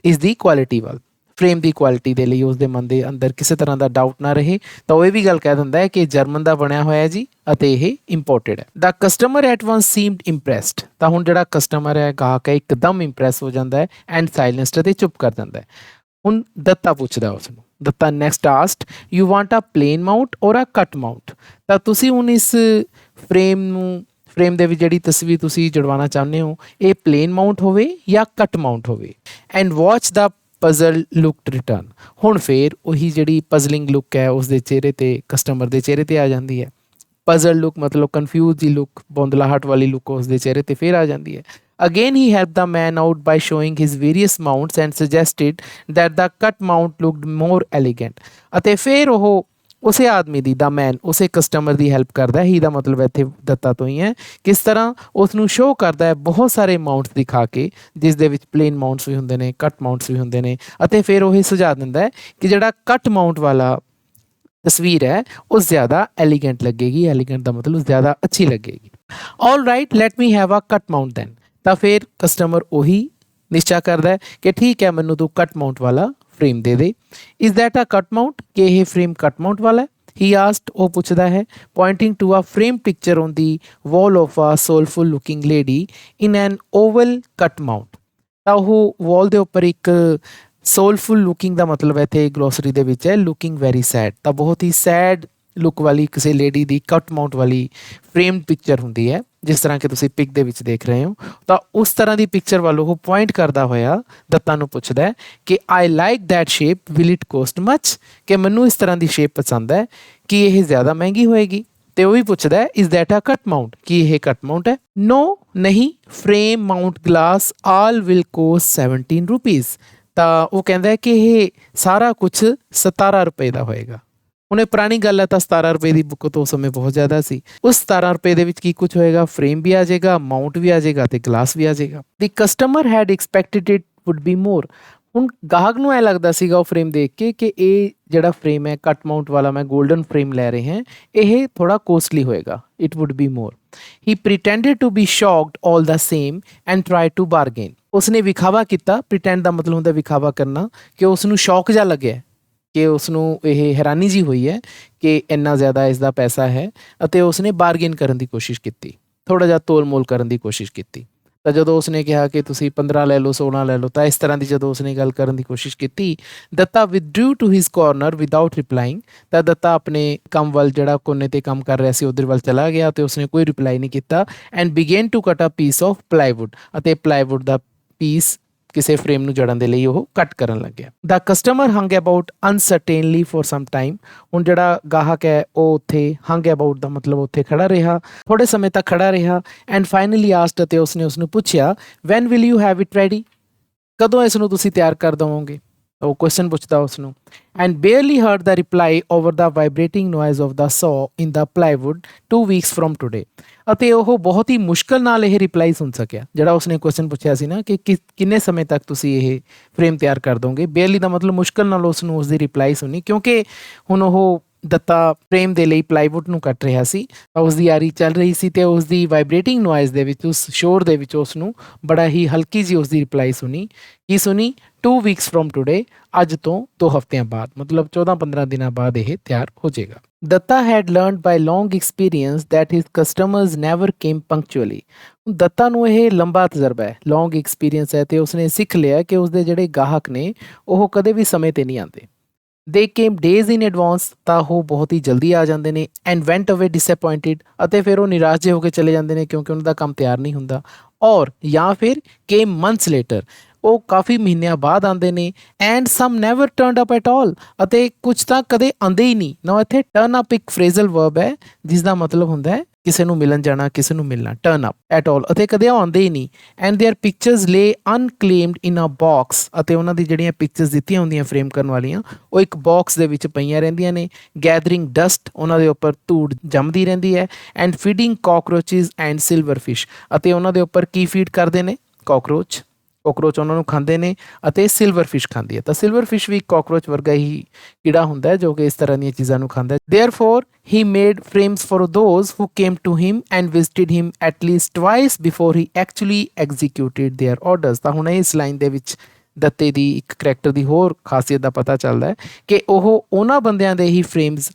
ਇਸ ਦੀ ਕੁਆਲਿਟੀ ਵੱਲ, ਫਰੇਮ ਦੀ ਕੁਆਲਿਟੀ ਦੇ ਲਈ ਉਸ ਦੇ ਮਨ ਦੇ ਅੰਦਰ ਕਿਸੇ ਤਰ੍ਹਾਂ ਦਾ ਡਾਊਟ ਨਾ ਰਹੇ। ਤਾਂ ਉਹ ਇਹ ਵੀ ਗੱਲ ਕਹਿ ਦਿੰਦਾ ਹੈ ਕਿ ਜਰਮਨ ਦਾ ਬਣਿਆ ਹੋਇਆ ਜੀ ਅਤੇ ਇਹ ਇੰਪੋਰਟਡ ਹੈ। The customer at once seemed impressed, ਤਾਂ ਹੁਣ ਜਿਹੜਾ ਕਸਟਮਰ ਹੈ, ਗਾਹਕ ਹੈ, ਇੱਕਦਮ ਇੰਪ੍ਰੈਸ ਹੋ ਜਾਂਦਾ ਹੈ। ਐਂਡ ਸਾਇਲੈਂਸਡ, ਅਤੇ ਚੁੱਪ ਕਰ ਜਾਂਦਾ ਹੈ। ਹੁਣ ਦੱਤਾ ਪੁੱਛਦਾ ਉਸ ਨੂੰ, Datta next asked you want a plain mount or a cut mount, ਤਾਂ ਤੁਸੀਂ ਹੁਣ ਇਸ ਫਰੇਮ ਨੂੰ, ਫਰੇਮ ਦੇ ਵਿੱਚ ਜਿਹੜੀ ਤਸਵੀਰ ਤੁਸੀਂ ਜੜਵਾਉਣਾ ਚਾਹੁੰਦੇ ਹੋ, ਇਹ ਪਲੇਨ ਮਾਊਂਟ ਹੋਵੇ ਜਾਂ ਕੱਟ ਮਾਊਂਟ ਹੋਵੇ। And watch the puzzle look return, ਹੁਣ ਫਿਰ ਉਹੀ ਜਿਹੜੀ ਪਜ਼ਲਿੰਗ ਲੁੱਕ ਹੈ ਉਸ ਦੇ ਚਿਹਰੇ 'ਤੇ, ਕਸਟਮਰ ਦੇ ਚਿਹਰੇ 'ਤੇ ਆ ਜਾਂਦੀ ਹੈ। ਪਜ਼ਲ ਲੁੱਕ ਮਤਲਬ ਕਨਫਿਊਜ਼ ਦੀ ਲੁੱਕ, ਬੌਂਦਲਾਹਟ ਵਾਲੀ ਲੁੱਕ ਉਸ ਦੇ ਚਿਹਰੇ 'ਤੇ ਫਿਰ ਆ ਜਾਂਦੀ ਹੈ। Again he helped the man out by showing his various mounts and suggested that the cut mount looked more elegant, ਅਤੇ ਫਿਰ ਉਹ ਉਸੇ ਆਦਮੀ ਦੀ, ਦਾ ਮੈਨ, ਉਸੇ ਕਸਟਮਰ ਦੀ ਹੈਲਪ ਕਰਦਾ। ਹੀ ਦਾ ਮਤਲਬ ਇੱਥੇ ਦੱਤਾ ਤੋਂ ਹੀ ਹੈ, ਕਿਸ ਤਰ੍ਹਾਂ ਉਸ ਨੂੰ ਸ਼ੋਅ ਕਰਦਾ ਹੈ ਬਹੁਤ ਸਾਰੇ ਮਾਊਂਟਸ ਦਿਖਾ ਕੇ, ਜਿਸ ਦੇ ਵਿੱਚ ਪਲੇਨ ਮਾਊਂਟਸ ਵੀ ਹੁੰਦੇ ਨੇ, ਕੱਟ ਮਾਊਂਟਸ ਵੀ ਹੁੰਦੇ ਨੇ, ਅਤੇ ਫਿਰ ਉਹ ਸੁਝਾਅ ਦਿੰਦਾ ਹੈ ਕਿ ਜਿਹੜਾ ਕੱਟ ਮਾਊਂਟ ਵਾਲਾ ਤਸਵੀਰ ਹੈ ਉਹ ਜ਼ਿਆਦਾ ਐਲੀਗੈਂਟ ਲੱਗੇਗੀ। ਐਲੀਗੈਂਟ ਦਾ ਮਤਲਬ ਜ਼ਿਆਦਾ ਅੱਛੀ ਲੱਗੇਗੀ। All right let me have a cut mount then, ਤਾਂ ਫਿਰ ਕਸਟਮਰ ਉਹੀ ਨਿਸ਼ਚਾ ਕਰਦਾ ਹੈ ਕਿ ਠੀਕ ਹੈ, ਮੈਨੂੰ ਤੂੰ ਕੱਟ ਮਾਊਂਟ ਵਾਲਾ ਫਰੇਮ ਦੇ ਦੇ। Is that a cut Mount, ਕਿ ਇਹ ਫਰੇਮ ਕੱਟ ਮਾਊਂਟ ਵਾਲਾ ਹੈ। ਹੀ ਆਸਕਡ, ਉਹ ਪੁੱਛਦਾ ਹੈ, pointing to a frame picture on the wall of a soulful looking lady in an oval cut mount. ਤਾਂ ਉਹ ਵਾਲ ਦੇ ਉੱਪਰ ਇੱਕ ਸੋਲਫੁਲ ਲੁਕਿੰਗ ਦਾ ਮਤਲਬ ਇੱਥੇ ਗਲੋਸਰੀ ਦੇ ਵਿੱਚ ਹੈ ਲੁਕਿੰਗ ਵੈਰੀ ਸੈਡ, ਤਾਂ ਬਹੁਤ ਹੀ ਸੈਡ ਲੁੱਕ ਵਾਲੀ ਕਿਸੇ ਲੇਡੀ ਦੀ ਕੱਟ ਮਾਊਂਟ ਵਾਲੀ ਫਰੇਮਡ ਪਿਕਚਰ ਹੁੰਦੀ ਹੈ, ਜਿਸ ਤਰ੍ਹਾਂ ਕਿ ਤੁਸੀਂ ਪਿਕ ਦੇ ਵਿੱਚ ਦੇਖ ਰਹੇ ਹੋ। ਤਾਂ ਉਸ ਤਰ੍ਹਾਂ ਦੀ ਪਿਕਚਰ ਵੱਲ ਉਹ ਪੁਆਇੰਟ ਕਰਦਾ ਹੋਇਆ ਦੱਤਾ ਨੂੰ ਪੁੱਛਦਾ ਹੈ ਕਿ I like that shape, will it cost much, ਕਿ ਮੈਨੂੰ ਇਸ ਤਰ੍ਹਾਂ ਦੀ ਸ਼ੇਪ ਪਸੰਦ ਹੈ, ਕਿ ਇਹ ਜ਼ਿਆਦਾ ਮਹਿੰਗੀ ਹੋਏਗੀ। ਤੇ ਉਹ ਵੀ ਪੁੱਛਦਾ ਹੈ is that a cut Mount, ਕੀ ਇਹ ਕੱਟ ਮਾਊਂਟ ਹੈ? ਨੋ, ਨਹੀਂ, frame Mount glass all will cost 17 rupees. ਤਾਂ ਉਹ ਕਹਿੰਦਾ ਹੈ ਕਿ ਇਹ ਸਾਰਾ ਕੁਛ 17 ਰੁਪਏ ਦਾ ਹੋਏਗਾ। ਹੁਣ ਇਹ ਪੁਰਾਣੀ ਗੱਲ ਹੈ, ਤਾਂ 17 ਰੁਪਏ ਦੀ ਬੁੱਕ ਤੋਂ ਉਸ ਸਮੇਂ ਬਹੁਤ ਜ਼ਿਆਦਾ ਸੀ। ਉਸ 17 ਰੁਪਏ ਦੇ ਵਿੱਚ ਕੀ ਕੁਝ ਹੋਏਗਾ? ਫਰੇਮ ਵੀ ਆ ਜਾਏਗਾ, ਮਾਊਂਟ ਵੀ ਆ ਜਾਏਗਾ ਤੇ ਗਲਾਸ ਵੀ ਆ ਜਾਏਗਾ। ਦੀ customer head expected it would be ਮੋਰ। ਹੁਣ ਗਾਹਕ ਨੂੰ ਐ ਲੱਗਦਾ ਸੀਗਾ ਉਹ ਫਰੇਮ ਦੇਖ ਕੇ ਕਿ ਇਹ ਜਿਹੜਾ ਫਰੇਮ ਹੈ ਕੱਟ ਮਾਊਂਟ ਵਾਲਾ, ਮੈਂ 골ਡਨ ਫਰੇਮ ਲੈ ਰਹੇ ਹਾਂ, ਇਹ ਥੋੜਾ ਕੋਸਟਲੀ ਹੋਏਗਾ, it would be more. He pretended to be shocked all the same and try to bargain. ਉਸਨੇ ਵਿਖਾਵਾ ਕੀਤਾ, ਪ੍ਰੀਟੈਂਡ ਦਾ ਮਤਲਬ ਹੁੰਦਾ ਵਿਖਾਵਾ ਕਰਨਾ, ਕਿ ਉਸ ਨੂੰ ਸ਼ੌਕ ਜਿਹਾ ਲੱਗਿਆ, ਕਿ ਉਸ ਨੂੰ ਇਹ ਹੈਰਾਨੀ ਜੀ ਹੋਈ ਹੈ ਕਿ ਇੰਨਾ ਜ਼ਿਆਦਾ ਇਸ ਦਾ ਪੈਸਾ ਹੈ, ਅਤੇ ਉਸਨੇ ਬਾਰਗੇਨ ਕਰਨ ਦੀ ਕੋਸ਼ਿਸ਼ ਕੀਤੀ, ਥੋੜ੍ਹਾ ਜਿਹਾ ਤੋਲ ਮੋਲ ਕਰਨ ਦੀ ਕੋਸ਼ਿਸ਼ ਕੀਤੀ। ਤਾਂ ਜਦੋਂ ਉਸਨੇ ਕਿਹਾ ਕਿ ਤੁਸੀਂ 15 ਲੈ ਲਓ, 16 ਲੈ ਲਓ, ਤਾਂ ਇਸ ਤਰ੍ਹਾਂ ਦੀ ਜਦੋਂ ਉਸਨੇ ਗੱਲ ਕਰਨ ਦੀ ਕੋਸ਼ਿਸ਼ ਕੀਤੀ, Datta withdrew to his corner without replying. ਤਾਂ ਦੱਤਾ ਆਪਣੇ ਕੰਮ ਵੱਲ, ਜਿਹੜਾ ਕੋਨੇ 'ਤੇ ਕੰਮ ਕਰ ਰਿਹਾ ਸੀ, ਉਧਰ ਵੱਲ ਚਲਾ ਗਿਆ ਅਤੇ ਉਸਨੇ ਕੋਈ ਰਿਪਲਾਈ ਨਹੀਂ ਕੀਤਾ। And began to cut a piece of plywood, ਅਤੇ ਪਲਾਈਵੁੱਡ ਦਾ ਪੀਸ ਕਿਸੇ ਫਰੇਮ ਨੂੰ ਜੜਨ ਦੇ ਲਈ ਉਹ ਕੱਟ ਕਰਨ ਲੱਗਿਆ। The customer hung about uncertainly for some time. ਹੁਣ ਜਿਹੜਾ ਗਾਹਕ ਹੈ ਉਹ ਉੱਥੇ ਹੰਗ ਅਬਾਊਟ ਦਾ ਮਤਲਬ ਉੱਥੇ ਖੜਾ ਰਿਹਾ, ਥੋੜੇ ਸਮੇਂ ਤੱਕ ਖੜਾ ਰਿਹਾ। ਐਂਡ ਫਾਈਨਲੀ ਆਸਕਡ, ਅਤੇ ਉਸਨੇ ਉਸਨੂੰ ਪੁੱਛਿਆ, when will you have it ready, ਕਦੋਂ ਇਸ ਨੂੰ ਤੁਸੀਂ ਤਿਆਰ ਕਰ ਦੇਵੋਗੇ? ਉਹ ਕੁਐਸਚਨ ਪੁੱਛਦਾ ਉਸ ਨੂੰ। And barely heard the reply over the vibrating noise of the saw in the plywood 2 weeks from today. ਅਤੇ ਉਹ ਬਹੁਤ ਹੀ ਮੁਸ਼ਕਲ ਨਾਲ ਇਹ ਰਿਪਲਾਈ ਸੁਣ ਸਕਿਆ, ਜਿਹੜਾ ਉਸਨੇ ਕੁਐਸਚਨ ਪੁੱਛਿਆ ਸੀ ਨਾ ਕਿ ਕਿੰਨੇ ਸਮੇਂ ਤੱਕ ਤੁਸੀਂ ਇਹ ਫਰੇਮ ਤਿਆਰ ਕਰ ਦੋਗੇ। ਬੇਅਰਲੀ ਦਾ ਮਤਲਬ ਮੁਸ਼ਕਲ ਨਾਲ ਉਸ ਨੂੰ ਉਸਦੀ ਰਿਪਲਾਈ ਸੁਣੀ, ਕਿਉਂਕਿ ਹੁਣ ਉਹ ਦੱਤਾ ਫਰੇਮ ਦੇ ਲਈ ਪਲਾਈਵੁੱਡ ਨੂੰ ਕੱਟ ਰਿਹਾ ਸੀ, ਤਾਂ ਉਸਦੀ ਯਾਰੀ ਚੱਲ ਰਹੀ ਸੀ, ਅਤੇ ਉਸਦੀ ਵਾਈਬ੍ਰੇਟਿੰਗ ਨੋਇਜ਼ ਦੇ ਵਿੱਚ, ਉਸ ਸ਼ੋਰ ਦੇ ਵਿੱਚ ਉਸ ਨੂੰ ਬੜਾ ਹੀ ਹਲਕੀ ਜਿਹੀ ਉਸਦੀ ਰਿਪਲਾਈ ਸੁਣੀ। ਕੀ ਸੁਣੀ? 2 ਵੀਕਸ ਫਰੋਮ ਟੂਡੇ, ਅੱਜ ਤੋਂ 2 ਹਫ਼ਤਿਆਂ ਬਾਅਦ, ਮਤਲਬ 14-15 ਦਿਨਾਂ ਬਾਅਦ ਇਹ ਤਿਆਰ ਹੋ ਜਾਏਗਾ। Datta had learned by long experience that his customers never came punctually. Datta ਨੂੰ ਇਹ ਲੰਬਾ ਤਜਰਬਾ ਹੈ, ਲੌਂਗ ਐਕਸਪੀਰੀਅੰਸ ਹੈ, ਅਤੇ ਉਸਨੇ ਸਿੱਖ ਲਿਆ ਕਿ ਉਸਦੇ ਜਿਹੜੇ ਗਾਹਕ ਨੇ ਉਹ ਕਦੇ ਵੀ ਸਮੇਂ 'ਤੇ ਨਹੀਂ ਆਉਂਦੇ। ਦੇ ਕੇਮ ਡੇਜ਼ ਇਨ ਐਡਵਾਂਸ, ਤਾਂ ਉਹ ਬਹੁਤ ਹੀ ਜਲਦੀ ਆ ਜਾਂਦੇ ਨੇ। ਐਂਡ ਵੈਂਟ ਅਵੇ ਡਿਸਅਪੋਇੰਟਿਡ, ਅਤੇ ਫਿਰ ਉਹ ਨਿਰਾਸ਼ ਜਿਹੇ ਹੋ ਕੇ ਚਲੇ ਜਾਂਦੇ ਨੇ, ਕਿਉਂਕਿ ਉਹਨਾਂ ਦਾ ਕੰਮ ਤਿਆਰ ਨਹੀਂ ਹੁੰਦਾ। ਔਰ ਜਾਂ ਫਿਰ ਕੇਮ ਮੰਥਸ ਲੇਟਰ, ਉਹ ਕਾਫੀ ਮਹੀਨਿਆਂ ਬਾਅਦ ਆਉਂਦੇ ਨੇ। And sum never turned up at all, ਅਤੇ ਕੁਝ ਤਾਂ ਕਦੇ ਆਉਂਦੇ ਹੀ ਨਹੀਂ। ਨਾ ਇੱਥੇ ਟਰਨ ਅਪ ਇੱਕ ਫਰੇਜ਼ਲ ਵਰਬ ਹੈ, ਜਿਸ ਦਾ ਮਤਲਬ ਹੁੰਦਾ ਹੈ ਕਿਸੇ ਨੂੰ ਮਿਲਣ ਜਾਣਾ, ਕਿਸੇ ਨੂੰ ਮਿਲਣਾ, ਟਰਨ ਅਪ ਐਟ ਆਲ, ਅਤੇ ਕਦੇ ਆਉਂਦੇ ਹੀ ਨਹੀਂ। ਐਂਡ ਦੇਅਰ ਪਿਕਚਰਸ ਲੇ ਅਨਕਲੇਮਡ ਇਨ ਅ ਬਾਕਸ, ਅਤੇ ਉਹਨਾਂ ਦੀ ਜਿਹੜੀਆਂ ਪਿਕਚਰਸ ਦਿੱਤੀਆਂ ਹੁੰਦੀਆਂ ਫਰੇਮ ਕਰਨ ਵਾਲੀਆਂ, ਉਹ ਇੱਕ ਬਾਕਸ ਦੇ ਵਿੱਚ ਪਈਆਂ ਰਹਿੰਦੀਆਂ ਨੇ। ਗੈਦਰਿੰਗ ਡਸਟ, ਉਹਨਾਂ ਦੇ ਉੱਪਰ ਧੂੜ ਜੰਮਦੀ ਰਹਿੰਦੀ ਹੈ। And feeding cockroaches and silverfish, ਅਤੇ ਉਹਨਾਂ ਦੇ ਉੱਪਰ ਕੀ ਫੀਡ ਕਰਦੇ ਨੇ? ਕਾਕਰੋਚ ਉਹਨਾਂ ਨੂੰ ਖਾਂਦੇ ਨੇ, ਅਤੇ ਸਿਲਵਰ ਫਿਸ਼ ਖਾਂਦੀ ਹੈ। ਤਾਂ ਸਿਲਵਰ ਫਿਸ਼ ਵੀ ਕਾਕਰੋਚ ਵਰਗਾ ਹੀ ਕੀੜਾ ਹੁੰਦਾ ਹੈ, ਜੋ ਕਿ ਇਸ ਤਰ੍ਹਾਂ ਦੀਆਂ ਚੀਜ਼ਾਂ ਨੂੰ ਖਾਂਦਾ ਹੈ। ਦੇਅਰਫੋਰ he made frames for those who came to him and visited him at least twice before he actually executed their orders। ਤਾਂ ਹੁਣ ਇਸ ਲਾਈਨ ਦੇ ਵਿੱਚ ਦੱਤੇ ਦੀ ਇੱਕ ਕਰੈਕਟਰ ਦੀ ਹੋਰ ਖਾਸੀਅਤ ਦਾ ਪਤਾ ਚੱਲਦਾ ਹੈ ਕਿ ਉਹ ਉਹਨਾਂ ਬੰਦਿਆਂ ਦੇ ਹੀ ਫਰੇਮਸ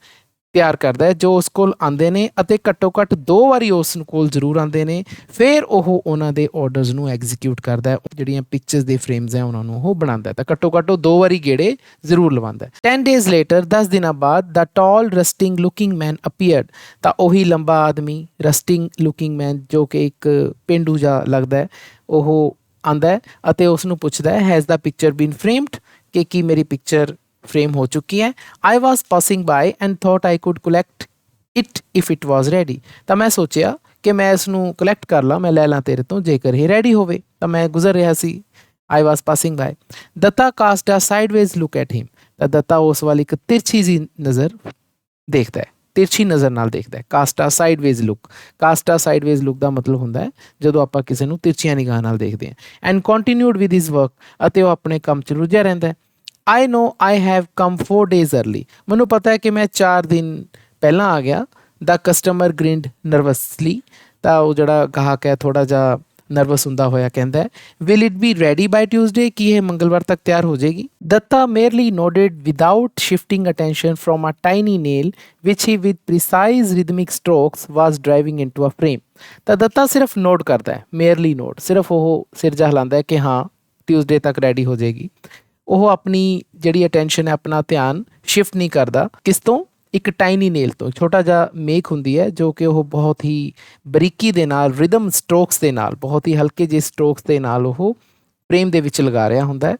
ਤਿਆਰ ਕਰਦਾ ਹੈ ਜੋ ਉਸ ਕੋਲ ਆਉਂਦੇ ਨੇ, ਅਤੇ ਘੱਟੋ ਘੱਟ 2 ਵਾਰੀ ਉਸ ਕੋਲ ਜ਼ਰੂਰ ਆਉਂਦੇ ਨੇ, ਫਿਰ ਉਹ ਉਹਨਾਂ ਦੇ ਆਰਡਰਸ ਨੂੰ ਐਗਜ਼ੀਕਿਊਟ ਕਰਦਾ ਹੈ, ਜਿਹੜੀਆਂ ਪਿਕਚਰਸ ਦੇ ਫਰੇਮਸ ਹੈ ਉਹਨਾਂ ਨੂੰ ਉਹ ਬਣਾਉਂਦਾ ਹੈ। ਤਾਂ ਘੱਟੋ ਘੱਟ ਉਹ 2 ਵਾਰੀ ਗੇੜੇ ਜ਼ਰੂਰ ਲਵਾਉਂਦਾ ਹੈ। 10 days later, 10 ਦਿਨਾਂ ਬਾਅਦ, ਦਾ ਟਾਲ ਰਸਟਿੰਗ ਲੁਕਿੰਗ ਮੈਨ ਅਪੀਅਰਡ। ਤਾਂ ਉਹੀ ਲੰਬਾ ਆਦਮੀ, ਰਸਟਿੰਗ ਲੁਕਿੰਗ ਮੈਨ, ਜੋ ਕਿ ਇੱਕ ਪੇਂਡੂ ਜਿਹਾ ਲੱਗਦਾ ਹੈ, ਉਹ ਆਉਂਦਾ ਹੈ ਅਤੇ ਉਸ ਨੂੰ ਪੁੱਛਦਾ ਹੈ, ਹੈਜ਼ ਦਾ ਪਿਕਚਰ ਬੀਨ ਫਰੇਮਡ, ਕਿ ਕੀ ਮੇਰੀ ਪਿਕਚਰ ਫਰੇਮ ਹੋ ਚੁੱਕੀ ਹੈ। I was passing by and thought I could collect it if it was ready. ਤਾਂ ਮੈਂ ਸੋਚਿਆ ਕਿ ਮੈਂ ਇਸ ਨੂੰ ਕਲੈਕਟ ਕਰ ਲਾਂ, ਮੈਂ ਲੈ ਲਾਂ ਤੇਰੇ ਤੋਂ, ਜੇਕਰ ਇਹ ਰੈਡੀ ਹੋਵੇ। ਤਾਂ ਮੈਂ ਗੁਜ਼ਰ ਰਿਹਾ ਸੀ, I was passing by. Datta cast a sideways look at him. ਤਾਂ ਦੱਤਾ ਉਸ ਵੱਲ ਇੱਕ ਤਿਰਛੀ ਜਿਹੀ ਨਜ਼ਰ ਦੇਖਦਾ ਹੈ, ਤਿਰਛੀ ਨਜ਼ਰ ਨਾਲ ਦੇਖਦਾ ਹੈ। ਕਾਸਟਾ ਸਾਈਡਵੇਜ਼ ਲੁੱਕ, ਕਾਸਟਾ ਸਾਈਡਵੇਜ਼ ਲੁੱਕ ਦਾ ਮਤਲਬ ਹੁੰਦਾ ਹੈ ਜਦੋਂ ਆਪਾਂ ਕਿਸੇ ਨੂੰ ਤਿਰਛੀਆਂ ਨਿਗਾਹ ਨਾਲ ਦੇਖਦੇ ਹਾਂ। And continued with his work, ਅਤੇ ਉਹ ਆਪਣੇ ਕੰਮ 'ਚ ਰੁੱਝਿਆ ਰਹਿੰਦਾ ਹੈ। I know I have come 4 days early. ਮੈਨੂੰ ਪਤਾ ਹੈ ਕਿ ਮੈਂ 4 ਦਿਨ ਪਹਿਲਾਂ ਆ ਗਿਆ। ਦਾ ਕਸਟਮਰ ਗ੍ਰਿੰਡ ਨਰਵਸਲੀ। ਤਾਂ ਉਹ ਜਿਹੜਾ ਗਾਹਕ ਹੈ ਥੋੜ੍ਹਾ ਜਿਹਾ ਨਰਵਸ ਹੁੰਦਾ ਹੋਇਆ ਕਹਿੰਦਾ ਹੈ, will it be ready by Tuesday, ਕੀ ਇਹ ਮੰਗਲਵਾਰ ਤੱਕ ਤਿਆਰ ਹੋ ਜਾਏਗੀ? Datta merely nodded without shifting attention from a tiny nail which he with precise rhythmic strokes was driving into a frame. ਤਾਂ ਦੱਤਾ ਸਿਰਫ ਨੋਟ ਕਰਦਾ ਹੈ, ਮੇਅਰਲੀ ਨੋਟ, ਸਿਰਫ ਉਹ ਸਿਰ ਜਿਹਾ ਹਿਲਾਉਂਦਾ ਹੈ ਕਿ ਹਾਂ ਟਿਊਜ਼ਡੇ ਤੱਕ ਰੈਡੀ ਹੋ ਜਾਏਗੀ। ਉਹ ਆਪਣੀ ਜਿਹੜੀ ਅਟੈਂਸ਼ਨ ਹੈ, ਆਪਣਾ ਧਿਆਨ ਸ਼ਿਫਟ ਨਹੀਂ ਕਰਦਾ, ਕਿਸ ਤੋਂ? ਇੱਕ ਟਾਈਨੀ ਨੇਲ ਤੋਂ, ਛੋਟਾ ਜਿਹਾ ਮੇਖ ਹੁੰਦੀ ਹੈ ਜੋ ਕਿ ਉਹ ਬਹੁਤ ਹੀ ਬਰੀਕੀ ਦੇ ਨਾਲ, ਰਿਦਮ ਸਟ੍ਰੋਕਸ ਦੇ ਨਾਲ, ਬਹੁਤ ਹੀ ਹਲਕੇ ਜਿਹੇ ਸਟ੍ਰੋਕਸ ਦੇ ਨਾਲ ਉਹ ਫਰੇਮ ਦੇ ਵਿੱਚ ਲਗਾ ਰਿਹਾ ਹੁੰਦਾ ਹੈ,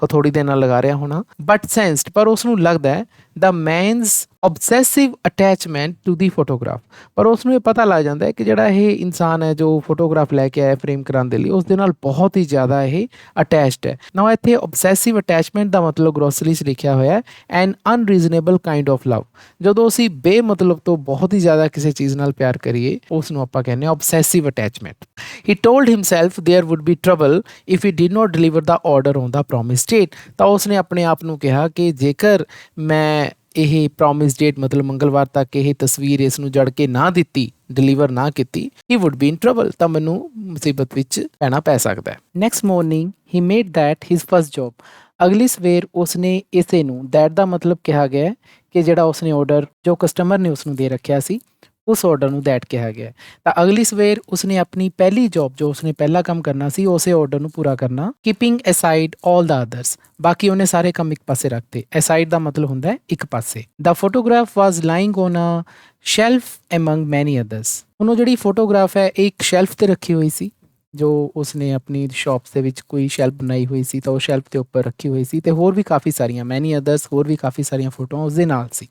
ਹਥੌੜੀ ਦੇ ਨਾਲ ਲਗਾ ਰਿਹਾ ਹੋਣਾ। ਬਟ ਸੈਂਸਡ, ਪਰ ਉਸ ਨੂੰ ਲੱਗਦਾ ਹੈ, ਦਾ men's obsessive attachment to the photograph, ਪਰ ਉਸ ਨੂੰ ਇਹ ਪਤਾ ਲੱਗ ਜਾਂਦਾ ਹੈ ਕਿ ਜਿਹੜਾ ਇਹ ਇਨਸਾਨ ਹੈ ਜੋ ਫੋਟੋਗ੍ਰਾਫ ਲੈ ਕੇ ਆਇਆ ਫਰੇਮ ਕਰਾਉਣ ਦੇ ਲਈ, ਉਸ ਦੇ ਨਾਲ ਬਹੁਤ ਹੀ ਜ਼ਿਆਦਾ ਇਹ ਅਟੈਚਡ ਹੈ। ਨਾ ਇੱਥੇ obsessive attachment ਦਾ ਮਤਲਬ ਗ੍ਰੋਸਰੀ 'ਚ ਲਿਖਿਆ ਹੋਇਆ ਹੈ ਐਨ ਅਨਰੀਜ਼ਨੇਬਲ ਕਾਈਂਡ ਆਫ ਲਵ। ਜਦੋਂ ਅਸੀਂ ਬੇਮਤਲਬ ਤੋਂ ਬਹੁਤ ਹੀ ਜ਼ਿਆਦਾ ਕਿਸੇ ਚੀਜ਼ ਨਾਲ ਪਿਆਰ ਕਰੀਏ, ਉਸ ਨੂੰ ਆਪਾਂ ਕਹਿੰਦੇ ਹਾਂ obsessive attachment। He told himself there would be trouble if he did not deliver the order on the promised date, ਤਾਂ ਉਸਨੇ ਆਪਣੇ ਆਪ ਨੂੰ ਕਿਹਾ ਕਿ ਜੇਕਰ ਮੈਂ ਇਹ ਪ੍ਰੋਮਿਸ ਡੇਟ ਮਤਲਬ ਮੰਗਲਵਾਰ ਤੱਕ ਇਹ ਤਸਵੀਰ ਇਸ ਨੂੰ ਜੜ ਕੇ ਨਾ ਦਿੱਤੀ, ਡਿਲੀਵਰ ਨਾ ਕੀਤੀ, ਹੀ ਵੁੱਡ ਬੀ ਇਨ ਟਰਬਲ, ਤਾਂ ਮੈਨੂੰ ਮੁਸੀਬਤ ਵਿੱਚ ਪੈਣਾ ਪੈ ਸਕਦਾ ਹੈ। Next morning he made that his first job, ਅਗਲੀ ਸਵੇਰ ਉਸਨੇ ਇਸੇ ਨੂੰ, ਦੈਟ ਦਾ ਮਤਲਬ ਕਿਹਾ ਗਿਆ ਕਿ ਜਿਹੜਾ ਉਸਨੇ ਆਰਡਰ ਜੋ ਕਸਟਮਰ ਨੇ ਉਸਨੂੰ ਦੇ ਰੱਖਿਆ ਸੀ, ਉਸ ਆਰਡਰ ਨੂੰ ਦੈਟ ਕਿਹਾ ਗਿਆ। ਤਾਂ ਅਗਲੀ ਸਵੇਰ ਉਸਨੇ ਆਪਣੀ ਪਹਿਲੀ ਜੌਬ, ਜੋ ਉਸਨੇ ਪਹਿਲਾ ਕੰਮ ਕਰਨਾ ਸੀ, ਉਸੇ ਆਰਡਰ ਨੂੰ ਪੂਰਾ ਕਰਨਾ, ਕੀਪਿੰਗ ਅਸਾਈਡ ਆਲ ਦਾ ਅਦਰਸ, ਬਾਕੀ ਉਹਨੇ ਸਾਰੇ ਕੰਮ ਇੱਕ ਪਾਸੇ ਰੱਖਤੇ। ਅਸਾਈਡ ਦਾ ਮਤਲਬ ਹੁੰਦਾ ਹੈ ਇੱਕ ਪਾਸੇ। The photograph was lying on a shelf among many others, ਉਹਨੂੰ ਜਿਹੜੀ ਫੋਟੋਗ੍ਰਾਫ ਹੈ ਇਹ ਇੱਕ ਸ਼ੈਲਫ ਤੇ ਰੱਖੀ ਹੋਈ ਸੀ, ਜੋ ਉਸਨੇ ਆਪਣੀ ਸ਼ਾਪਸ ਦੇ ਵਿੱਚ ਕੋਈ ਸ਼ੈਲਫ ਬਣਾਈ ਹੋਈ ਸੀ, ਤਾਂ ਉਹ ਸ਼ੈਲਫ ਦੇ ਉੱਪਰ ਰੱਖੀ ਹੋਈ ਸੀ, ਤੇ ਹੋਰ ਵੀ ਕਾਫੀ ਸਾਰੀਆਂ, ਮੈਨੀ ਅਦਰਸ, ਹੋਰ ਵੀ ਕਾਫੀ ਸਾਰੀਆਂ ਫੋਟੋਆਂ ਉਸ ਦੇ ਨਾਲ ਸੀ।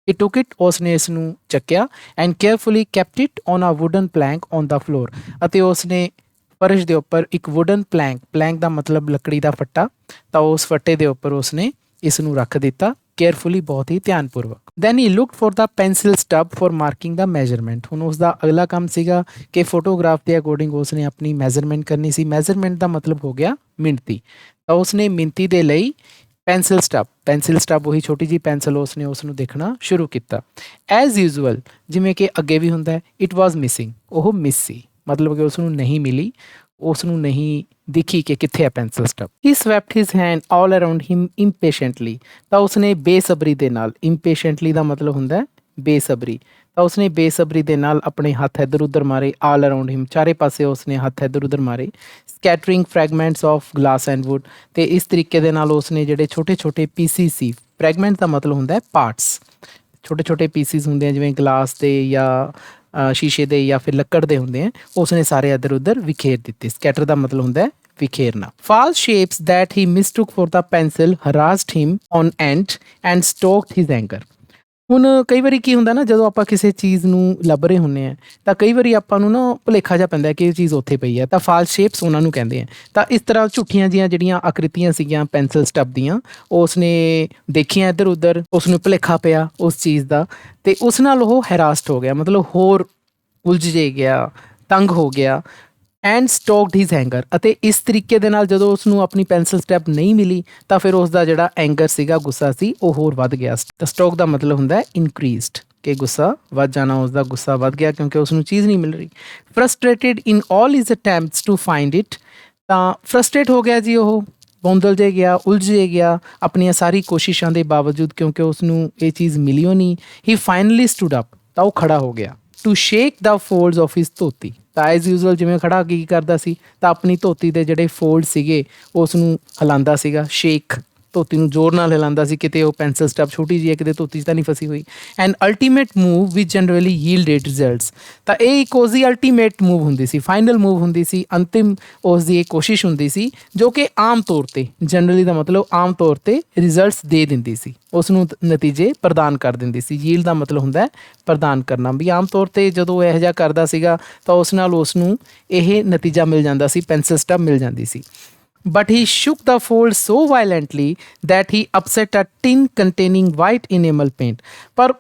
He took it, ਉਸਨੇ ਇਸ ਨੂੰ ਚੱਕਿਆ, and carefully kept it on a wooden plank on the floor, ਅਤੇ ਉਸਨੇ ਫਰਸ਼ ਦੇ ਉੱਪਰ ਇੱਕ ਵੁਡਨ ਪਲੈਂਕ, ਪਲੈਂਕ ਦਾ ਮਤਲਬ ਲੱਕੜੀ ਦਾ ਫੱਟਾ, ਤਾਂ ਉਸ ਫੱਟੇ ਦੇ ਉੱਪਰ ਉਸਨੇ ਇਸ ਨੂੰ ਰੱਖ ਦਿੱਤਾ, ਕੇਅਰਫੁਲੀ, ਬਹੁਤ ਹੀ ਧਿਆਨਪੂਰਵਕ। Then he looked for the pencil stub for marking the measurement, ਹੁਣ ਉਸਦਾ ਅਗਲਾ ਕੰਮ ਸੀਗਾ ਕਿ ਫੋਟੋਗ੍ਰਾਫ ਦੇ ਅਕੋਰਡਿੰਗ ਉਸਨੇ ਆਪਣੀ ਮੈਜ਼ਰਮੈਂਟ ਕਰਨੀ ਸੀ। ਮੈਜ਼ਰਮੈਂਟ ਦਾ ਮਤਲਬ ਹੋ ਗਿਆ ਮਿਣਤੀ, ਤਾਂ ਉਸਨੇ ਮਿਣਤੀ ਦੇ ਲਈ ਪੈਨਸਿਲ ਸਟੱਬ ਉਹੀ ਛੋਟੀ ਜਿਹੀ ਪੈਨਸਿਲ, ਉਸਨੇ ਉਸ ਨੂੰ ਦੇਖਣਾ ਸ਼ੁਰੂ ਕੀਤਾ। ਐਜ਼ ਯੂਜ਼ੂਅਲ, ਜਿਵੇਂ ਕਿ ਅੱਗੇ ਵੀ ਹੁੰਦਾ ਹੈ, ਇਟ ਵਾਜ਼ ਮਿਸਿੰਗ, ਉਹ ਮਿਸ ਸੀ, ਮਤਲਬ ਕਿ ਉਸ ਨੂੰ ਨਹੀਂ ਮਿਲੀ, ਉਸ ਨੂੰ ਨਹੀਂ ਦਿਖੀ ਕਿ ਕਿੱਥੇ ਹੈ ਪੈਨਸਿਲ ਸਟੱਬ। ਹੀ ਸਵੈਪਟ ਹਿਜ਼ ਹੈਂਡ ਆਲ ਅਰਾਊਂਡ ਹਿਮ ਇੰਪੇਸ਼ੈਂਟਲੀ, ਤਾਂ ਉਸਨੇ ਬੇਸਬਰੀ ਦੇ ਨਾਲ, ਇੰਪੇਸ਼ੈਂਟਲੀ ਦਾ ਮਤਲਬ ਹੁੰਦਾ ਹੈ ਬੇਸਬਰੀ, ਤਾਂ ਉਸਨੇ ਬੇਸਬਰੀ ਦੇ ਨਾਲ ਆਪਣੇ ਹੱਥ ਇੱਧਰ ਉੱਧਰ ਮਾਰੇ, ਆਲ ਅਰਾਊਂਡ ਹਿਮ, ਚਾਰੇ ਪਾਸੇ ਉਸਨੇ ਹੱਥ ਇੱਧਰ ਉੱਧਰ ਮਾਰੇ, scattering fragments of glass and wood, ਤੇ ਇਸ ਤਰੀਕੇ ਦੇ ਨਾਲ ਉਸਨੇ ਜਿਹੜੇ ਛੋਟੇ ਛੋਟੇ ਪੀਸਿਸ ਸੀ, ਫਰੈਗਮੈਂਟ ਦਾ ਮਤਲਬ ਹੁੰਦਾ ਹੈ ਪਾਰਟਸ, ਛੋਟੇ ਛੋਟੇ ਪੀਸਿਸ ਹੁੰਦੇ ਆ ਜਿਵੇਂ ਗਲਾਸ ਦੇ ਜਾਂ ਸ਼ੀਸ਼ੇ ਦੇ ਜਾਂ ਫਿਰ ਲੱਕੜ ਦੇ ਹੁੰਦੇ ਆ, ਉਸਨੇ ਸਾਰੇ ਇੱਧਰ ਉੱਧਰ ਵਿਖੇਰ ਦਿੱਤੇ। ਸਕੈਟਰ ਦਾ ਮਤਲਬ ਹੁੰਦਾ ਹੈ ਵਿਖੇਰਨਾ। False shapes that he mistook for the pencil harassed him on and stoked his anger. ਹੁਣ ਕਈ ਵਾਰੀ ਕੀ ਹੁੰਦਾ ਨਾ, ਜਦੋਂ ਆਪਾਂ ਕਿਸੇ ਚੀਜ਼ ਨੂੰ ਲੱਭ ਰਹੇ ਹੁੰਦੇ ਹਾਂ, ਤਾਂ ਕਈ ਵਾਰੀ ਆਪਾਂ ਨੂੰ ਨਾ ਭੁਲੇਖਾ ਜਿਹਾ ਪੈਂਦਾ ਕਿ ਇਹ ਚੀਜ਼ ਉੱਥੇ ਪਈ ਹੈ, ਤਾਂ ਫਾਲਸ ਸ਼ੇਪਸ ਉਹਨਾਂ ਨੂੰ ਕਹਿੰਦੇ ਆ। ਤਾਂ ਇਸ ਤਰ੍ਹਾਂ ਝੂਠੀਆਂ ਜਿਹੀਆਂ ਜਿਹੜੀਆਂ ਆਕ੍ਰਿਤੀਆਂ ਸੀਗੀਆਂ ਪੈਨਸਿਲ ਸਟੱਬ ਦੀਆਂ, ਉਸਨੇ ਦੇਖੀਆਂ ਇੱਧਰ ਉੱਧਰ, ਉਸ ਨੂੰ ਭੁਲੇਖਾ ਪਿਆ ਉਸ ਚੀਜ਼ ਦਾ, ਤੇ ਉਸ ਨਾਲ ਉਹ ਹੈਰਾਸਡ ਹੋ ਗਿਆ, ਮਤਲਬ ਹੋਰ ਉਲਝ ਜੇ ਗਿਆ, ਤੰਗ ਹੋ ਗਿਆ। ਐਂਡ ਸਟੋਕਡ ਹਿਜ਼ ਐਂਗਰ, ਅਤੇ ਇਸ ਤਰੀਕੇ ਦੇ ਨਾਲ ਜਦੋਂ ਉਸ ਨੂੰ ਆਪਣੀ ਪੈਨਸਿਲ ਸਟੈਪ ਨਹੀਂ ਮਿਲੀ, ਤਾਂ ਫਿਰ ਉਸ ਦਾ ਜਿਹੜਾ ਐਂਗਰ ਸੀਗਾ, ਗੁੱਸਾ ਸੀ, ਉਹ ਹੋਰ ਵੱਧ ਗਿਆ। ਤਾਂ ਸਟੋਕ ਦਾ ਮਤਲਬ ਹੁੰਦਾ ਹੈ ਇਨਕਰੀਜ਼ਡ, ਕਿ ਗੁੱਸਾ ਵੱਧ ਜਾਣਾ, ਉਸ ਦਾ ਗੁੱਸਾ ਵੱਧ ਗਿਆ ਕਿਉਂਕਿ ਉਸ ਨੂੰ ਚੀਜ਼ ਨਹੀਂ ਮਿਲ ਰਹੀ। ਫਰਸਟ੍ਰੇਟਿਡ ਇਨ ਆਲ his attempts to find it, ਤਾਂ ਫਰਸਟ੍ਰੇਟ ਹੋ ਗਿਆ ਜੀ, ਉਹ ਬੌਂਦਲ ਜੇ ਗਿਆ, ਉਲਝ ਜੇ ਗਿਆ ਆਪਣੀਆਂ ਸਾਰੀ ਕੋਸ਼ਿਸ਼ਾਂ ਦੇ ਬਾਵਜੂਦ, ਕਿਉਂਕਿ ਉਸ ਨੂੰ ਇਹ ਚੀਜ਼ ਮਿਲੀ ਓ ਨਹੀਂ। ਹੀ ਫਾਈਨਲੀ ਸਟੂਡ ਅਪ, ਤਾਂ ਉਹ ਖੜਾ ਹੋ ਗਿਆ। To shake the folds of his dhoti, ਤਾਂ ਐਜ਼ ਯੂਜ਼ੂਅਲ ਜਿਵੇਂ ਖੜਾ ਕੀ ਕਰਦਾ ਸੀ, ਤਾਂ ਆਪਣੀ ਧੋਤੀ ਦੇ ਜਿਹੜੇ ਫੋਲਡ ਸੀਗੇ ਉਸ ਨੂੰ ਹਿਲਾਉਂਦਾ ਸੀਗਾ, ਸ਼ੇਕ, ਧੋਤੀ ਨੂੰ ਜ਼ੋਰ ਨਾਲ ਹਿਲਾਉਂਦਾ ਸੀ, ਕਿਤੇ ਉਹ ਪੈਨਸਿਲ ਸਟੱਬ ਛੋਟੀ ਜਿਹੀ ਹੈ, ਕਿਤੇ ਧੋਤੀ 'ਚ ਤਾਂ ਨਹੀਂ ਫਸੀ ਹੋਈ। And ultimate move which generally yielded results, ਤਾਂ ਇਹ ਇੱਕ ਉਸਦੀ ਅਲਟੀਮੇਟ ਮੂਵ ਹੁੰਦੀ ਸੀ, ਫਾਈਨਲ ਮੂਵ ਹੁੰਦੀ ਸੀ, ਅੰਤਿਮ ਉਸ ਦੀ ਇਹ ਕੋਸ਼ਿਸ਼ ਹੁੰਦੀ ਸੀ, ਜੋ ਕਿ ਆਮ ਤੌਰ 'ਤੇ, ਜਨਰਲੀ ਦਾ ਮਤਲਬ ਆਮ ਤੌਰ 'ਤੇ ਰਿਜ਼ਲਟਸ ਦੇ ਦਿੰਦੀ ਸੀ, ਉਸ ਨੂੰ ਨਤੀਜੇ ਪ੍ਰਦਾਨ ਕਰ ਦਿੰਦੀ ਸੀ। ਯੀਲਡ ਦਾ ਮਤਲਬ ਹੁੰਦਾ ਹੈ ਪ੍ਰਦਾਨ ਕਰਨਾ, ਵੀ ਆਮ ਤੌਰ 'ਤੇ ਜਦੋਂ ਇਹੋ ਜਿਹਾ ਕਰਦਾ ਸੀਗਾ ਤਾਂ ਉਸ ਨਾਲ ਉਸ ਨੂੰ ਇਹ ਨਤੀਜਾ ਮਿਲ ਜਾਂਦਾ ਸੀ, ਪੈਨਸਿਲ ਸਟੱਬ ਮਿਲ ਜਾਂਦੀ ਸੀ। But he shook the fold so violently that he upset a tin containing white enamel paint, ਪਰ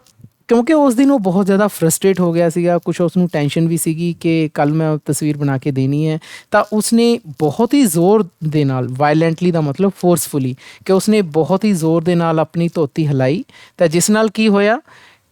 ਕਿਉਂਕਿ ਉਸ ਦਿਨ ਉਹ ਬਹੁਤ ਜ਼ਿਆਦਾ ਫਰਸਟ੍ਰੇਟ ਹੋ ਗਿਆ ਸੀਗਾ, ਕੁਛ ਉਸ ਨੂੰ ਟੈਨਸ਼ਨ ਵੀ ਸੀਗੀ ਕਿ ਕੱਲ੍ਹ ਮੈਂ ਤਸਵੀਰ ਬਣਾ ਕੇ ਦੇਣੀ ਹੈ, ਤਾਂ ਉਸਨੇ ਬਹੁਤ ਹੀ ਜ਼ੋਰ ਦੇ ਨਾਲ, ਵਾਇਲੈਂਟਲੀ ਦਾ ਮਤਲਬ ਫੋਰਸਫੁਲੀ, ਕਿ ਉਸਨੇ ਬਹੁਤ ਹੀ ਜ਼ੋਰ ਦੇ ਨਾਲ ਆਪਣੀ ਧੋਤੀ ਹਿਲਾਈ, ਤਾਂ ਜਿਸ ਨਾਲ ਕੀ ਹੋਇਆ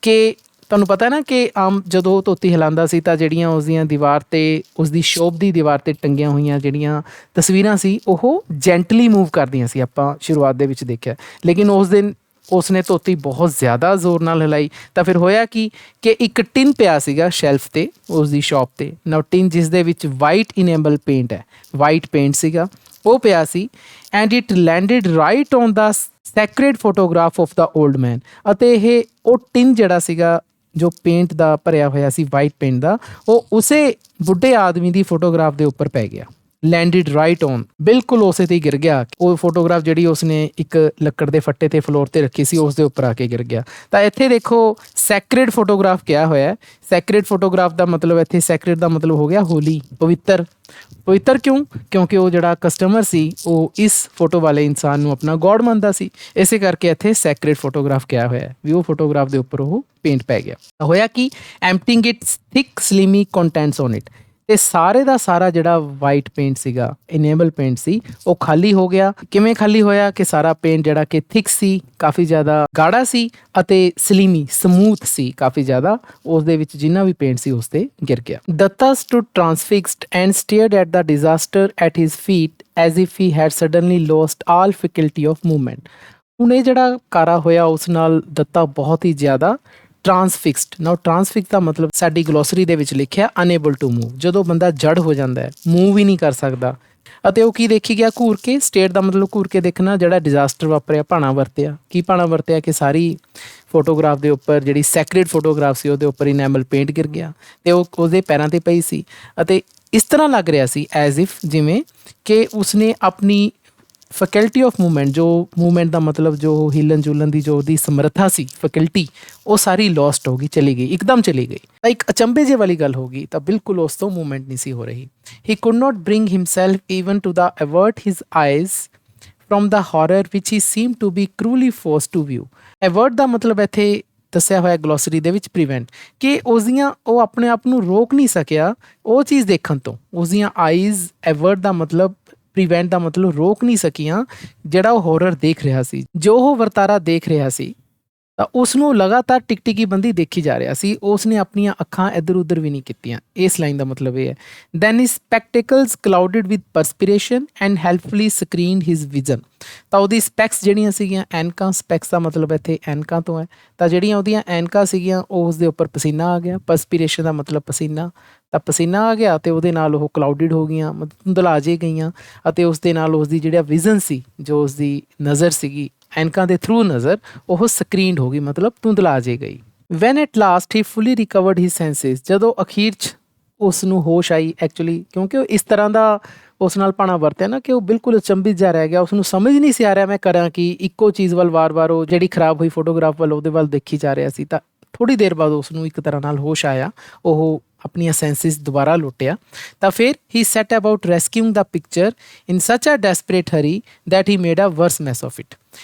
ਕਿ ਤੁਹਾਨੂੰ ਪਤਾ ਨਾ ਕਿ ਆਮ ਜਦੋਂ ਉਹ ਧੋਤੀ ਹਿਲਾਉਂਦਾ ਸੀ ਤਾਂ ਜਿਹੜੀਆਂ ਉਸਦੀਆਂ ਦੀਵਾਰ 'ਤੇ ਉਸਦੀ ਸ਼ੋਪ ਦੀ ਦੀਵਾਰ 'ਤੇ ਟੰਗੀਆਂ ਹੋਈਆਂ ਜਿਹੜੀਆਂ ਤਸਵੀਰਾਂ ਸੀ ਉਹ ਜੈਂਟਲੀ ਮੂਵ ਕਰਦੀਆਂ ਸੀ, ਆਪਾਂ ਸ਼ੁਰੂਆਤ ਦੇ ਵਿੱਚ ਦੇਖਿਆ। ਲੇਕਿਨ ਉਸ ਦਿਨ ਉਸਨੇ ਧੋਤੀ ਬਹੁਤ ਜ਼ਿਆਦਾ ਜ਼ੋਰ ਨਾਲ ਹਿਲਾਈ ਤਾਂ ਫਿਰ ਹੋਇਆ ਕਿ ਇੱਕ ਟਿਨ ਪਿਆ ਸੀਗਾ ਸ਼ੈਲਫ 'ਤੇ ਉਸਦੀ ਸ਼ੌਪ 'ਤੇ। ਨਾਓ ਟਿਨ ਜਿਸ ਦੇ ਵਿੱਚ ਵਾਈਟ ਇਨੇਬਲ ਪੇਂਟ ਹੈ, ਵਾਈਟ ਪੇਂਟ ਸੀਗਾ, ਉਹ ਪਿਆ ਸੀ। And it landed right on the sacred photograph of the old man. ਅਤੇ ਇਹ ਉਹ ਟਿਨ ਜਿਹੜਾ ਸੀਗਾ ਜੋ ਪੇਂਟ ਦਾ ਭਰਿਆ ਹੋਇਆ ਸੀ, ਵਾਈਟ ਪੇਂਟ ਦਾ, ਉਹ ਉਸੇ ਬੁੱਢੇ ਆਦਮੀ ਦੀ ਫੋਟੋਗ੍ਰਾਫ ਦੇ ਉੱਪਰ ਪੈ ਗਿਆ। ਲੈਂਡਡ ਰਾਈਟ ਔਨ, ਬਿਲਕੁਲ ਉਸੇ 'ਤੇ ਹੀ ਗਿਰ ਗਿਆ। ਉਹ ਫੋਟੋਗ੍ਰਾਫ ਜਿਹੜੀ ਉਸਨੇ ਇੱਕ ਲੱਕੜ ਦੇ ਫੱਟੇ 'ਤੇ ਫਲੋਰ 'ਤੇ ਰੱਖੀ ਸੀ ਉਸ ਦੇ ਉੱਪਰ ਆ ਕੇ ਗਿਰ ਗਿਆ। ਤਾਂ ਇੱਥੇ ਦੇਖੋ ਸੈਕਰੇਡ ਫੋਟੋਗ੍ਰਾਫ ਕਿਹਾ ਹੋਇਆ। ਸੈਕਰੇਡ ਫੋਟੋਗ੍ਰਾਫ ਦਾ ਮਤਲਬ ਇੱਥੇ ਸੈਕਰੇਡ ਦਾ ਮਤਲਬ ਹੋ ਗਿਆ ਹੋਲੀ, ਪਵਿੱਤਰ। ਪਵਿੱਤਰ ਕਿਉਂ? ਕਿਉਂਕਿ ਉਹ ਜਿਹੜਾ ਕਸਟਮਰ ਸੀ ਉਹ ਇਸ ਫੋਟੋ ਵਾਲੇ ਇਨਸਾਨ ਨੂੰ ਆਪਣਾ ਗੋਡ ਮੰਨਦਾ ਸੀ, ਇਸੇ ਕਰਕੇ ਇੱਥੇ ਸੈਕਰੇਡ ਫੋਟੋਗ੍ਰਾਫ ਕਿਹਾ ਹੋਇਆ ਵੀ ਉਹ ਫੋਟੋਗ੍ਰਾਫ ਦੇ ਉੱਪਰ ਉਹ ਪੇਂਟ ਪੈ ਗਿਆ। ਹੋਇਆ ਕਿ emptying its thick slimy contents on it, ਤੇ ਸਾਰੇ ਦਾ ਸਾਰਾ ਜਿਹੜਾ ਵਾਈਟ ਪੇਂਟ ਸੀਗਾ, ਇਨੇਬਲ ਪੇਂਟ ਸੀ, ਉਹ ਖਾਲੀ ਹੋ ਗਿਆ। ਕਿਵੇਂ ਖਾਲੀ ਹੋਇਆ ਕਿ ਸਾਰਾ ਪੇਂਟ ਜਿਹੜਾ ਕਿ ਥਿਕ ਸੀ, ਕਾਫੀ ਜ਼ਿਆਦਾ ਗਾੜਾ ਸੀ, ਅਤੇ ਸਲੀਮੀ ਸਮੂਥ ਸੀ ਕਾਫੀ ਜ਼ਿਆਦਾ, ਉਸ ਦੇ ਵਿੱਚ ਜਿੰਨਾ ਵੀ ਪੇਂਟ ਸੀ ਉਸ 'ਤੇ ਗਿਰ ਗਿਆ। Datta stood transfixed and stared at the disaster at his feet as if he had suddenly lost all faculty of movement. ਹੁਣ ਇਹ ਜਿਹੜਾ ਕਾਰਾ ਹੋਇਆ ਉਸ ਨਾਲ ਦੱਤਾ ਬਹੁਤ ਹੀ ਜ਼ਿਆਦਾ ਟ੍ਰਾਂਸਫਿਕਸਡ। ਨਾਓ ਟ੍ਰਾਂਸਫਿਕਸ ਦਾ ਮਤਲਬ ਸਾਡੀ ਗਲੋਸਰੀ ਦੇ ਵਿੱਚ ਲਿਖਿਆ ਅਨਏਬਲ ਟੂ ਮੂਵ, ਜਦੋਂ ਬੰਦਾ ਜੜ ਹੋ ਜਾਂਦਾ ਹੈ, ਮੂਵ ਹੀ ਨਹੀਂ ਕਰ ਸਕਦਾ। ਅਤੇ ਉਹ ਕੀ ਦੇਖੀ ਗਿਆ? ਘੂਰ ਕੇ। ਸਟੇਟ ਦਾ ਮਤਲਬ ਘੂਰ ਕੇ ਦੇਖਣਾ। ਜਿਹੜਾ ਡਿਜ਼ਾਸਟਰ ਵਾਪਰਿਆ, ਭਾਣਾ ਵਰਤਿਆ। ਕੀ ਭਾਣਾ ਵਰਤਿਆ? ਕਿ ਸਾਰੀ ਫੋਟੋਗ੍ਰਾਫ ਦੇ ਉੱਪਰ ਜਿਹੜੀ ਸੈਕਰੇਡ ਫੋਟੋਗ੍ਰਾਫ ਸੀ ਉਹਦੇ ਉੱਪਰ ਇਨੈਮਲ ਪੇਂਟ ਗਿਰ ਗਿਆ ਅਤੇ ਉਹ ਉਹਦੇ ਪੈਰਾਂ 'ਤੇ ਪਈ ਸੀ। ਅਤੇ ਇਸ ਤਰ੍ਹਾਂ ਲੱਗ ਰਿਹਾ ਸੀ ਐਜ਼ ਇਫ ਜਿਵੇਂ ਕਿ ਉਸਨੇ ਆਪਣੀ ਫੈਕਲਟੀ ਆਫ ਮੂਵਮੈਂਟ, ਜੋ ਮੂਵਮੈਂਟ ਦਾ ਮਤਲਬ ਜੋ ਹਿੱਲਣ ਜੁਲਣ ਦੀ ਜੋ ਉਹਦੀ ਸਮਰੱਥਾ ਸੀ, ਫੈਕਲਟੀ, ਉਹ ਸਾਰੀ ਲੋਸਟ ਹੋ ਗਈ, ਚਲੀ ਗਈ, ਇੱਕਦਮ ਚਲੀ ਗਈ। ਤਾਂ ਇੱਕ ਅਚੰਭੇ ਜਿਹੇ ਵਾਲੀ ਗੱਲ ਹੋ ਗਈ। ਤਾਂ ਬਿਲਕੁਲ ਉਸ ਤੋਂ ਮੂਵਮੈਂਟ ਨਹੀਂ ਸੀ ਹੋ ਰਹੀ। He could not bring himself even to the avert his eyes from the horror which he seem to be cruelly force to view. Avert ਦਾ ਮਤਲਬ ਇੱਥੇ ਦੱਸਿਆ ਹੋਇਆ ਗਲੋਸਰੀ ਦੇ ਵਿੱਚ ਪ੍ਰੀਵੈਂਟ, ਕਿ ਉਹ ਆਪਣੇ ਆਪ ਨੂੰ ਰੋਕ ਨਹੀਂ ਸਕਿਆ ਉਹ ਚੀਜ਼ ਦੇਖਣ ਤੋਂ। ਉਸਦੀਆਂ ਆਈਜ਼, ਅਵਰਟ ਦਾ ਮਤਲਬ ਪ੍ਰੀਵੈਂਟ ਦਾ ਮਤਲਬ ਰੋਕ ਨਹੀਂ ਸਕੀਆਂ ਜਿਹੜਾ ਉਹ ਹੌਰਰ ਦੇਖ ਰਿਹਾ ਸੀ। ਜੋ ਉਹ ਵਰਤਾਰਾ ਦੇਖ ਰਿਹਾ ਸੀ ਤਾਂ ਉਸ ਨੂੰ ਲਗਾਤਾਰ ਟਿਕਟਿਕੀ ਬੰਦੀ ਦੇਖੀ ਜਾ ਰਿਹਾ ਸੀ। ਉਸ ਨੇ ਆਪਣੀਆਂ ਅੱਖਾਂ ਇੱਧਰ ਉੱਧਰ ਵੀ ਨਹੀਂ ਕੀਤੀਆਂ। ਇਸ ਲਾਈਨ ਦਾ ਮਤਲਬ ਇਹ ਹੈ। Then his spectacles clouded with perspiration and helpfully screened his vision. ਤਾਂ ਉਹਦੀ ਸਪੈਕਸ ਜਿਹੜੀਆਂ ਸੀਗੀਆਂ, ਐਨਕਾਂ, ਸਪੈਕਸ ਦਾ ਮਤਲਬ ਇੱਥੇ ਐਨਕਾਂ ਤੋਂ ਹੈ। ਤਾਂ ਜਿਹੜੀਆਂ ਉਹਦੀਆਂ ਐਨਕਾਂ ਸੀਗੀਆਂ ਉਹ ਉਸ ਦੇ ਉੱਪਰ ਪਸੀਨਾ ਆ ਗਿਆ। ਪਰਸਪੀਰੇਸ਼ਨ ਦਾ ਮਤਲਬ ਪਸੀਨਾ, ਤਾਂ ਪਸੀਨਾ ਆ ਗਿਆ ਅਤੇ ਉਹਦੇ ਨਾਲ ਉਹ ਕਲਾਊਡਡ ਹੋ ਗਈਆਂ, ਧੁੰਦਲਾ ਜੇ ਗਈਆਂ। ਅਤੇ ਉਸ ਦੇ ਨਾਲ ਉਸਦੀ ਜਿਹੜਾ ਵਿਜ਼ਨ ਸੀ, ਜੋ ਉਸਦੀ ਨਜ਼ਰ ਸੀਗੀ, ਐਨਕਾਂ ਦੇ ਥਰੂ ਨਜ਼ਰ, ਉਹ ਸਕਰੀਨਡ ਹੋ ਗਈ, ਮਤਲਬ ਧੁੰਦਲਾ ਜੇ ਗਈ। When at last he fully recovered his senses, ਜਦੋਂ ਅਖੀਰ 'ਚ ਉਸ ਨੂੰ ਹੋਸ਼ ਆਈ, ਐਕਚੁਅਲੀ ਕਿਉਂਕਿ ਉਹ ਇਸ ਤਰ੍ਹਾਂ ਦਾ ਉਸ ਨਾਲ ਭਾਣਾ ਵਰਤਿਆ ਨਾ ਕਿ ਉਹ ਬਿਲਕੁਲ ਅਚੰਭਿਤ ਜਾ ਰਹਿ ਗਿਆ। ਉਸਨੂੰ ਸਮਝ ਨਹੀਂ ਸੀ ਆ ਰਿਹਾ ਮੈਂ ਕਰਾਂ ਕਿ, ਇੱਕੋ ਚੀਜ਼ ਵੱਲ ਵਾਰ-ਵਾਰ ਉਹ ਜਿਹੜੀ ਖਰਾਬ ਹੋਈ ਫੋਟੋਗ੍ਰਾਫ ਵੱਲ ਉਹਦੇ ਵੱਲ ਦੇਖੀ ਜਾ ਰਿਹਾ ਸੀ। ਤਾਂ ਥੋੜ੍ਹੀ ਦੇਰ ਬਾਅਦ ਉਸ ਨੂੰ ਇੱਕ ਤਰ੍ਹਾਂ ਨਾਲ ਹੋਸ਼ ਆਇਆ, ਉਹ ਆਪਣੀਆਂ ਸੈਂਸਿਸ ਦੁਬਾਰਾ ਲੁੱਟਿਆ। ਤਾਂ ਫਿਰ he set about rescuing the picture in such a desperate hurry that he made a worse mess of it,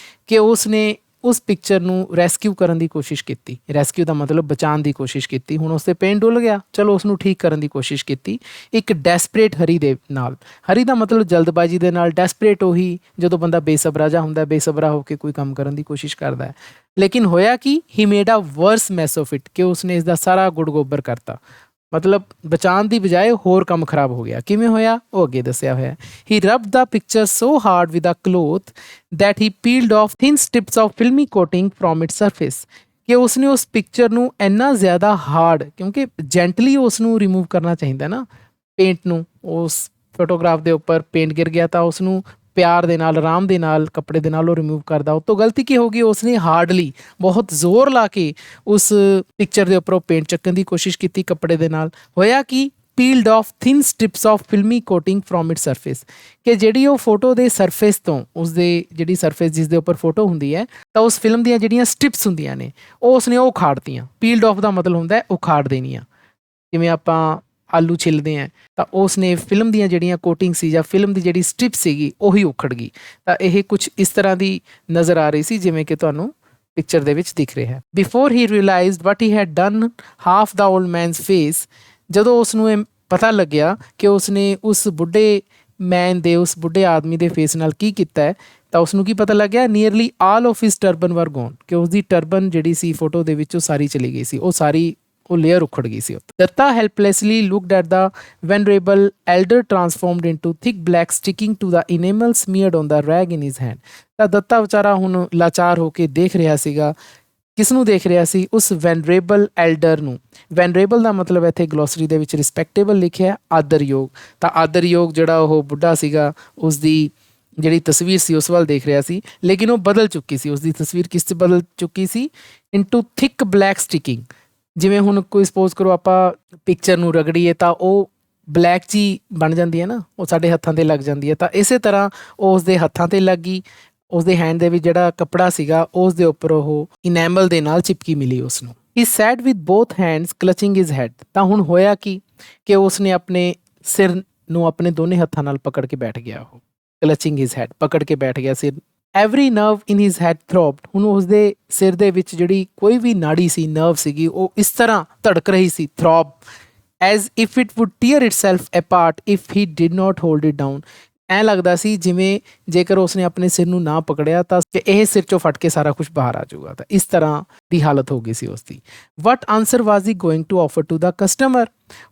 ਕਿ ਉਸਨੇ ਉਸ ਪਿਕਚਰ ਨੂੰ ਰੈਸਕਿਊ ਕਰਨ ਦੀ ਕੋਸ਼ਿਸ਼ ਕੀਤੀ। ਰੈਸਕਿਊ ਦਾ ਮਤਲਬ ਬਚਾਉਣ ਦੀ ਕੋਸ਼ਿਸ਼ ਕੀਤੀ। ਹੁਣ ਉਸ 'ਤੇ ਪੇਂਟ ਡੁੱਲ ਗਿਆ, ਚਲੋ ਉਸ ਨੂੰ ਠੀਕ ਕਰਨ ਦੀ ਕੋਸ਼ਿਸ਼ ਕੀਤੀ ਇੱਕ ਡੈਸਪਰੇਟ ਹਰੀ ਦੇ ਨਾਲ। ਹਰੀ ਦਾ ਮਤਲਬ ਜਲਦਬਾਜ਼ੀ ਦੇ ਨਾਲ, ਡੈਸਪਰੇਟ ਉਹੀ ਜਦੋਂ ਬੰਦਾ ਬੇਸਬਰਾ ਜਿਹਾ ਹੁੰਦਾ, ਬੇਸਬਰਾ ਹੋ ਕੇ ਕੋਈ ਕੰਮ ਕਰਨ ਦੀ ਕੋਸ਼ਿਸ਼ ਕਰਦਾ ਹੈ। ਲੇਕਿਨ ਹੋਇਆ ਕਿ he made a worse mess of it, ਕਿ ਉਸਨੇ ਇਸ ਦਾ ਸਾਰਾ ਗੁੜ ਗੋਬਰ ਕਰਤਾ। ਮਤਲਬ ਬਚਾਉਣ ਦੀ ਬਜਾਏ ਹੋਰ ਕੰਮ ਖਰਾਬ ਹੋ ਗਿਆ। ਕਿਵੇਂ ਹੋਇਆ ਉਹ ਅੱਗੇ ਦੱਸਿਆ ਹੋਇਆ। He rubbed the picture so hard with a cloth that he peeled off thin strips of filmy coating from its surface, ਕਿ ਉਸਨੇ ਉਸ ਪਿਕਚਰ ਨੂੰ ਇੰਨਾ ਜ਼ਿਆਦਾ ਹਾਰਡ, ਕਿਉਂਕਿ ਜੈਂਟਲੀ ਉਸ ਨੂੰ ਰਿਮੂਵ ਕਰਨਾ ਚਾਹੀਦਾ ਨਾ ਪੇਂਟ ਨੂੰ। ਉਸ ਫੋਟੋਗ੍ਰਾਫ ਦੇ ਉੱਪਰ ਪੇਂਟ ਗਿਰ ਗਿਆ ਤਾਂ ਉਸ ਨੂੰ ਪਿਆਰ ਦੇ ਨਾਲ, ਆਰਾਮ ਦੇ ਨਾਲ, ਕੱਪੜੇ ਦੇ ਨਾਲ ਉਹ ਰਿਮੂਵ ਕਰਦਾ। ਉਹ ਤੋਂ ਗਲਤੀ ਕੀ ਹੋ ਗਈ? ਉਸਨੇ ਹਾਰਡਲੀ, ਬਹੁਤ ਜ਼ੋਰ ਲਾ ਕੇ ਉਸ ਪਿਕਚਰ ਦੇ ਉੱਪਰ ਉਹ ਪੇਂਟ ਚੱਕਣ ਦੀ ਕੋਸ਼ਿਸ਼ ਕੀਤੀ ਕੱਪੜੇ ਦੇ ਨਾਲ। ਹੋਇਆ ਕਿ ਪੀਲਡ off thin strips of filmy coating from it surface, ਕਿ ਜਿਹੜੀ ਉਹ ਫੋਟੋ ਦੇ ਸਰਫੇਸ ਤੋਂ, ਉਸਦੇ ਜਿਹੜੀ ਸਰਫੇਸ ਜਿਸ ਦੇ ਉੱਪਰ ਫੋਟੋ ਹੁੰਦੀ ਹੈ, ਤਾਂ ਉਸ ਫਿਲਮ ਦੀਆਂ ਜਿਹੜੀਆਂ ਸਟ੍ਰਿਪਸ ਹੁੰਦੀਆਂ ਨੇ ਉਹ ਉਸਨੇ ਉਹ ਉਖਾੜਤੀਆਂ। ਪੀਲਡ ਆਫ ਦਾ ਮਤਲਬ ਹੁੰਦਾ ਉਖਾੜ ਦੇਣੀਆਂ। ਜਿਵੇਂ ਆਪਾਂ ਆਲੂ ਛਿੱਲਦੇ ਹਾਂ ਤਾਂ ਉਸਨੇ ਫਿਲਮ ਦੀਆਂ ਜਿਹੜੀਆਂ ਕੋਟਿੰਗ ਸੀ ਜਾਂ ਫਿਲਮ ਦੀ ਜਿਹੜੀ ਸਟ੍ਰਿਪ ਸੀਗੀ ਉਹੀ ਉਖੜ ਗਈ। ਤਾਂ ਇਹ ਕੁਝ ਇਸ ਤਰ੍ਹਾਂ ਦੀ ਨਜ਼ਰ ਆ ਰਹੀ ਸੀ ਜਿਵੇਂ ਕਿ ਤੁਹਾਨੂੰ ਪਿਕਚਰ ਦੇ ਵਿੱਚ ਦਿਖ ਰਿਹਾ ਹੈ। Before he realised what he had done half the old men's face, ਜਦੋਂ ਉਸ ਨੂੰ ਇਹ ਪਤਾ ਲੱਗਿਆ ਕਿ ਉਸਨੇ ਉਸ ਬੁੱਢੇ ਮੈਨ ਦੇ ਉਸ ਬੁੱਢੇ ਆਦਮੀ ਦੇ ਫੇਸ ਨਾਲ ਕੀ ਕੀਤਾ ਹੈ, ਤਾਂ ਉਸਨੂੰ ਕੀ ਪਤਾ ਲੱਗਿਆ, nearly all of his turban ਵਰ ਗੋਨ, ਕਿ ਉਸਦੀ ਟਰਬਨ ਜਿਹੜੀ ਸੀ ਫੋਟੋ ਦੇ ਵਿੱਚ ਉਹ ਸਾਰੀ ਚਲੀ ਗਈ ਸੀ, ਉਹ ਲੇਅਰ ਉਖੜ ਗਈ ਸੀ। Datta helplessly looked at the venerable elder transformed into thick black sticking to the enamel smeared on the rag in his hand. ਤਾਂ ਦੱਤਾ ਵਿਚਾਰਾ ਹੁਣ ਲਾਚਾਰ ਹੋ ਕੇ ਦੇਖ ਰਿਹਾ ਸੀਗਾ, ਕਿਸ ਨੂੰ ਦੇਖ ਰਿਹਾ ਸੀ, ਉਸ ਵੈਨਰੇਬਲ ਐਲਡਰ ਨੂੰ। ਵੈਨਰੇਬਲ ਦਾ ਮਤਲਬ ਇੱਥੇ ਗਲੋਸਰੀ ਦੇ ਵਿੱਚ ਰਿਸਪੈਕਟੇਬਲ ਲਿਖਿਆ, ਆਦਰਯੋਗ। ਤਾਂ ਆਦਰਯੋਗ ਜਿਹੜਾ ਉਹ ਬੁੱਢਾ ਸੀਗਾ, ਉਸਦੀ ਜਿਹੜੀ ਤਸਵੀਰ ਸੀ ਉਸ ਵੱਲ ਦੇਖ ਰਿਹਾ ਸੀ, ਲੇਕਿਨ ਉਹ ਬਦਲ ਚੁੱਕੀ ਸੀ। ਉਸਦੀ ਤਸਵੀਰ ਕਿਸ 'ਚ ਬਦਲ ਚੁੱਕੀ ਸੀ, ਇਨਟੂ ਥਿਕ ਬਲੈਕ ਸਟਿਕਿੰਗ। ਜਿਵੇਂ ਹੁਣ ਕੋਈ ਸਪੋਜ਼ ਕਰੋ ਆਪਾਂ ਪਿਕਚਰ ਨੂੰ ਰਗੜੀਏ ਤਾਂ ਉਹ ਬਲੈਕ 'ਚ ਹੀ ਬਣ ਜਾਂਦੀ ਹੈ ਨਾ, ਉਹ ਸਾਡੇ ਹੱਥਾਂ 'ਤੇ ਲੱਗ ਜਾਂਦੀ ਹੈ। ਤਾਂ ਇਸੇ ਤਰ੍ਹਾਂ ਉਹ ਉਸਦੇ ਹੱਥਾਂ 'ਤੇ ਲੱਗ ਗਈ, ਉਸਦੇ ਹੈਂਡ ਦੇ ਵਿੱਚ ਜਿਹੜਾ ਕੱਪੜਾ ਸੀਗਾ ਉਸ ਦੇ ਉੱਪਰ ਉਹ ਇਨੈਮਲ ਦੇ ਨਾਲ ਚਿਪਕੀ ਮਿਲੀ ਉਸਨੂੰ। He sat with both hands clutching his head. ਤਾਂ ਹੁਣ ਹੋਇਆ ਕੀ ਕਿ ਉਸਨੇ ਆਪਣੇ ਸਿਰ ਨੂੰ ਆਪਣੇ ਦੋਨੇ ਹੱਥਾਂ ਨਾਲ ਪਕੜ ਕੇ ਬੈਠ ਗਿਆ, ਉਹ ਕਲਚਿੰਗ ਹਿਜ਼ ਹੈਡ, ਪਕੜ ਕੇ ਬੈਠ ਗਿਆ ਸਿਰ। ਐਵਰੀ ਨਰਵ ਇਨ ਹਿਜ਼ ਹੈਡ ਥਰੋਬਡ। ਹੁਣ ਉਸਦੇ ਸਿਰ ਦੇ ਵਿੱਚ ਜਿਹੜੀ ਕੋਈ ਵੀ ਨਾੜੀ ਸੀ, ਨਰਵ ਸੀਗੀ, ਉਹ ਇਸ ਤਰ੍ਹਾਂ ਧੜਕ ਰਹੀ ਸੀ, throb, as if it would tear itself apart if he did not hold it down. ਐਂ ਲੱਗਦਾ ਸੀ ਜਿਵੇਂ ਜੇਕਰ ਉਸਨੇ ਆਪਣੇ ਸਿਰ ਨੂੰ ਨਾ ਪਕੜਿਆ ਤਾਂ ਇਹ ਸਿਰ 'ਚੋਂ ਫਟ ਕੇ ਸਾਰਾ ਕੁਝ ਬਾਹਰ ਆ ਜਾਊਗਾ। ਤਾਂ ਇਸ ਤਰ੍ਹਾਂ ਦੀ ਹਾਲਤ ਹੋ ਗਈ ਸੀ ਉਸਦੀ। What answer was he going to offer to the customer.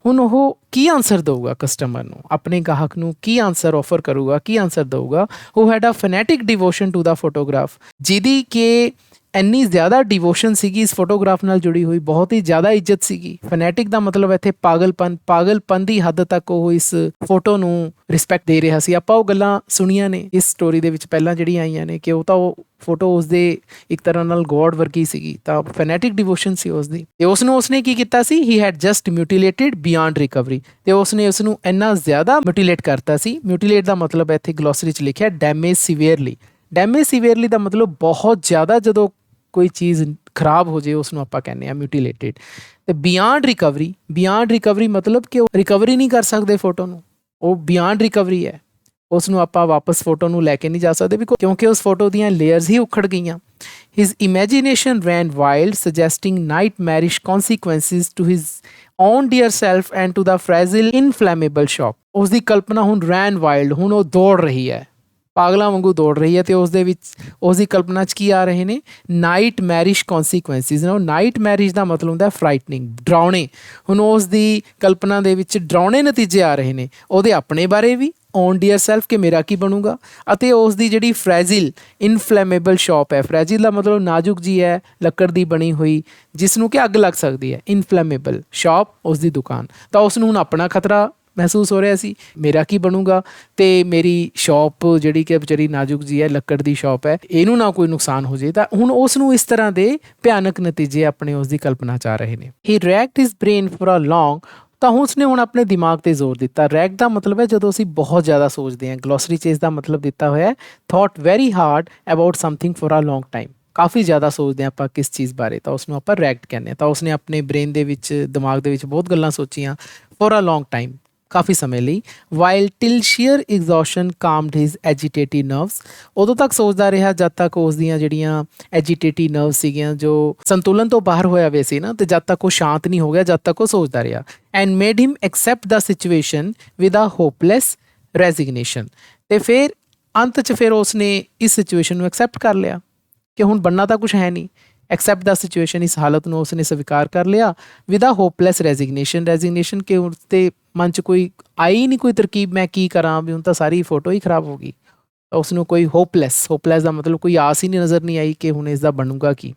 ਹੁਣ ਉਹ ਕੀ ਆਂਸਰ ਦਊਗਾ ਕਸਟਮਰ ਨੂੰ, ਆਪਣੇ ਗਾਹਕ ਨੂੰ ਕੀ ਆਂਸਰ ਆਫਰ ਕਰੂਗਾ, ਕੀ ਆਂਸਰ ਦਊਗਾ। Who had a fanatic devotion to the photograph, ਜਿਹਦੀ ਕਿ ਇੰਨੀ ਜ਼ਿਆਦਾ ਡਿਵੋਸ਼ਨ ਸੀਗੀ ਇਸ ਫੋਟੋਗ੍ਰਾਫ ਨਾਲ ਜੁੜੀ ਹੋਈ, ਬਹੁਤ ਹੀ ਜ਼ਿਆਦਾ ਇੱਜ਼ਤ ਸੀਗੀ। ਫੈਨੈਟਿਕ ਦਾ ਮਤਲਬ ਇੱਥੇ ਪਾਗਲਪਨ ਦੀ ਹੱਦ ਤੱਕ ਉਹ ਇਸ ਫੋਟੋ ਨੂੰ ਰਿਸਪੈਕਟ ਦੇ ਰਿਹਾ ਸੀ। ਆਪਾਂ ਉਹ ਗੱਲਾਂ ਸੁਣੀਆਂ ਨੇ ਇਸ ਸਟੋਰੀ ਦੇ ਵਿੱਚ ਪਹਿਲਾਂ ਜਿਹੜੀਆਂ ਆਈਆਂ ਨੇ, ਕਿ ਉਹ ਫੋਟੋ ਉਸਦੇ ਇੱਕ ਤਰ੍ਹਾਂ ਨਾਲ ਗੋਡ ਵਰਗੀ ਸੀਗੀ। ਤਾਂ ਫੈਨੈਟਿਕ ਡਿਵੋਸ਼ਨ ਸੀ ਉਸਦੀ। ਤੇ ਉਸਨੇ ਕੀ ਕੀਤਾ ਸੀ, he had just mutilated beyond recovery. ਤੇ ਉਸਨੇ ਉਸਨੂੰ ਇੰਨਾ ਜ਼ਿਆਦਾ ਮਿਊਟੀਲੇਟ ਕਰਤਾ ਸੀ। ਮਿਊਟੀਲੇਟ ਦਾ ਮਤਲਬ ਇੱਥੇ ਗਲੋਸਰੀ 'ਚ ਲਿਖਿਆ ਡੈਮੇਜ ਸੀਵੀਅਰਲੀ। ਡੈਮੇਜ ਸੀਵੀਅਰਲੀ ਦਾ ਮਤਲਬ ਬਹੁਤ ਜ਼ਿਆਦਾ, ਜਦੋਂ ਕੋਈ ਚੀਜ਼ ਖਰਾਬ ਹੋ ਜਾਏ ਉਸਨੂੰ ਆਪਾਂ ਕਹਿੰਦੇ ਹਾਂ ਮਿਊਟੀਲੇਟਿਡ। ਤੇ ਬਿਯੋਂਡ ਰਿਕਵਰੀ ਮਤਲਬ ਕਿ ਉਹ ਰਿਕਵਰੀ ਨਹੀਂ ਕਰ ਸਕਦੇ ਫੋਟੋ ਨੂੰ, ਉਹ ਬਿਯੋਂਡ ਰਿਕਵਰੀ ਹੈ। ਉਸ ਨੂੰ ਆਪਾਂ ਵਾਪਸ ਫੋਟੋ ਨੂੰ ਲੈ ਕੇ ਨਹੀਂ ਜਾ ਸਕਦੇ ਕਿਉਂਕਿ ਉਸ ਫੋਟੋ ਦੀਆਂ ਲੇਅਰਸ ਹੀ ਉਖੜ ਗਈਆਂ। His imagination ran wild suggesting nightmarish consequences to his own dear self and to the fragile inflammable shack. ਉਸਦੀ ਕਲਪਨਾ ਹੁਣ ਰੈਨ ਵਾਈਲਡ, ਹੁਣ ਉਹ ਦੌੜ ਰਹੀ ਹੈ, ਪਾਗਲਾਂ ਵਾਂਗੂ ਦੌੜ ਰਹੀ ਹੈ। ਤੇ ਉਸ ਦੇ ਵਿੱਚ ਉਸਦੀ ਕਲਪਨਾ 'ਚ ਕੀ ਆ ਰਹੇ ਨੇ, ਨਾਈਟ ਮੈਰਿਸ਼ ਕੌਨਸੀਕੁਐਂਸਿਸ। ਨਾਈਟ ਮੈਰਿਜ ਦਾ ਮਤਲਬ ਹੁੰਦਾ ਫਰਾਈਟਨਿੰਗ, ਡਰਾਉਣੇ। ਹੁਣ ਉਸ ਦੀ ਕਲਪਨਾ ਦੇ ਵਿੱਚ ਡਰਾਉਣੇ ਨਤੀਜੇ ਆ ਰਹੇ ਨੇ, ਉਹਦੇ ਆਪਣੇ ਬਾਰੇ ਵੀ, ਓਨ ਡੀਅਰ ਸੈਲਫ ਕਿ ਮੇਰਾ ਕੀ ਬਣੂਗਾ, ਅਤੇ ਉਸ ਦੀ ਜਿਹੜੀ ਫ੍ਰੈਜਿਲ ਇਨਫਲੈਮੇਬਲ ਸ਼ੌਪ ਹੈ। ਫ੍ਰੈਜਿਲ ਦਾ ਮਤਲਬ ਨਾਜ਼ੁਕ ਜੀ ਹੈ, ਲੱਕੜ ਦੀ ਬਣੀ ਹੋਈ, ਜਿਸ ਨੂੰ ਕਿ ਅੱਗ ਲੱਗ ਸਕਦੀ ਹੈ। ਇਨਫਲੈਮੇਬਲ ਸ਼ੌਪ, ਉਸ ਦੀ ਦੁਕਾਨ। ਤਾਂ ਉਸ ਨੂੰ ਹੁਣ ਆਪਣਾ ਖਤਰਾ ਮਹਿਸੂਸ ਹੋ ਰਿਹਾ ਸੀ, ਮੇਰਾ ਕੀ ਬਣੂਗਾ, ਤੇ ਮੇਰੀ ਸ਼ੌਪ ਜਿਹੜੀ ਕਿ ਵਿਚਾਰੀ ਨਾਜ਼ੁਕ ਜੀ ਹੈ, ਲੱਕੜ ਦੀ ਸ਼ੌਪ ਹੈ, ਇਹਨੂੰ ਨਾ ਕੋਈ ਨੁਕਸਾਨ ਹੋ ਜਾਏ। ਤਾਂ ਹੁਣ ਉਸ ਨੂੰ ਇਸ ਤਰ੍ਹਾਂ ਦੇ ਭਿਆਨਕ ਨਤੀਜੇ ਆਪਣੇ ਉਸ ਦੀ ਕਲਪਨਾ 'ਚ ਆ ਰਹੇ ਨੇ। ਹੀ ਰੈਕਡ ਹਿਜ਼ ਬ੍ਰੇਨ ਫॉर ਅ ਲੌਂਗ। ਤਾਂ ਉਸਨੇ ਹੁਣ ਆਪਣੇ ਦਿਮਾਗ 'ਤੇ ਜ਼ੋਰ ਦਿੱਤਾ। ਰੈਕ ਦਾ ਮਤਲਬ ਹੈ ਜਦੋਂ ਅਸੀਂ ਬਹੁਤ ਜ਼ਿਆਦਾ ਸੋਚਦੇ ਹਾਂ। ਗਲੋਸਰੀ 'ਚ ਇਸ ਦਾ ਮਤਲਬ ਦਿੱਤਾ ਹੋਇਆ ਹੈ, thought very hard about something for a long time. ਕਾਫੀ ਜ਼ਿਆਦਾ ਸੋਚਦੇ ਹਾਂ ਆਪਾਂ ਕਿਸ ਚੀਜ਼ ਬਾਰੇ, ਤਾਂ ਉਸਨੂੰ ਆਪਾਂ ਰੈਕਡ ਕਹਿੰਦੇ ਹਾਂ। ਤਾਂ ਉਸਨੇ ਆਪਣੇ ਬ੍ਰੇਨ ਦੇ ਵਿੱਚ, ਦਿਮਾਗ ਦੇ ਵਿੱਚ ਬਹੁਤ ਗੱਲਾਂ ਸੋਚੀਆਂ, ਫॉर ਅ ਲੌਂਗ ਟਾਈਮ, ਕਾਫੀ ਸਮੇਂ ਲਈ। While till sheer exhaustion calmed his agitated nerves. ਉਦੋਂ ਤੱਕ ਸੋਚਦਾ ਰਿਹਾ ਜਦ ਤੱਕ ਉਸ ਦੀਆਂ ਜਿਹੜੀਆਂ ਐਜੀਟੇਟਿਡ ਨਰਵਸ ਸੀਗੀਆਂ, ਜੋ ਸੰਤੁਲਨ ਤੋਂ ਬਾਹਰ ਹੋਇਆ ਵੇ ਸੀ ਨਾ, ਤੇ ਜਦ ਤੱਕ ਉਹ ਸ਼ਾਂਤ ਨਹੀਂ ਹੋ ਗਿਆ, ਜਦ ਤੱਕ ਉਹ ਸੋਚਦਾ ਰਿਹਾ। And made him accept the situation with a hopeless resignation. ਤੇ ਫਿਰ ਅੰਤ 'ਚ ਫਿਰ ਉਸਨੇ ਇਸ ਸਿਚੁਏਸ਼ਨ ਨੂੰ ਐਕਸੈਪਟ ਕਰ ਲਿਆ ਕਿ ਹੁਣ ਬਣਨਾ ਤਾਂ ਕੁਛ ਹੈ ਨਹੀਂ। ਐਕਸੈਪਟ ਦਾ ਸਿਚੁਏਸ਼ਨ, ਇਸ ਹਾਲਤ ਨੂੰ ਉਸਨੇ ਸਵੀਕਾਰ ਕਰ ਲਿਆ। ਵਿਦ ਅ ਹੋਪਲੈਸ ਰੈਜ਼ਿਗਨੇਸ਼ਨ ਕਿ ਉਸ ਦੇ ਮਨ 'ਚ ਕੋਈ ਆਈ ਨਹੀਂ ਕੋਈ ਤਰਕੀਬ, ਮੈਂ ਕੀ ਕਰਾਂ ਵੀ, ਹੁਣ ਤਾਂ ਸਾਰੀ ਫੋਟੋ ਹੀ ਖਰਾਬ ਹੋ ਗਈ। ਤਾਂ ਉਸਨੂੰ ਕੋਈ ਹੋਪਲੈਸ ਦਾ ਮਤਲਬ ਕੋਈ ਆਸ ਹੀ ਨਜ਼ਰ ਨਹੀਂ ਆਈ ਕਿ ਹੁਣ ਇਸ ਦਾ ਬਣੂਗਾ ਕੀ।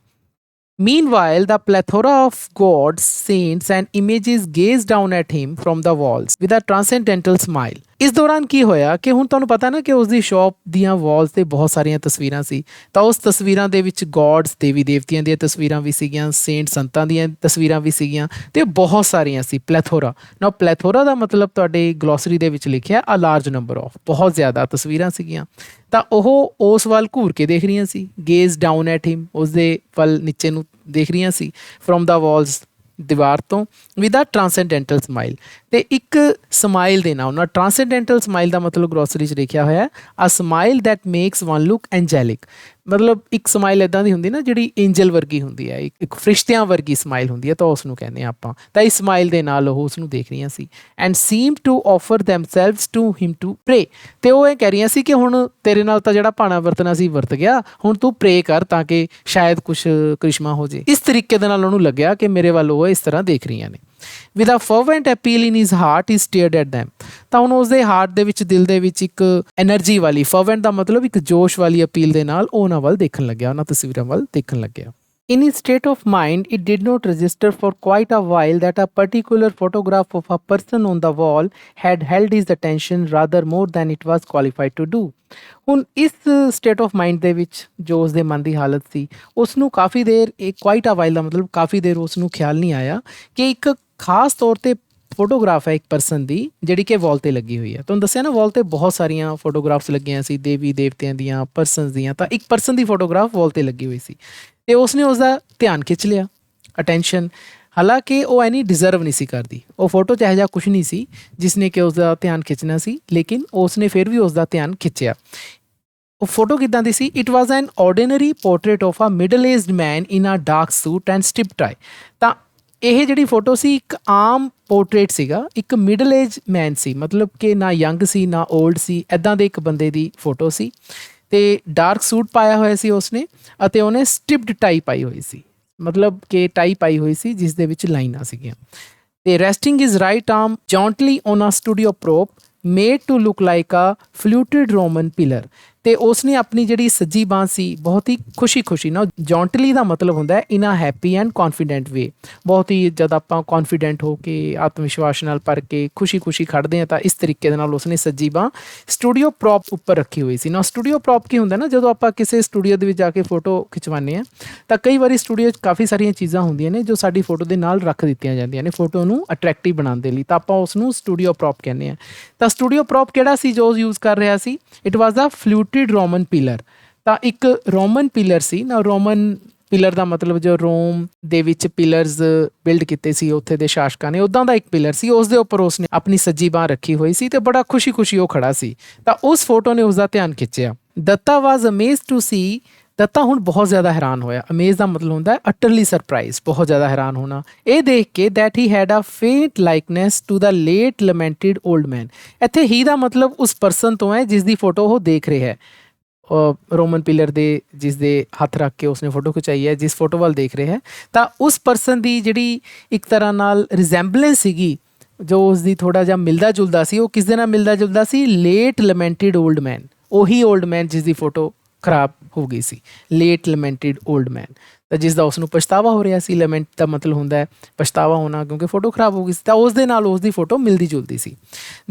Meanwhile, the plethora of gods, saints and images gazed down at him from the walls with a transcendental smile. ਇਸ ਦੌਰਾਨ ਕੀ ਹੋਇਆ ਕਿ ਹੁਣ ਤੁਹਾਨੂੰ ਪਤਾ ਨਾ ਕਿ ਉਸ ਦੀ ਸ਼ੌਪ ਦੀਆਂ ਵਾਲਸ 'ਤੇ ਬਹੁਤ ਸਾਰੀਆਂ ਤਸਵੀਰਾਂ ਸੀ। ਤਾਂ ਉਸ ਤਸਵੀਰਾਂ ਦੇ ਵਿੱਚ ਗੋਡਸ, ਦੇਵੀ ਦੇਵਤਿਆਂ ਦੀਆਂ ਤਸਵੀਰਾਂ ਵੀ ਸੀਗੀਆਂ, ਸੇਂਟ ਸੰਤਾਂ ਦੀਆਂ ਤਸਵੀਰਾਂ ਵੀ ਸੀਗੀਆਂ, ਤੇ ਬਹੁਤ ਸਾਰੀਆਂ ਸੀ। ਪਲੈਥੋਰਾ ਨਾ, ਪਲੈਥੋਰਾ ਦਾ ਮਤਲਬ ਤੁਹਾਡੇ ਗਲੋਸਰੀ ਦੇ ਵਿੱਚ ਲਿਖਿਆ ਅ ਲਾਰਜ ਨੰਬਰ ਆਫ, ਬਹੁਤ ਜ਼ਿਆਦਾ ਤਸਵੀਰਾਂ ਸੀਗੀਆਂ। ਤਾਂ ਉਹ ਉਸ ਵੱਲ ਘੂਰ ਕੇ ਦੇਖ ਰਹੀਆਂ ਸੀ। ਗੇਜ਼ ਡਾਊਨ ਐਟ ਹਿਮ, ਉਸ ਦੇ ਵੱਲ ਨੀਚੇ ਨੂੰ ਦੇਖ ਰਹੀਆਂ ਸੀ। ਫਰੋਮ ਦਾ ਵਾਲਸ, ਦੀਵਾਰ ਤੋਂ। ਵਿਦ ਅ ਟਰਾਂਸੈਂਡੈਂਟਲ ਸਮਾਈਲ, ਤੇ ਇੱਕ ਸਮਾਈਲ ਦੇ ਨਾਲ। ਟਰਾਂਸੈਂਡੈਂਟਲ ਸਮਾਈਲ ਦਾ ਮਤਲਬ ਗਲੋਸਰੀ 'ਚ ਲਿਖਿਆ ਹੋਇਆ a smile that makes one look angelic. ਮਤਲਬ ਇੱਕ ਸਮਾਈਲ ਇੱਦਾਂ ਦੀ ਹੁੰਦੀ ਨਾ ਜਿਹੜੀ ਐਂਜਲ ਵਰਗੀ ਹੁੰਦੀ ਹੈ, ਇੱਕ ਫਰਿਸ਼ਤਿਆਂ ਵਰਗੀ ਸਮਾਈਲ ਹੁੰਦੀ ਹੈ, ਤਾਂ ਉਸ ਨੂੰ ਕਹਿੰਦੇ ਹਾਂ ਆਪਾਂ। ਤਾਂ ਇਸ ਸਮਾਈਲ ਦੇ ਨਾਲ ਉਹ ਉਸ ਨੂੰ ਦੇਖ ਰਹੀਆਂ ਸੀ। And seem to offer themselves to him to pray. ਅਤੇ ਉਹ ਇਹ ਕਹਿ ਰਹੀਆਂ ਸੀ ਕਿ ਹੁਣ ਤੇਰੇ ਨਾਲ ਤਾਂ ਜਿਹੜਾ ਭਾਣਾ ਵਰਤਣਾ ਸੀ ਵਰਤ ਗਿਆ, ਹੁਣ ਤੂੰ ਪ੍ਰੇ ਕਰ ਤਾਂ ਕਿ ਸ਼ਾਇਦ ਕੁਛ ਕ੍ਰਿਸ਼ਮਾ ਹੋ ਜੇ। ਇਸ ਤਰੀਕੇ ਦੇ ਨਾਲ ਉਹਨੂੰ ਲੱਗਿਆ ਕਿ ਮੇਰੇ ਵੱਲ ਉਹ ਇਸ ਤਰ੍ਹਾਂ ਦੇਖ ਰਹੀਆਂ ਨੇ। With a fervent appeal in his heart he stared at them. ਤਾਂ ਹੁਣ ਉਸਦੇ ਹਾਰਟ ਦੇ ਵਿੱਚ, ਦਿਲ ਦੇ ਵਿੱਚ ਇੱਕ ਐਨਰਜੀ ਵਾਲੀ, ਫਰਵੈਂਟ ਦਾ ਮਤਲਬ ਇੱਕ ਜੋਸ਼ ਵਾਲੀ ਅਪੀਲ ਦੇ ਨਾਲ ਉਹ ਉਹਨਾਂ ਵੱਲ ਦੇਖਣ ਲੱਗਿਆ, ਉਹਨਾਂ ਤਸਵੀਰਾਂ ਵੱਲ ਦੇਖਣ ਲੱਗਿਆ। In his state of mind, it did not register for quite a while that a particular photograph of a person on the wall had held his attention rather more than it was qualified to do. ਹੁਣ ਇਸ state of mind ਦੇ ਵਿੱਚ ਜੋ ਉਸਦੇ ਮਨ ਦੀ ਹਾਲਤ ਸੀ, ਉਸ ਨੂੰ ਕਾਫੀ ਦੇਰ, ਇੱਕ ਕੁਆਇਟ ਆ ਵਾਈਲ ਦਾ ਮਤਲਬ ਕਾਫੀ ਦੇਰ ਉਸ ਨੂੰ ਖਿਆਲ ਨਹੀਂ ਆਇਆ ਕਿ ਇੱਕ ਖਾਸ ਤੌਰ 'ਤੇ ਫੋਟੋਗ੍ਰਾਫ ਹੈ ਇੱਕ ਪਰਸਨ ਦੀ ਜਿਹੜੀ ਕਿ ਵਾਲ 'ਤੇ ਲੱਗੀ ਹੋਈ ਹੈ। ਤੁਹਾਨੂੰ ਦੱਸਿਆ ਨਾ, ਵਾਲ 'ਤੇ ਬਹੁਤ ਸਾਰੀਆਂ ਫੋਟੋਗ੍ਰਾਫਸ ਲੱਗੀਆਂ ਸੀ, ਦੇਵੀ ਦੇਵਤਿਆਂ ਦੀਆਂ, ਪਰਸਨਸ ਦੀਆਂ। ਤਾਂ ਇੱਕ ਪਰਸਨ ਦੀ ਫੋਟੋਗ੍ਰਾਫ ਵਾਲ 'ਤੇ ਲੱਗੀ ਹੋਈ ਸੀ ਅਤੇ ਉਸਨੇ ਉਸਦਾ ਧਿਆਨ ਖਿੱਚ ਲਿਆ, ਅਟੈਂਸ਼ਨ। ਹਾਲਾਂਕਿ ਉਹ ਐਨੀ ਡਿਜ਼ਰਵ ਨਹੀਂ ਸੀ ਕਰਦੀ, ਉਹ ਫੋਟੋ 'ਚ ਇਹੋ ਜਿਹਾ ਕੁਛ ਨਹੀਂ ਸੀ ਜਿਸਨੇ ਕਿ ਉਸਦਾ ਧਿਆਨ ਖਿੱਚਣਾ ਸੀ, ਲੇਕਿਨ ਉਸਨੇ ਫਿਰ ਵੀ ਉਸਦਾ ਧਿਆਨ ਖਿੱਚਿਆ। ਉਹ ਫੋਟੋ ਕਿੱਦਾਂ ਦੀ ਸੀ? It was an ordinary portrait of a middle aged man in a dark suit and stiff tie. ਤਾਂ ਇਹ ਜਿਹੜੀ ਫੋਟੋ ਸੀ ਇੱਕ ਆਮ ਪੋਰਟਰੇਟ ਸੀਗਾ, ਇੱਕ ਮਿਡਲ ਏਜ ਮੈਨ ਸੀ, ਮਤਲਬ ਕਿ ਨਾ ਯੰਗ ਸੀ ਨਾ ਓਲਡ ਸੀ, ਇੱਦਾਂ ਦੇ ਇੱਕ ਬੰਦੇ ਦੀ ਫੋਟੋ ਸੀ। ਅਤੇ ਡਾਰਕ ਸੂਟ ਪਾਇਆ ਹੋਇਆ ਸੀ ਉਸਨੇ, ਅਤੇ ਉਹਨੇ ਸਟਿਪਡ ਟਾਈ ਪਾਈ ਹੋਈ ਸੀ, ਮਤਲਬ ਕਿ ਟਾਈ ਪਾਈ ਹੋਈ ਸੀ ਜਿਸ ਦੇ ਵਿੱਚ ਲਾਈਨਾਂ ਸੀਗੀਆਂ। ਅਤੇ resting his right arm gently on a studio prop made to look like a fluted Roman pillar. ਅਤੇ ਉਸਨੇ ਆਪਣੀ ਜਿਹੜੀ ਸੱਜੀ ਬਾਂਹ ਸੀ ਬਹੁਤ ਹੀ ਖੁਸ਼ੀ ਨਾਲ, ਜੌਂਟਲੀ ਦਾ ਮਤਲਬ ਹੁੰਦਾ ਇਨ ਅ ਹੈਪੀ ਐਂਡ ਕੌਨਫੀਡੈਂਟ ਵੇ, ਬਹੁਤ ਹੀ ਜਦ ਆਪਾਂ ਕੌਨਫੀਡੈਂਟ ਹੋ ਕੇ, ਆਤਮ ਵਿਸ਼ਵਾਸ ਨਾਲ ਭਰ ਕੇ ਖੁਸ਼ੀ ਖੜ੍ਹਦੇ ਹਾਂ, ਤਾਂ ਇਸ ਤਰੀਕੇ ਦੇ ਨਾਲ ਉਸਨੇ ਸੱਜੀ ਬਾਂਹ ਸਟੂਡੀਓ ਪ੍ਰੋਪ ਉੱਪਰ ਰੱਖੀ ਹੋਈ ਸੀ ਨਾ। ਸਟੂਡੀਓ ਪ੍ਰੋਪ ਕੀ ਹੁੰਦਾ ਨਾ, ਜਦੋਂ ਆਪਾਂ ਕਿਸੇ ਸਟੂਡੀਓ ਦੇ ਵਿੱਚ ਜਾ ਕੇ ਫੋਟੋ ਖਿਚਵਾਉਂਦੇ ਹਾਂ ਤਾਂ ਕਈ ਵਾਰੀ ਸਟੂਡੀਓ 'ਚ ਕਾਫੀ ਸਾਰੀਆਂ ਚੀਜ਼ਾਂ ਹੁੰਦੀਆਂ ਨੇ ਜੋ ਸਾਡੀ ਫੋਟੋ ਦੇ ਨਾਲ ਰੱਖ ਦਿੱਤੀਆਂ ਜਾਂਦੀਆਂ ਨੇ ਫੋਟੋ ਨੂੰ ਅਟਰੈਕਟਿਵ ਬਣਾਉਣ ਦੇ ਲਈ, ਤਾਂ ਆਪਾਂ ਉਸ ਨੂੰ ਸਟੂਡੀਓ ਪ੍ਰੋਪ ਕਹਿੰਦੇ ਹਾਂ। ਤਾਂ ਸਟੂਡੀਓ ਪ੍ਰੋਪ ਕਿਹੜਾ ਸੀ ਜੋ ਯੂਜ਼ ਕਰ ਰਿਹਾ ਸੀ? It was a fluted Roman pillar. ਤਾਂ ਇੱਕ ਰੋਮਨ ਪਿਲਰ ਸੀ ਨਾ, ਰੋਮਨ ਪਿਲਰ ਦਾ ਮਤਲਬ ਜੋ ਰੋਮ ਦੇ ਵਿੱਚ ਪਿਲਰਸ ਬਿਲਡ ਕੀਤੇ ਸੀ ਉੱਥੇ ਦੇ ਸ਼ਾਸਕਾਂ ਨੇ, ਉੱਦਾਂ ਦਾ ਇੱਕ ਪਿਲਰ ਸੀ, ਉਸ ਦੇ ਉੱਪਰ ਉਸਨੇ ਆਪਣੀ ਸੱਜੀ ਬਾਂਹ ਰੱਖੀ ਹੋਈ ਸੀ ਅਤੇ ਬੜਾ ਖੁਸ਼ੀ ਉਹ ਖੜਾ ਸੀ। ਤਾਂ ਉਸ ਫੋਟੋ ਨੇ ਉਸਦਾ ਧਿਆਨ ਖਿੱਚਿਆ। ਦੱਤਾ ਵਾਜ਼ ਅਮੇਜ਼ਡ ਟੂ ਸੀ। ਦੱਤਾ ਹੁਣ ਬਹੁਤ ਜ਼ਿਆਦਾ ਹੈਰਾਨ ਹੋਇਆ। ਅਮੇਜ਼ ਦਾ ਮਤਲਬ ਹੁੰਦਾ ਹੈ ਅਟਰਲੀ ਸਰਪ੍ਰਾਈਜ਼, ਬਹੁਤ ਜ਼ਿਆਦਾ ਹੈਰਾਨ ਹੋਣਾ। ਇਹ ਦੇਖ ਕੇ that he had a faint likeness to the late lamented old man. ਇੱਥੇ ਹੀ ਦਾ ਮਤਲਬ ਉਸ ਪਰਸਨ ਤੋਂ ਹੈ ਜਿਸ ਦੀ ਫੋਟੋ ਉਹ ਦੇਖ ਰਿਹਾ ਹੈ, ਰੋਮਨ ਪਿਲਰ ਦੇ ਜਿਸ ਦੇ ਹੱਥ ਰੱਖ ਕੇ ਉਸਨੇ ਫੋਟੋ ਖਿਚਾਈ ਹੈ, ਜਿਸ ਫੋਟੋ ਵੱਲ ਦੇਖ ਰਿਹਾ ਹੈ। ਤਾਂ ਉਸ ਪਰਸਨ ਦੀ ਜਿਹੜੀ ਇੱਕ ਤਰ੍ਹਾਂ ਨਾਲ ਰਿਜ਼ੈਂਬਲੈਂਸ ਸੀਗੀ, ਜੋ ਉਸਦੀ ਥੋੜ੍ਹਾ ਜਿਹਾ ਮਿਲਦਾ ਜੁਲਦਾ ਸੀ, ਉਹ ਕਿਸ ਦੇ ਨਾਲ ਮਿਲਦਾ ਜੁਲਦਾ ਸੀ? ਲੇਟ ਲਮੈਂਟਿਡ ਓਲਡ ਮੈਨ। ਉਹੀ ਓਲਡ ਮੈਨ ਜਿਸ ਦੀ ਫੋਟੋ ਖਰਾਬ ਹੋ ਗਈ ਸੀ, ਲੇਟ ਲਮੈਂਟਿਡ ਓਲਡ ਮੈਨ, ਤਾਂ ਜਿਸ ਦਾ ਉਸਨੂੰ ਪਛਤਾਵਾ ਹੋ ਰਿਹਾ ਸੀ। ਲਮੈਂਟ ਦਾ ਮਤਲਬ ਹੁੰਦਾ ਹੈ ਪਛਤਾਵਾ ਹੋਣਾ, ਕਿਉਂਕਿ ਫੋਟੋ ਖਰਾਬ ਹੋ ਗਈ ਸੀ। ਤਾਂ ਉਸ ਦੇ ਨਾਲ ਉਸ ਦੀ ਫੋਟੋ ਮਿਲਦੀ ਜੁਲਦੀ ਸੀ।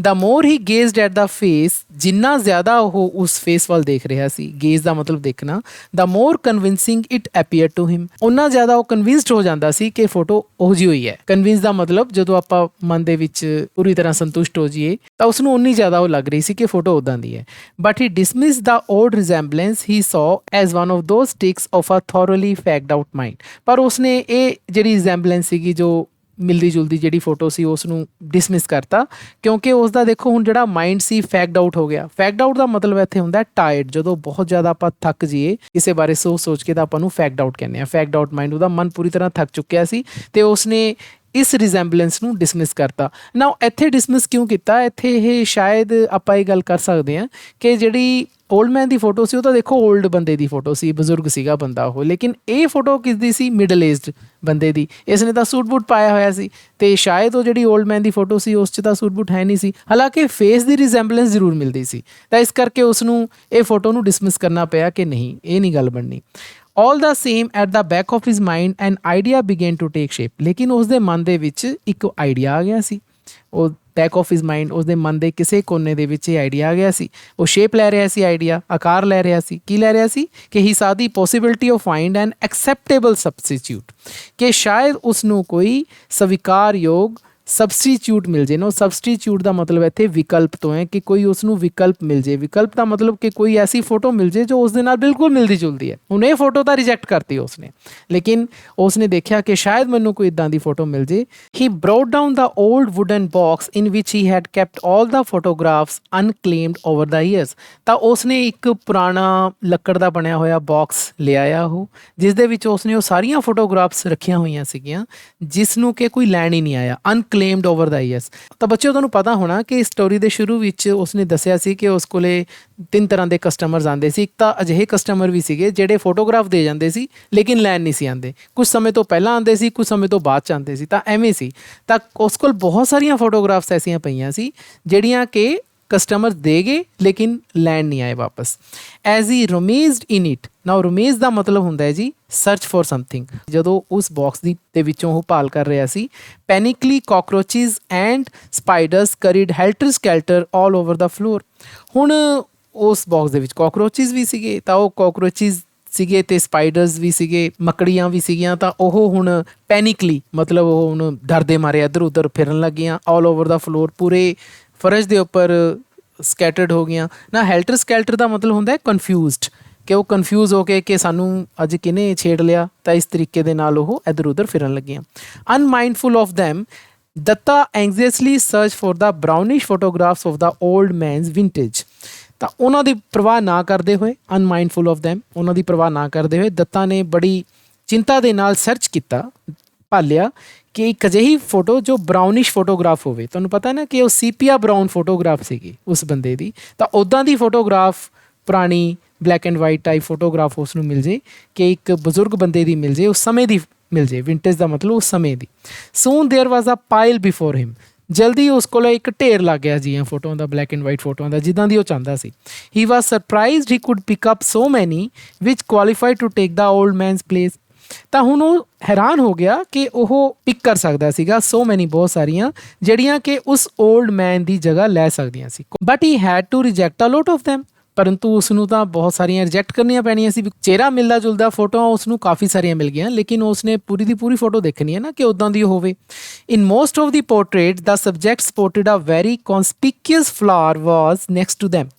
ਦਾ ਮੋਰ ਹੀ ਗੇਜ਼ਡ ਐਟ ਦਾ ਫੇਸ, ਜਿੰਨਾ ਜ਼ਿਆਦਾ ਉਹ ਉਸ ਫੇਸ ਵੱਲ ਦੇਖ ਰਿਹਾ ਸੀ, ਗੇਜ਼ ਦਾ ਮਤਲਬ ਦੇਖਣਾ, ਦਾ ਮੋਰ convincing it appear to him, ਉਹਨਾਂ ਜ਼ਿਆਦਾ ਉਹ ਕਨਵਿੰਸਡ ਹੋ ਜਾਂਦਾ ਸੀ ਕਿ ਫੋਟੋ ਉਹੋ ਜਿਹੀ ਹੋਈ ਹੈ। ਕਨਵਿੰਸ ਦਾ ਮਤਲਬ ਜਦੋਂ ਆਪਾਂ ਮਨ ਦੇ ਵਿੱਚ ਪੂਰੀ ਤਰ੍ਹਾਂ ਸੰਤੁਸ਼ਟ ਹੋ ਜਾਈਏ ਤਾਂ ਉਸਨੂੰ ਉਨੀ ਜ਼ਿਆਦਾ ਉਹ ਲੱਗ ਰਹੀ ਸੀ ਕਿ ਫੋਟੋ ਉੱਦਾਂ ਦੀ ਹੈ। But he dismiss the old resemblance he saw as one of those tricks of a thoroughly fagged out mind. ਪਰ ਉਸਨੇ ਇਹ ਜਿਹੜੀ ਰਿਜ਼ੈਂਬਲੈਂਸ ਸੀਗੀ, ਜੋ ਮਿਲਦੀ ਜੁਲਦੀ ਜਿਹੜੀ ਫੋਟੋ ਸੀ, ਉਸ ਨੂੰ ਡਿਸਮਿਸ ਕਰਤਾ, ਕਿਉਂਕਿ ਉਸ ਦਾ ਦੇਖੋ ਹੁਣ ਜਿਹੜਾ ਮਾਈਂਡ ਸੀ ਫੈਕਡ ਆਊਟ ਹੋ ਗਿਆ। ਫੈਕਡ ਆਊਟ ਦਾ ਮਤਲਬ ਇੱਥੇ ਹੁੰਦਾ ਟਾਇਰਡ, ਜਦੋਂ ਬਹੁਤ ਜ਼ਿਆਦਾ ਆਪਾਂ ਥੱਕ ਜਾਈਏ ਕਿਸੇ ਬਾਰੇ ਸੋਚ ਕੇ, ਤਾਂ ਆਪਾਂ ਨੂੰ ਫੈਕਡ ਆਊਟ ਕਹਿੰਦੇ ਹਾਂ। ਫੈਕਡ ਆਊਟ ਮਾਈਂਡ, ਉਹਦਾ ਮਨ ਪੂਰੀ ਤਰ੍ਹਾਂ ਥੱਕ ਚੁੱਕਿਆ ਸੀ ਅਤੇ ਉਸਨੇ ਇਸ ਰਿਜ਼ੈਂਬਲੈਂਸ ਨੂੰ ਡਿਸਮਿਸ ਕਰਤਾ। ਨਾ ਇੱਥੇ ਡਿਸਮਿਸ ਕਿਉਂ ਕੀਤਾ? ਇੱਥੇ ਇਹ ਸ਼ਾਇਦ ਆਪਾਂ ਇਹ ਗੱਲ ਕਰ ਸਕਦੇ ਹਾਂ ਕਿ ਜਿਹੜੀ ਓਲਡ ਮੈਨ ਦੀ ਫੋਟੋ ਸੀ, ਉਹ ਤਾਂ ਦੇਖੋ ਓਲਡ ਬੰਦੇ ਦੀ ਫੋਟੋ ਸੀ, ਬਜ਼ੁਰਗ ਸੀਗਾ ਬੰਦਾ ਉਹ, ਲੇਕਿਨ ਇਹ ਫੋਟੋ ਕਿਸ ਦੀ ਸੀ? ਮਿਡਲ ਏਜਡ ਬੰਦੇ ਦੀ। ਇਸ ਨੇ ਤਾਂ ਸੂਟ ਬੂਟ ਪਾਇਆ ਹੋਇਆ ਸੀ ਅਤੇ ਸ਼ਾਇਦ ਉਹ ਜਿਹੜੀ ਓਲਡ ਮੈਨ ਦੀ ਫੋਟੋ ਸੀ ਉਸ 'ਚ ਤਾਂ ਸੂਟ ਬੂਟ ਹੈ ਨਹੀਂ ਸੀ, ਹਾਲਾਂਕਿ ਫੇਸ ਦੀ ਰਿਜ਼ੈਂਬਲੈਂਸ ਜ਼ਰੂਰ ਮਿਲਦੀ ਸੀ। ਤਾਂ ਇਸ ਕਰਕੇ ਉਸਨੂੰ ਇਹ ਫੋਟੋ ਨੂੰ ਡਿਸਮਿਸ ਕਰਨਾ ਪਿਆ ਕਿ ਨਹੀਂ, ਇਹ ਨਹੀਂ ਗੱਲ ਬਣਨੀ। All the same at the back of his mind an idea began to take shape. ਲੇਕਿਨ ਉਸਦੇ ਮਨ ਦੇ ਵਿੱਚ ਇੱਕ ਆਈਡੀਆ ਆ ਗਿਆ ਸੀ। ਉਹ ਬੈਕ ਆਫ ਹਿਜ਼ ਮਾਈਂਡ, ਉਸਦੇ ਮਨ ਦੇ ਕਿਸੇ ਕੋਨੇ ਦੇ ਵਿੱਚ ਇਹ ਆਈਡੀਆ ਆ ਗਿਆ ਸੀ। ਉਹ ਸ਼ੇਪ ਲੈ ਰਿਹਾ ਸੀ, ਆਈਡੀਆ ਆਕਾਰ ਲੈ ਰਿਹਾ ਸੀ। ਕੀ ਲੈ ਰਿਹਾ ਸੀ? ਕਿ ਹੀ ਸਾਹ ਦੀ possibility of find N acceptable substitute, ਕਿ ਸ਼ਾਇਦ ਉਸਨੂੰ ਕੋਈ ਸਵੀਕਾਰਯੋਗ ਸਬਸਟੀਟਿਊਟ ਮਿਲ ਜੇ ਨਾ, ਸਬਸਟੀਟਿਊਟ ਦਾ ਮਤਲਬ ਇੱਥੇ ਵਿਕਲਪ ਤੋਂ ਹੈ ਕਿ ਕੋਈ ਉਸ ਨੂੰ ਵਿਕਲਪ ਮਿਲ ਜੇ। ਵਿਕਲਪ ਦਾ ਮਤਲਬ ਕਿ ਕੋਈ ਐਸੀ ਫੋਟੋ ਮਿਲ ਜੇ ਜੋ ਉਸ ਦੇ ਨਾਲ ਬਿਲਕੁਲ ਮਿਲਦੀ ਜੁਲਦੀ ਹੈ। ਹੁਣ ਇਹ ਫੋਟੋ ਤਾਂ ਰਿਜੈਕਟ ਕਰਤੀ ਉਸਨੇ, ਲੇਕਿਨ ਉਸਨੇ ਦੇਖਿਆ ਕਿ ਸ਼ਾਇਦ ਮੈਨੂੰ ਕੋਈ ਇੱਦਾਂ ਦੀ ਫੋਟੋ ਮਿਲ ਜੇ। ਹੀ brought down the old wooden box in which he had kept all the photographs unclaimed over the years। ਤਾਂ ਉਸਨੇ ਇੱਕ ਪੁਰਾਣਾ ਲੱਕੜ ਦਾ ਬਣਿਆ ਹੋਇਆ ਬਾਕਸ ਲਿਆਇਆ ਉਹ, ਜਿਸ ਦੇ ਵਿੱਚ ਉਸਨੇ ਉਹ ਸਾਰੀਆਂ ਫੋਟੋਗ੍ਰਾਫਸ ਰੱਖੀਆਂ ਹੋਈਆਂ ਸੀਗੀਆਂ ਜਿਸ ਨੂੰ ਕਿ ਕੋਈ ਲੈਣ ਹੀ ਨਹੀਂ ਆਇਆ, ਅਨਕਲੇਮਡ ਓਵਰ ਦਾ ਈਅਰਸ। ਤਾਂ ਬੱਚਿਓ ਤੁਹਾਨੂੰ ਪਤਾ ਹੋਣਾ ਕਿ ਸਟੋਰੀ ਦੇ ਸ਼ੁਰੂ ਵਿੱਚ ਉਸਨੇ ਦੱਸਿਆ ਸੀ ਕਿ ਉਸ ਕੋਲੇ 3 ਤਰ੍ਹਾਂ ਦੇ ਕਸਟਮਰਸ ਆਉਂਦੇ ਸੀ। ਇੱਕ ਤਾਂ ਅਜਿਹੇ ਕਸਟਮਰ ਵੀ ਸੀਗੇ ਜਿਹੜੇ ਫੋਟੋਗ੍ਰਾਫ ਦੇ ਜਾਂਦੇ ਸੀ ਲੇਕਿਨ ਲੈਣ ਨਹੀਂ ਸੀ ਆਉਂਦੇ, ਕੁਝ ਸਮੇਂ ਤੋਂ ਪਹਿਲਾਂ ਆਉਂਦੇ ਸੀ, ਕੁਝ ਸਮੇਂ ਤੋਂ ਬਾਅਦ 'ਚ ਆਉਂਦੇ ਸੀ, ਤਾਂ ਐਵੇਂ ਸੀ। ਤਾਂ ਉਸ ਕੋਲ ਬਹੁਤ ਸਾਰੀਆਂ ਫੋਟੋਗ੍ਰਾਫਸ ਐਸੀਆਂ ਪਈਆਂ ਸੀ ਜਿਹੜੀਆਂ ਕਿ ਕਸਟਮਰ ਦੇ ਗਏ ਲੇਕਿਨ ਲੈਣ ਨਹੀਂ ਆਏ ਵਾਪਸ। ਐਜ਼ ਹੀ ਰੋਮੇਜ਼ਡ ਇਨ ਇਟ, ਨਾਓ ਰੋਮੇਜ਼ ਦਾ ਮਤਲਬ ਹੁੰਦਾ ਹੈ ਜੀ ਸਰਚ ਫॉर ਸਮਥਿੰਗ। ਜਦੋਂ ਉਸ ਬਾਕਸ ਦੇ ਵਿੱਚੋਂ ਉਹ ਭਾਲ ਕਰ ਰਿਹਾ ਸੀ, panicky cockroaches and spiders careered helter skelter all over the floor. ਹੁਣ ਉਸ ਬਾਕਸ ਦੇ ਵਿੱਚ ਕਾਕਰੋਚਿਸ ਵੀ ਸੀਗੇ, ਤਾਂ ਉਹ ਕਾਕਰੋਚਿਸ ਸੀਗੇ ਅਤੇ ਸਪਾਈਡਰਸ ਵੀ ਸੀਗੇ, ਮੱਕੜੀਆਂ ਵੀ ਸੀਗੀਆਂ। ਤਾਂ ਉਹ ਹੁਣ ਪੈਨਿਕਲੀ ਮਤਲਬ ਉਹ ਹੁਣ ਡਰ ਦੇ ਮਾਰੇ ਇੱਧਰ ਉੱਧਰ ਫਿਰਨ ਲੱਗੀਆਂ, ਆਲ ਓਵਰ ਦਾ ਫਲੋਰ, ਪੂਰੇ ਫਰਸ਼ ਦੇ ਉੱਪਰ ਸਕੈਟਰਡ ਹੋ ਗਈਆਂ ਨਾ। ਹੈਲਟਰ ਸਕੈਲਟਰ ਦਾ ਮਤਲਬ ਹੁੰਦਾ ਹੈ ਕਨਫਿਊਜ਼ਡ, ਕਿ ਉਹ ਕਨਫਿਊਜ਼ ਹੋ ਕੇ ਕਿ ਸਾਨੂੰ ਅੱਜ ਕਿਹਨੇ ਛੇੜ ਲਿਆ, ਤਾਂ ਇਸ ਤਰੀਕੇ ਦੇ ਨਾਲ ਉਹ ਇੱਧਰ ਉੱਧਰ ਫਿਰਨ ਲੱਗੀਆਂ। Unmindful of them Datta anxiously search for the brownish photographs of the old man's vintage. ਤਾਂ ਉਹਨਾਂ ਦੀ ਪਰਵਾਹ ਨਾ ਕਰਦੇ ਹੋਏ, ਅਨਮਾਈਂਡਫੁਲ ਆਫ ਦੈਮ, ਉਹਨਾਂ ਦੀ ਪਰਵਾਹ ਨਾ ਕਰਦੇ ਹੋਏ ਦੱਤਾ ਨੇ ਬੜੀ ਚਿੰਤਾ ਦੇ ਨਾਲ ਸਰਚ ਕੀਤਾ, ਭਾਲਿਆ ਕਿ ਇੱਕ ਅਜਿਹੀ ਫੋਟੋ ਜੋ ਬਰਾਊਨਿਸ਼ ਫੋਟੋਗ੍ਰਾਫ ਹੋਵੇ। ਤੁਹਾਨੂੰ ਪਤਾ ਨਾ ਕਿ ਉਹ ਸੀਪੀਆ ਬਰਾਊਨ ਫੋਟੋਗ੍ਰਾਫ ਸੀਗੀ ਉਸ ਬੰਦੇ ਦੀ, ਤਾਂ ਉੱਦਾਂ ਦੀ ਫੋਟੋਗ੍ਰਾਫ, ਪੁਰਾਣੀ black and white type photograph ਉਸ ਨੂੰ ਮਿਲ ਜੇ, ਕਿ ਇੱਕ ਬਜ਼ੁਰਗ ਬੰਦੇ ਦੀ ਮਿਲ ਜੇ, ਉਸ ਸਮੇਂ ਦੀ ਮਿਲ ਜੇ। ਵਿੰਟੇਜ ਦਾ ਮਤਲਬ ਉਸ ਸਮੇਂ ਦੀ। Soon there was a pile before him, ਜਲਦੀ ਉਸ ਕੋਲ ਇੱਕ ਢੇਰ ਲੱਗ ਗਿਆ ਜੀਆਂ ਫੋਟੋਆਂ ਦਾ, ਬਲੈਕ ਐਂਡ ਵਾਈਟ ਫੋਟੋਆਂ ਦਾ, ਜਿੱਦਾਂ ਦੀ ਉਹ ਚਾਹੁੰਦਾ ਸੀ। He was surprised he could pick up so many which qualified to take the old man's place. ਤਾਂ ਹੁਣ ਉਹ ਹੈਰਾਨ ਹੋ ਗਿਆ ਕਿ ਉਹ ਪਿਕ ਕਰ ਸਕਦਾ ਸੀਗਾ ਸੋ ਮੈਨੀ, ਬਹੁਤ ਸਾਰੀਆਂ, ਜਿਹੜੀਆਂ ਕਿ ਉਸ ਓਲਡ ਮੈਨ ਦੀ ਜਗ੍ਹਾ ਲੈ ਸਕਦੀਆਂ ਸੀ। But he had to reject a lot of them, ਪਰੰਤੂ ਉਸ ਨੂੰ ਤਾਂ ਬਹੁਤ ਸਾਰੀਆਂ ਰਿਜੈਕਟ ਕਰਨੀਆਂ ਪੈਣੀਆਂ ਸੀ। ਚਿਹਰਾ ਮਿਲਦਾ ਜੁਲਦਾ ਫੋਟੋਆਂ ਉਸ ਨੂੰ ਕਾਫੀ ਸਾਰੀਆਂ ਮਿਲ ਗਈਆਂ, ਲੇਕਿਨ ਉਸਨੇ ਪੂਰੀ ਦੀ ਪੂਰੀ ਫੋਟੋ ਦੇਖਣੀ ਹੈ ਨਾ ਕਿ ਉੱਦਾਂ ਦੀ ਹੋਵੇ। In most of the portrait the subject sported a very conspicuous flower was next to them.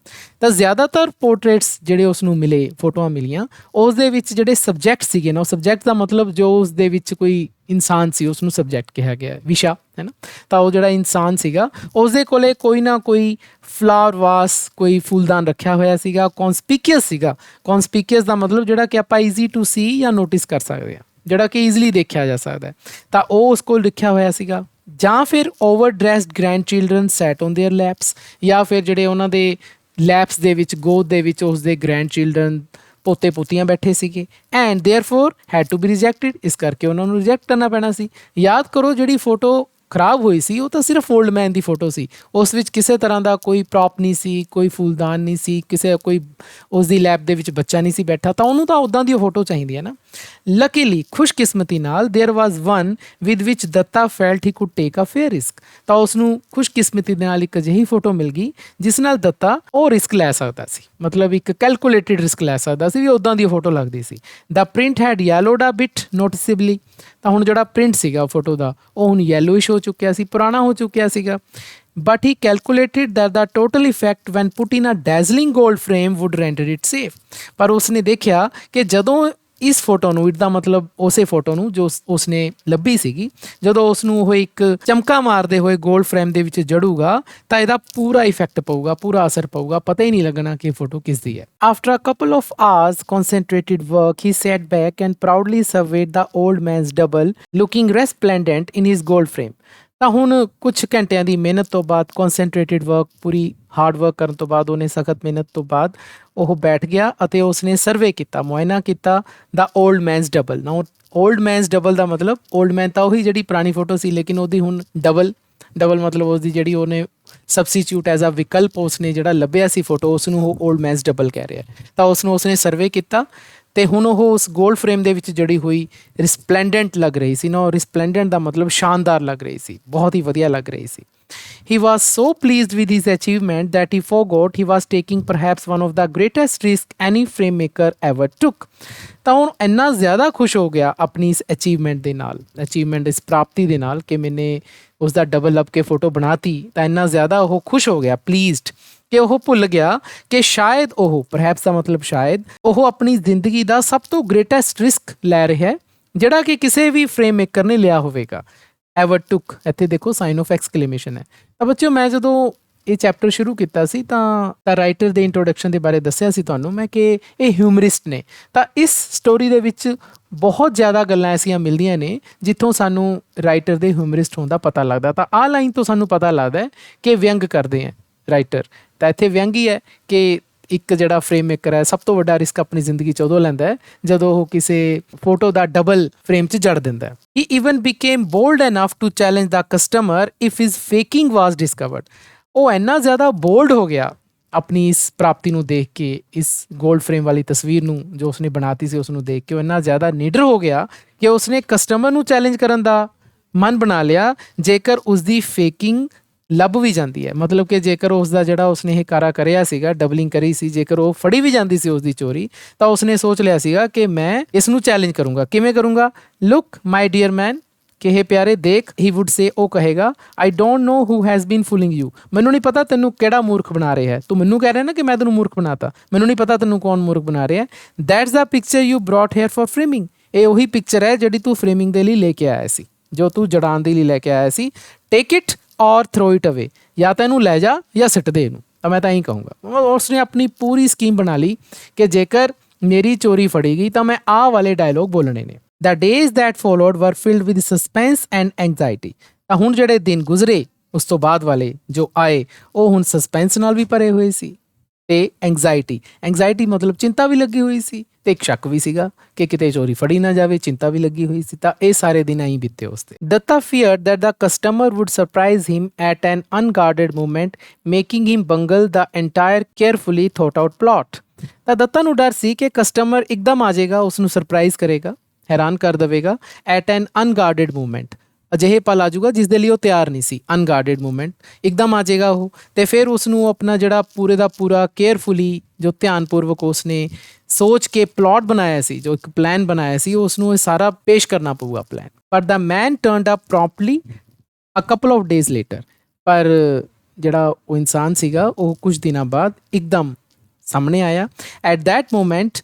ਤਾਂ ਜ਼ਿਆਦਾਤਰ ਪੋਰਟਰੇਟਸ ਜਿਹੜੇ ਉਸ ਨੂੰ ਮਿਲੇ, ਫੋਟੋਆਂ ਮਿਲੀਆਂ, ਉਸ ਦੇ ਵਿੱਚ ਜਿਹੜੇ ਸਬਜੈਕਟ ਸੀਗੇ ਨਾ, ਉਹ ਸਬਜੈਕਟ ਦਾ ਮਤਲਬ ਜੋ ਉਸ ਦੇ ਵਿੱਚ ਕੋਈ ਇਨਸਾਨ ਸੀ ਉਸ ਨੂੰ ਸਬਜੈਕਟ ਕਿਹਾ ਗਿਆ, ਵਿਸ਼ਾ ਹੈ ਨਾ। ਤਾਂ ਉਹ ਜਿਹੜਾ ਇਨਸਾਨ ਸੀਗਾ ਉਸ ਦੇ ਕੋਲੇ ਕੋਈ ਨਾ ਕੋਈ ਫਲਾਵਰ ਵਾਸ, ਕੋਈ ਫੁੱਲਦਾਨ ਰੱਖਿਆ ਹੋਇਆ ਸੀਗਾ, ਕੌਨਸਪੀਕੀਅਸ ਸੀਗਾ। ਕੌਨਸਪੀਕੀਅਸ ਦਾ ਮਤਲਬ ਜਿਹੜਾ ਕਿ ਆਪਾਂ ਈਜ਼ੀ ਟੂ ਸੀ ਜਾਂ ਨੋਟਿਸ ਕਰ ਸਕਦੇ ਹਾਂ, ਜਿਹੜਾ ਕਿ ਈਜ਼ੀਲੀ ਦੇਖਿਆ ਜਾ ਸਕਦਾ। ਤਾਂ ਉਹ ਉਸ ਕੋਲ ਲਿਖਿਆ ਹੋਇਆ ਸੀਗਾ। ਜਾਂ ਫਿਰ overdressed grandchildren sat on their laps, ਜਾਂ ਫਿਰ ਜਿਹੜੇ ਉਹਨਾਂ ਦੇ ਲੈਪਸ ਦੇ ਵਿੱਚ, ਗੋਦ ਦੇ ਵਿੱਚ ਉਸ ਦੇ ਗ੍ਰੈਂਡ ਚਿਲਡਰਨ, ਪੋਤੇ ਪੋਤੀਆਂ ਬੈਠੇ ਸੀਗੇ। ਐਂਡ ਦੇਅਰਫੋਰ ਹੈਡ ਟੂ ਬੀ ਰਿਜੈਕਟਿਡ, ਇਸ ਕਰਕੇ ਉਹਨਾਂ ਨੂੰ ਰਿਜੈਕਟ ਕਰਨਾ ਪੈਣਾ ਸੀ। ਯਾਦ ਕਰੋ ਜਿਹੜੀ ਫੋਟੋ ਖਰਾਬ ਹੋਈ ਸੀ ਉਹ ਤਾਂ ਸਿਰਫ ਓਲਡ ਮੈਨ ਦੀ ਫੋਟੋ ਸੀ, ਉਸ ਵਿੱਚ ਕਿਸੇ ਤਰ੍ਹਾਂ ਦਾ ਕੋਈ ਪ੍ਰੋਪ ਨਹੀਂ ਸੀ, ਕੋਈ ਫੁੱਲਦਾਨ ਨਹੀਂ ਸੀ, ਕੋਈ ਉਸ ਦੀ ਲੈਪ ਦੇ ਵਿੱਚ ਬੱਚਾ ਨਹੀਂ ਸੀ ਬੈਠਾ, ਤਾਂ ਉਹਨੂੰ ਤਾਂ ਉੱਦਾਂ ਦੀ ਫੋਟੋ ਚਾਹੀਦੀ ਹੈ ਨਾ। ਲਕੀਲੀ, ਖੁਸ਼ਕਿਸਮਤੀ ਨਾਲ, there was one with which Datta felt he could take a fair risk. ਤਾਂ ਉਸ ਨੂੰ ਖੁਸ਼ਕਿਸਮਤੀ ਦੇ ਨਾਲ ਇੱਕ ਅਜਿਹੀ ਫੋਟੋ ਮਿਲ ਗਈ ਜਿਸ ਨਾਲ ਦੱਤਾ ਉਹ ਰਿਸਕ ਲੈ ਸਕਦਾ ਸੀ, ਮਤਲਬ ਇੱਕ ਕੈਲਕੂਲੇਟਿਡ ਰਿਸਕ ਲੈ ਸਕਦਾ ਸੀ ਵੀ ਉੱਦਾਂ ਦੀ ਫੋਟੋ ਲੱਗਦੀ ਸੀ। ਦਾ ਪ੍ਰਿੰਟ ਹੈਡ ਯੈਲੋਡ ਅ ਬਿਟ ਨੋਟਿਸੇਬਲੀ। ਤਾਂ ਹੁਣ ਜਿਹੜਾ ਪ੍ਰਿੰਟ ਸੀਗਾ ਫੋਟੋ ਦਾ ਉਹ ਹੁਣ ਯੈਲੋਇਸ਼ ਹੋ ਚੁੱਕਿਆ ਸੀ, ਪੁਰਾਣਾ ਹੋ ਚੁੱਕਿਆ ਸੀਗਾ। But he calculated that the total effect when put in a dazzling gold frame would render it safe. ਪਰ ਉਸਨੇ ਦੇਖਿਆ ਕਿ ਜਦੋਂ ਇਸ ਫੋਟੋ ਨੂੰ, ਇਸਦਾ ਮਤਲਬ ਉਸੇ ਫੋਟੋ ਨੂੰ ਜੋ ਉਸਨੇ ਲੱਭੀ ਸੀਗੀ, ਜਦੋਂ ਉਸ ਨੂੰ ਉਹ ਇੱਕ ਚਮਕਾ ਮਾਰਦੇ ਹੋਏ ਗੋਲਡ ਫਰੇਮ ਦੇ ਵਿੱਚ ਜੜੂਗਾ ਤਾਂ ਇਹਦਾ ਪੂਰਾ ਇਫੈਕਟ ਪਊਗਾ, ਪੂਰਾ ਅਸਰ ਪਊਗਾ, ਪਤਾ ਹੀ ਨਹੀਂ ਲੱਗਣਾ ਕਿ ਫੋਟੋ ਕਿਸ ਦੀ ਹੈ। After a couple of hours concentrated work he sat back and proudly surveyed the old man's double looking resplendent in his gold frame। ਤਾਂ ਹੁਣ ਕੁਝ ਘੰਟਿਆਂ ਦੀ ਮਿਹਨਤ ਤੋਂ ਬਾਅਦ, ਕਨਸੈਂਟਰੇਟਿਡ ਵਰਕ, ਪੂਰੀ ਹਾਰਡ ਵਰਕ ਕਰਨ ਤੋਂ ਬਾਅਦ, ਉਹਨੇ ਸਖਤ ਮਿਹਨਤ ਤੋਂ ਬਾਅਦ ਉਹ ਬੈਠ ਗਿਆ ਅਤੇ ਉਸਨੇ ਸਰਵੇ ਕੀਤਾ, ਮੁਆਇਨਾ ਕੀਤਾ ਦਾ ਓਲਡ ਮੈਨਸ ਡਬਲ। ਨਾ ਓਲਡ ਮੈਨਸ ਡਬਲ ਦਾ ਮਤਲਬ ਓਲਡ ਮੈਨ ਤਾਂ ਉਹੀ ਜਿਹੜੀ ਪੁਰਾਣੀ ਫੋਟੋ ਸੀ, ਲੇਕਿਨ ਉਹਦੀ ਹੁਣ ਡਬਲ ਮਤਲਬ ਉਸਦੀ ਜਿਹੜੀ ਉਹਨੇ ਸਬਸਟੀਟਿਊਟ ਐਜ਼ ਅ ਵਿਕਲਪ ਉਸਨੇ ਜਿਹੜਾ ਲੱਭਿਆ ਸੀ ਫੋਟੋ, ਉਸ ਨੂੰ ਉਹ ਓਲਡ ਮੈਨਸ ਡਬਲ ਕਹਿ ਰਿਹਾ। ਤਾਂ ਉਸਨੇ ਸਰਵੇ ਕੀਤਾ ਅਤੇ ਹੁਣ ਉਹ ਉਸ ਗੋਲਡ ਫਰੇਮ ਦੇ ਵਿੱਚ ਜੜੀ ਹੋਈ ਰਿਸਪਲੈਂਡੈਂਟ ਲੱਗ ਰਹੀ ਸੀ ਨਾ। ਉਹ ਰਿਸਪਲੈਂਡੈਂਟ ਦਾ ਮਤਲਬ ਸ਼ਾਨਦਾਰ ਲੱਗ ਰਹੀ ਸੀ, ਬਹੁਤ ਹੀ ਵਧੀਆ ਲੱਗ ਰਹੀ ਸੀ। He was so pleased with his achievement that he forgot he was taking perhaps one of the greatest risks any frame maker ever took। ਤਾਂ ਹੁਣ ਇੰਨਾ ਜ਼ਿਆਦਾ ਖੁਸ਼ ਹੋ ਗਿਆ ਆਪਣੀ ਇਸ ਅਚੀਵਮੈਂਟ ਦੇ ਨਾਲ, ਅਚੀਵਮੈਂਟ ਇਸ ਪ੍ਰਾਪਤੀ ਦੇ ਨਾਲ, ਕਿ ਮੈਨੇ ਉਸਦਾ ਡਬਲ ਲੱਭ ਕੇ ਫੋਟੋ ਬਣਾਤੀ ਤਾਂ ਇੰਨਾ ਜ਼ਿਆਦਾ ਉਹ ਖੁਸ਼ ਹੋ ਗਿਆ, ਪਲੀਜ਼ਡ, ਕਿ ਉਹ ਭੁੱਲ ਗਿਆ ਕਿ ਸ਼ਾਇਦ ਉਹ, ਪਰਹੈਪਸ ਦਾ ਮਤਲਬ ਸ਼ਾਇਦ, ਉਹ ਆਪਣੀ ਜ਼ਿੰਦਗੀ ਦਾ ਸਭ ਤੋਂ ਗ੍ਰੇਟੈਸਟ ਰਿਸਕ ਲੈ ਰਿਹਾ ਹੈ ਜਿਹੜਾ ਕਿ ਕਿਸੇ ਵੀ ਫਰੇਮ ਮੇਕਰ ਨੇ ਲਿਆ ਹੋਵੇਗਾ। ਐਵਰ ਟੁਕ, ਇੱਥੇ ਦੇਖੋ ਸਾਈਨ ਆਫ ਐਕਸਕਲੇਮੇਸ਼ਨ ਹੈ। ਤਾਂ ਬੱਚਿਓ, ਮੈਂ ਜਦੋਂ ਇਹ ਚੈਪਟਰ ਸ਼ੁਰੂ ਕੀਤਾ ਸੀ ਤਾਂ ਰਾਈਟਰ ਦੇ ਇੰਟਰੋਡਕਸ਼ਨ ਦੇ ਬਾਰੇ ਦੱਸਿਆ ਸੀ ਤੁਹਾਨੂੰ ਮੈਂ ਕਿ ਇਹ ਹਿਊਮਰਿਸਟ ਨੇ। ਤਾਂ ਇਸ ਸਟੋਰੀ ਦੇ ਵਿੱਚ ਬਹੁਤ ਜ਼ਿਆਦਾ ਗੱਲਾਂ ਐਸੀਆਂ ਮਿਲਦੀਆਂ ਨੇ ਜਿੱਥੋਂ ਸਾਨੂੰ ਰਾਈਟਰ ਦੇ ਹਿਊਮਰਿਸਟ ਹੋਣ ਦਾ ਪਤਾ ਲੱਗਦਾ। ਤਾਂ ਆਹ ਲਾਈਨ ਤੋਂ ਸਾਨੂੰ ਪਤਾ ਲੱਗਦਾ ਕਿ ਵਿਅੰਗ ਕਰਦੇ ਹੈ ਰਾਈਟਰ। ਤਾਂ ਇੱਥੇ ਵਿਅੰਗ ਹੀ ਹੈ ਕਿ ਇੱਕ ਜਿਹੜਾ ਫਰੇਮ ਮੇਕਰ ਹੈ ਸਭ ਤੋਂ ਵੱਡਾ ਰਿਸਕ ਆਪਣੀ ਜ਼ਿੰਦਗੀ 'ਚ ਉਦੋਂ ਲੈਂਦਾ ਹੈ ਜਦੋਂ ਉਹ ਕਿਸੇ ਫੋਟੋ ਦਾ ਡਬਲ ਫਰੇਮ 'ਚ ਜੜ ਦਿੰਦਾ ਹੈ। He even became bold enough to challenge the customer if his faking was discovered. ਉਹ ਇੰਨਾ ਜ਼ਿਆਦਾ ਬੋਲਡ ਹੋ ਗਿਆ ਆਪਣੀ ਇਸ ਪ੍ਰਾਪਤੀ ਨੂੰ ਦੇਖ ਕੇ, ਇਸ ਗੋਲਡ ਫਰੇਮ ਵਾਲੀ ਤਸਵੀਰ ਨੂੰ ਜੋ ਉਸਨੇ ਬਣਾਤੀ ਸੀ ਉਸ ਨੂੰ ਦੇਖ ਕੇ ਉਹ ਇੰਨਾ ਜ਼ਿਆਦਾ ਨੀਡਰ ਹੋ ਗਿਆ ਕਿ ਉਸਨੇ ਕਸਟਮਰ ਨੂੰ ਚੈਲੰਜ ਕਰਨ ਦਾ ਮਨ ਬਣਾ ਲਿਆ ਜੇਕਰ ਉਸਦੀ ਫੇਕਿੰਗ ਲੱਭ ਵੀ ਜਾਂਦੀ ਹੈ। ਮਤਲਬ ਕਿ ਜੇਕਰ ਉਸ ਦਾ ਜਿਹੜਾ ਉਸਨੇ ਇਹ ਕਾਰਾ ਕਰਿਆ ਸੀਗਾ, ਡਬਲਿੰਗ ਕਰੀ ਸੀ, ਜੇਕਰ ਉਹ ਫੜੀ ਵੀ ਜਾਂਦੀ ਸੀ ਉਸਦੀ ਚੋਰੀ, ਤਾਂ ਉਸਨੇ ਸੋਚ ਲਿਆ ਸੀਗਾ ਕਿ ਮੈਂ ਇਸ ਨੂੰ ਚੈਲੰਜ ਕਰੂੰਗਾ। ਕਿਵੇਂ ਕਰੂੰਗਾ? ਲੁੱਕ ਮਾਈ ਡੀਅਰ ਮੈਨ, ਕਿ ਇਹ ਪਿਆਰੇ ਦੇਖ, ਹੀ ਵੁੱਡ ਸੇ, ਉਹ ਕਹੇਗਾ, I don't know who has been ਫੂਲਿੰਗ you. ਮੈਨੂੰ ਨਹੀਂ ਪਤਾ ਤੈਨੂੰ ਕਿਹੜਾ ਮੂਰਖ ਬਣਾ ਰਿਹਾ ਹੈ। ਤੂੰ ਮੈਨੂੰ ਕਹਿ ਰਿਹਾ ਨਾ ਕਿ ਮੈਂ ਤੈਨੂੰ ਮੂਰਖ ਬਣਾਤਾ, ਮੈਨੂੰ ਨਹੀਂ ਪਤਾ ਤੈਨੂੰ ਕੌਣ ਮੂਰਖ ਬਣਾ ਰਿਹਾ। That's the picture you brought here for framing. ਇਹ ਉਹੀ ਪਿਕਚਰ ਹੈ ਜਿਹੜੀ ਤੂੰ ਫਰੇਮਿੰਗ ਦੇ ਲਈ ਲੈ ਕੇ ਆਇਆ ਸੀ, ਜੋ ਤੂੰ ਜੜਾਉਣ ਦੇ ਲਈ ਲੈ ਕੇ ਆਇਆ ਸੀ। ਟੇਕ ਇਟ ਔਰ ਥਰੋ ਇਟ ਅਵੇ, ਜਾਂ ਤਾਂ ਇਹਨੂੰ ਲੈ ਜਾ ਜਾਂ ਸਿੱਟ ਦੇ ਇਹਨੂੰ। ਤਾਂ ਮੈਂ ਤਾਂ ਇਹੀ ਕਹੂੰਗਾ। ਉਸਨੇ ਆਪਣੀ ਪੂਰੀ ਸਕੀਮ ਬਣਾ ਲਈ ਕਿ ਜੇਕਰ ਮੇਰੀ ਚੋਰੀ ਫੜੀ ਗਈ ਤਾਂ ਮੈਂ ਆਹ ਵਾਲੇ ਡਾਇਲੋਗ ਬੋਲਣੇ ਨੇ। The days that followed were filled with suspense and anxiety। ਤਾਂ ਹੁਣ ਜਿਹੜੇ ਦਿਨ ਗੁਜ਼ਰੇ ਉਸ ਤੋਂ ਬਾਅਦ ਵਾਲੇ ਜੋ ਆਏ ਉਹ ਹੁਣ ਸਸਪੈਂਸ ਨਾਲ ਵੀ ਭਰੇ ਹੋਏ ਸੀ ਤੇ ਐਂਗਜ਼ਾਇਟੀ ਮਤਲਬ ਚਿੰਤਾ ਵੀ ਲੱਗੀ ਹੋਈ ਸੀ ਤੇ ਇੱਕ ਸ਼ੱਕ ਵੀ ਸੀਗਾ ਕਿ ਕਿਤੇ ਚੋਰੀ ਫੜੀ ਨਾ ਜਾਵੇ, ਚਿੰਤਾ ਵੀ ਲੱਗੀ ਹੋਈ ਸੀ। ਤਾਂ ਇਹ ਸਾਰੇ ਦਿਨ ਐਂ ਬੀਤੇ ਉਸ ਤੇ। Dutta feared that the customer would surprise him at an unguarded moment, making him bungle the entire carefully thought out plot। ਤਾਂ ਦੱਤਾ ਨੂੰ ਡਰ ਸੀ ਕਿ ਕਸਟਮਰ ਇੱਕਦਮ ਆ ਜਾਏਗਾ, ਉਸ ਨੂੰ ਸਰਪ੍ਰਾਈਜ਼ ਕਰੇਗਾ, ਹੈਰਾਨ ਕਰ ਦੇਵੇਗਾ। ਐਟ ਐਨ ਅਨਗਾਰਡਡ ਮੂਵਮੈਂਟ, ਅਜਿਹੇ ਪਲ ਆ ਜਾਊਗਾ ਜਿਸ ਦੇ ਲਈ ਉਹ ਤਿਆਰ ਨਹੀਂ ਸੀ। ਅਨਗਾਰਡਡ ਮੂਵਮੈਂਟ, ਇੱਕਦਮ ਆ ਜਾਏਗਾ ਉਹ, ਤੇ ਫਿਰ ਉਸ ਨੂੰ ਆਪਣਾ ਜਿਹੜਾ ਪੂਰੇ ਦਾ ਪੂਰਾ ਕੇਅਰਫੁਲੀ, ਜੋ ਧਿਆਨਪੂਰਵਕ ਉਸਨੇ ਸੋਚ ਕੇ ਪਲਾਟ ਬਣਾਇਆ ਸੀ, ਜੋ ਇੱਕ ਪਲਾਨ ਬਣਾਇਆ ਸੀ, ਉਸ ਨੂੰ ਇਹ ਸਾਰਾ ਪੇਸ਼ ਕਰਨਾ ਪਊਗਾ ਪਲਾਨ। ਪਰ the man turned up promptly a couple of days later. ਪਰ ਜਿਹੜਾ ਉਹ ਇਨਸਾਨ ਸੀਗਾ ਉਹ ਕੁਝ ਦਿਨਾਂ ਬਾਅਦ ਇੱਕਦਮ ਸਾਹਮਣੇ ਆਇਆ। At that moment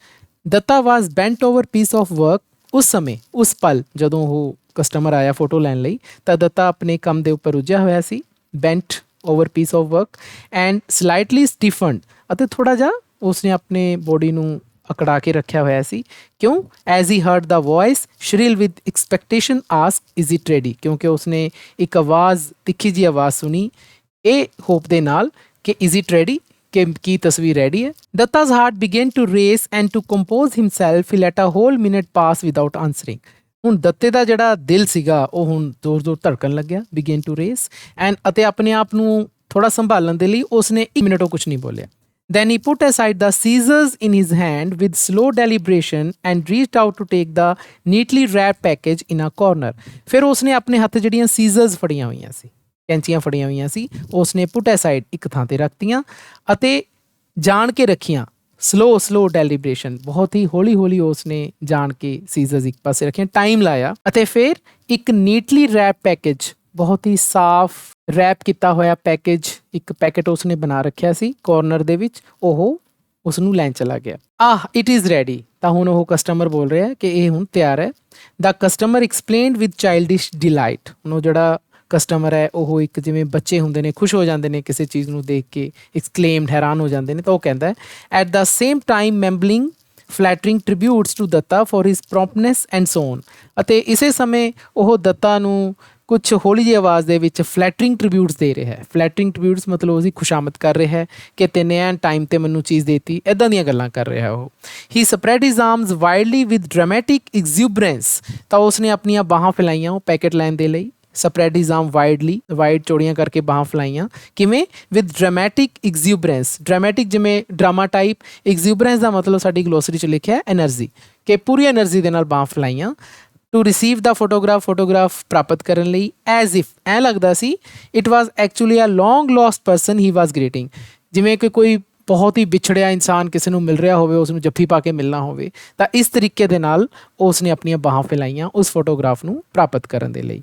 Datta was bent over piece of work. ਉਸ ਸਮੇਂ, ਉਸ ਪਲ ਜਦੋਂ ਉਹ ਕਸਟਮਰ ਆਇਆ ਫੋਟੋ ਲੈਣ ਲਈ, ਤਾਂ ਦੱਤਾ ਆਪਣੇ ਕੰਮ ਦੇ ਉੱਪਰ ਰੁੱਝਿਆ ਹੋਇਆ ਸੀ। Bent over piece of work and slightly stiffened, ਅਤੇ ਥੋੜ੍ਹਾ ਜਿਹਾ ਉਸਨੇ ਆਪਣੇ ਬੋਡੀ ਨੂੰ ਅਕੜਾ ਕੇ ਰੱਖਿਆ ਹੋਇਆ ਸੀ। ਕਿਉਂ? As he heard the voice shrill with expectation ask is it ready. ਕਿਉਂਕਿ ਉਸਨੇ ਇੱਕ ਆਵਾਜ਼, ਤਿੱਖੀ ਜਿਹੀ ਆਵਾਜ਼ ਸੁਣੀ ਇਹ ਹੋਪ ਦੇ ਨਾਲ ਕਿ ਇਜ਼ ਇਟ ਰੈਡੀ, ਕਿ ਕੀ ਤਸਵੀਰ ਰੈਡੀ ਹੈ। ਦੱਤਾ's heart began to race and to compose himself he let a whole minute pass without answering। ਹੁਣ ਦੱਤੇ ਦਾ ਜਿਹੜਾ ਦਿਲ ਸੀਗਾ ਉਹ ਹੁਣ ਜ਼ੋਰ-ਜ਼ੋਰ ਧੜਕਣ ਲੱਗਿਆ, begin to race, and ਅਤੇ ਆਪਣੇ ਆਪ ਨੂੰ ਥੋੜਾ ਸੰਭਾਲਣ ਦੇ ਲਈ ਉਸਨੇ 1 ਮਿੰਟ ਉਹ ਕੁਝ ਨਹੀਂ ਬੋਲਿਆ। Then he put aside the scissors in his hand with slow deliberation and reached out to take the neatly wrapped package in a corner। ਫਿਰ ਉਸਨੇ ਆਪਣੇ ਹੱਥ ਜਿਹੜੀਆਂ ਸੀਜ਼ਰਸ ਫੜੀਆਂ ਹੋਈਆਂ ਸੀ, ਕੈਂਚੀਆਂ ਫੜੀਆਂ ਹੋਈਆਂ ਸੀ, ਉਸਨੇ ਪੁੱਟ ਅਸਾਈਡ, ਇੱਕ ਥਾਂ ਤੇ ਰੱਖਤੀਆਂ ਅਤੇ ਜਾਣ ਕੇ ਰੱਖੀਆਂ। ਸਲੋ ਡੈਲੀਬਰੇਸ਼ਨ, ਬਹੁਤ ਹੀ ਹੌਲੀ ਉਸਨੇ ਜਾਣ ਕੇ ਸੀਜ਼ਰਸ ਇੱਕ ਪਾਸੇ ਰੱਖੀਆਂ, ਟਾਈਮ ਲਾਇਆ, ਅਤੇ ਫਿਰ ਇੱਕ ਨੀਟਲੀ ਰੈਪ ਪੈਕੇਜ, ਬਹੁਤ ਹੀ ਸਾਫ਼ ਰੈਪ ਕੀਤਾ ਹੋਇਆ ਪੈਕੇਜ, ਇੱਕ ਪੈਕੇਟ ਉਸਨੇ ਬਣਾ ਰੱਖਿਆ ਸੀ ਕਾਰਨਰ ਦੇ ਵਿੱਚ, ਉਹ ਉਸ ਨੂੰ ਲੈਣ ਚਲਾ ਗਿਆ। It is ready. ਤਾਂ ਹੁਣ ਉਹ ਕਸਟਮਰ ਬੋਲ ਰਿਹਾ ਕਿ ਇਹ ਹੁਣ ਤਿਆਰ ਹੈ। The customer explained with childish delight. ਹੁਣ ਉਹ ਜਿਹੜਾ ਕਸਟਮਰ ਹੈ ਉਹ ਇੱਕ ਜਿਵੇਂ ਬੱਚੇ ਹੁੰਦੇ ਨੇ, ਖੁਸ਼ ਹੋ ਜਾਂਦੇ ਨੇ ਕਿਸੇ ਚੀਜ਼ ਨੂੰ ਦੇਖ ਕੇ, ਐਕਸਕਲੇਮਡ, ਹੈਰਾਨ ਹੋ ਜਾਂਦੇ ਨੇ। ਤਾਂ ਉਹ ਕਹਿੰਦਾ ਹੈ at the same time mumbling flattering tributes to Datta for his promptness and so on. ਅਤੇ ਇਸੇ ਸਮੇਂ ਉਹ ਦੱਤਾ ਨੂੰ ਕੁਝ ਹੌਲੀ ਜਿਹੀ ਆਵਾਜ਼ ਦੇ ਵਿੱਚ ਫਲੈਟਰਿੰਗ ਟ੍ਰਿਬਿਊਟਸ ਦੇ ਰਿਹਾ ਹੈ। ਫਲੈਟਰਿੰਗ ਟ੍ਰਿਬਿਊਟਸ ਮਤਲਬ ਉਸਦੀ ਖੁਸ਼ਾਮਦ ਕਰ ਰਿਹਾ ਹੈ ਕਿ ਤੈਨੇ ਐਨ ਟਾਈਮ 'ਤੇ ਮੈਨੂੰ ਚੀਜ਼ ਦੇਤੀ, ਇੱਦਾਂ ਦੀਆਂ ਗੱਲਾਂ ਕਰ ਰਿਹਾ ਉਹ। He spread his arms widely with dramatic exuberance. ਤਾਂ ਉਸਨੇ ਆਪਣੀਆਂ ਬਾਹਾਂ ਫੈਲਾਈਆਂ ਉਹ ਪੈਕੇਟ ਲੈਣ ਦੇ ਲਈ। Spread his arm widely, wide ਚੌੜੀਆਂ ਕਰਕੇ ਬਾਹਾਂ ਫੈਲਾਈਆਂ। ਕਿਵੇਂ? With dramatic exuberance. ਡਰਾਮੈਟਿਕ ਜਿਵੇਂ ਡਰਾਮਾ ਟਾਈਪ, ਐਗਜ਼ੂਬਰੈਂਸ ਦਾ ਮਤਲਬ ਸਾਡੀ ਗਲੋਸਰੀ 'ਚ ਲਿਖਿਆ ਐਨਰਜੀ, ਕਿ ਪੂਰੀ ਐਨਰਜੀ ਦੇ ਨਾਲ ਬਾਹਾਂ ਫੈਲਾਈਆਂ। ਟੂ ਰਿਸੀਵ ਦਾ ਫੋਟੋਗ੍ਰਾਫ ਪ੍ਰਾਪਤ ਕਰਨ ਲਈ। ਐਜ਼ ਇਫ, ਐਂ ਲੱਗਦਾ ਸੀ it was actually a long lost person he was greeting, ਜਿਵੇਂ ਕਿ ਕੋਈ ਬਹੁਤ ਹੀ ਵਿਛੜਿਆ ਇਨਸਾਨ ਕਿਸੇ ਨੂੰ ਮਿਲ ਰਿਹਾ ਹੋਵੇ, ਉਸ ਨੂੰ ਜੱਫੀ ਪਾ ਕੇ ਮਿਲਣਾ ਹੋਵੇ। ਤਾਂ ਇਸ ਤਰੀਕੇ ਦੇ ਨਾਲ ਉਸ ਨੇ ਆਪਣੀਆਂ ਬਾਹਾਂ ਫੈਲਾਈਆਂ ਉਸ ਫੋਟੋਗ੍ਰਾਫ ਨੂੰ ਪ੍ਰਾਪਤ ਕਰਨ ਦੇ ਲਈ।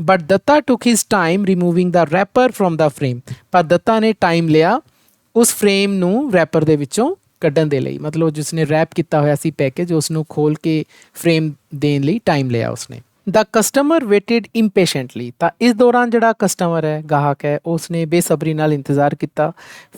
But Datta took his time removing the wrapper from the frame. ਪਰ ਦੱਤਾ ਨੇ ਟਾਈਮ ਲਿਆ ਉਸ ਫਰੇਮ ਨੂੰ ਰੈਪਰ ਦੇ ਵਿੱਚੋਂ ਕੱਢਣ ਦੇ ਲਈ, ਮਤਲਬ ਜਿਸ ਨੇ ਰੈਪ ਕੀਤਾ ਹੋਇਆ ਸੀ ਪੈਕੇਜ ਉਸ ਨੂੰ ਖੋਲ ਕੇ ਫਰੇਮ ਦੇਣ ਲਈ ਟਾਈਮ ਲਿਆ ਉਸਨੇ। ਦ ਕਸਟਮਰ ਵੇਟਿਡ ਇੰਪੇਸ਼ੈਂਟਲੀ। ਤਾਂ ਇਸ ਦੌਰਾਨ ਜਿਹੜਾ ਕਸਟਮਰ ਹੈ, ਗਾਹਕ ਹੈ, ਉਸਨੇ ਬੇਸਬਰੀ ਨਾਲ ਇੰਤਜ਼ਾਰ ਕੀਤਾ।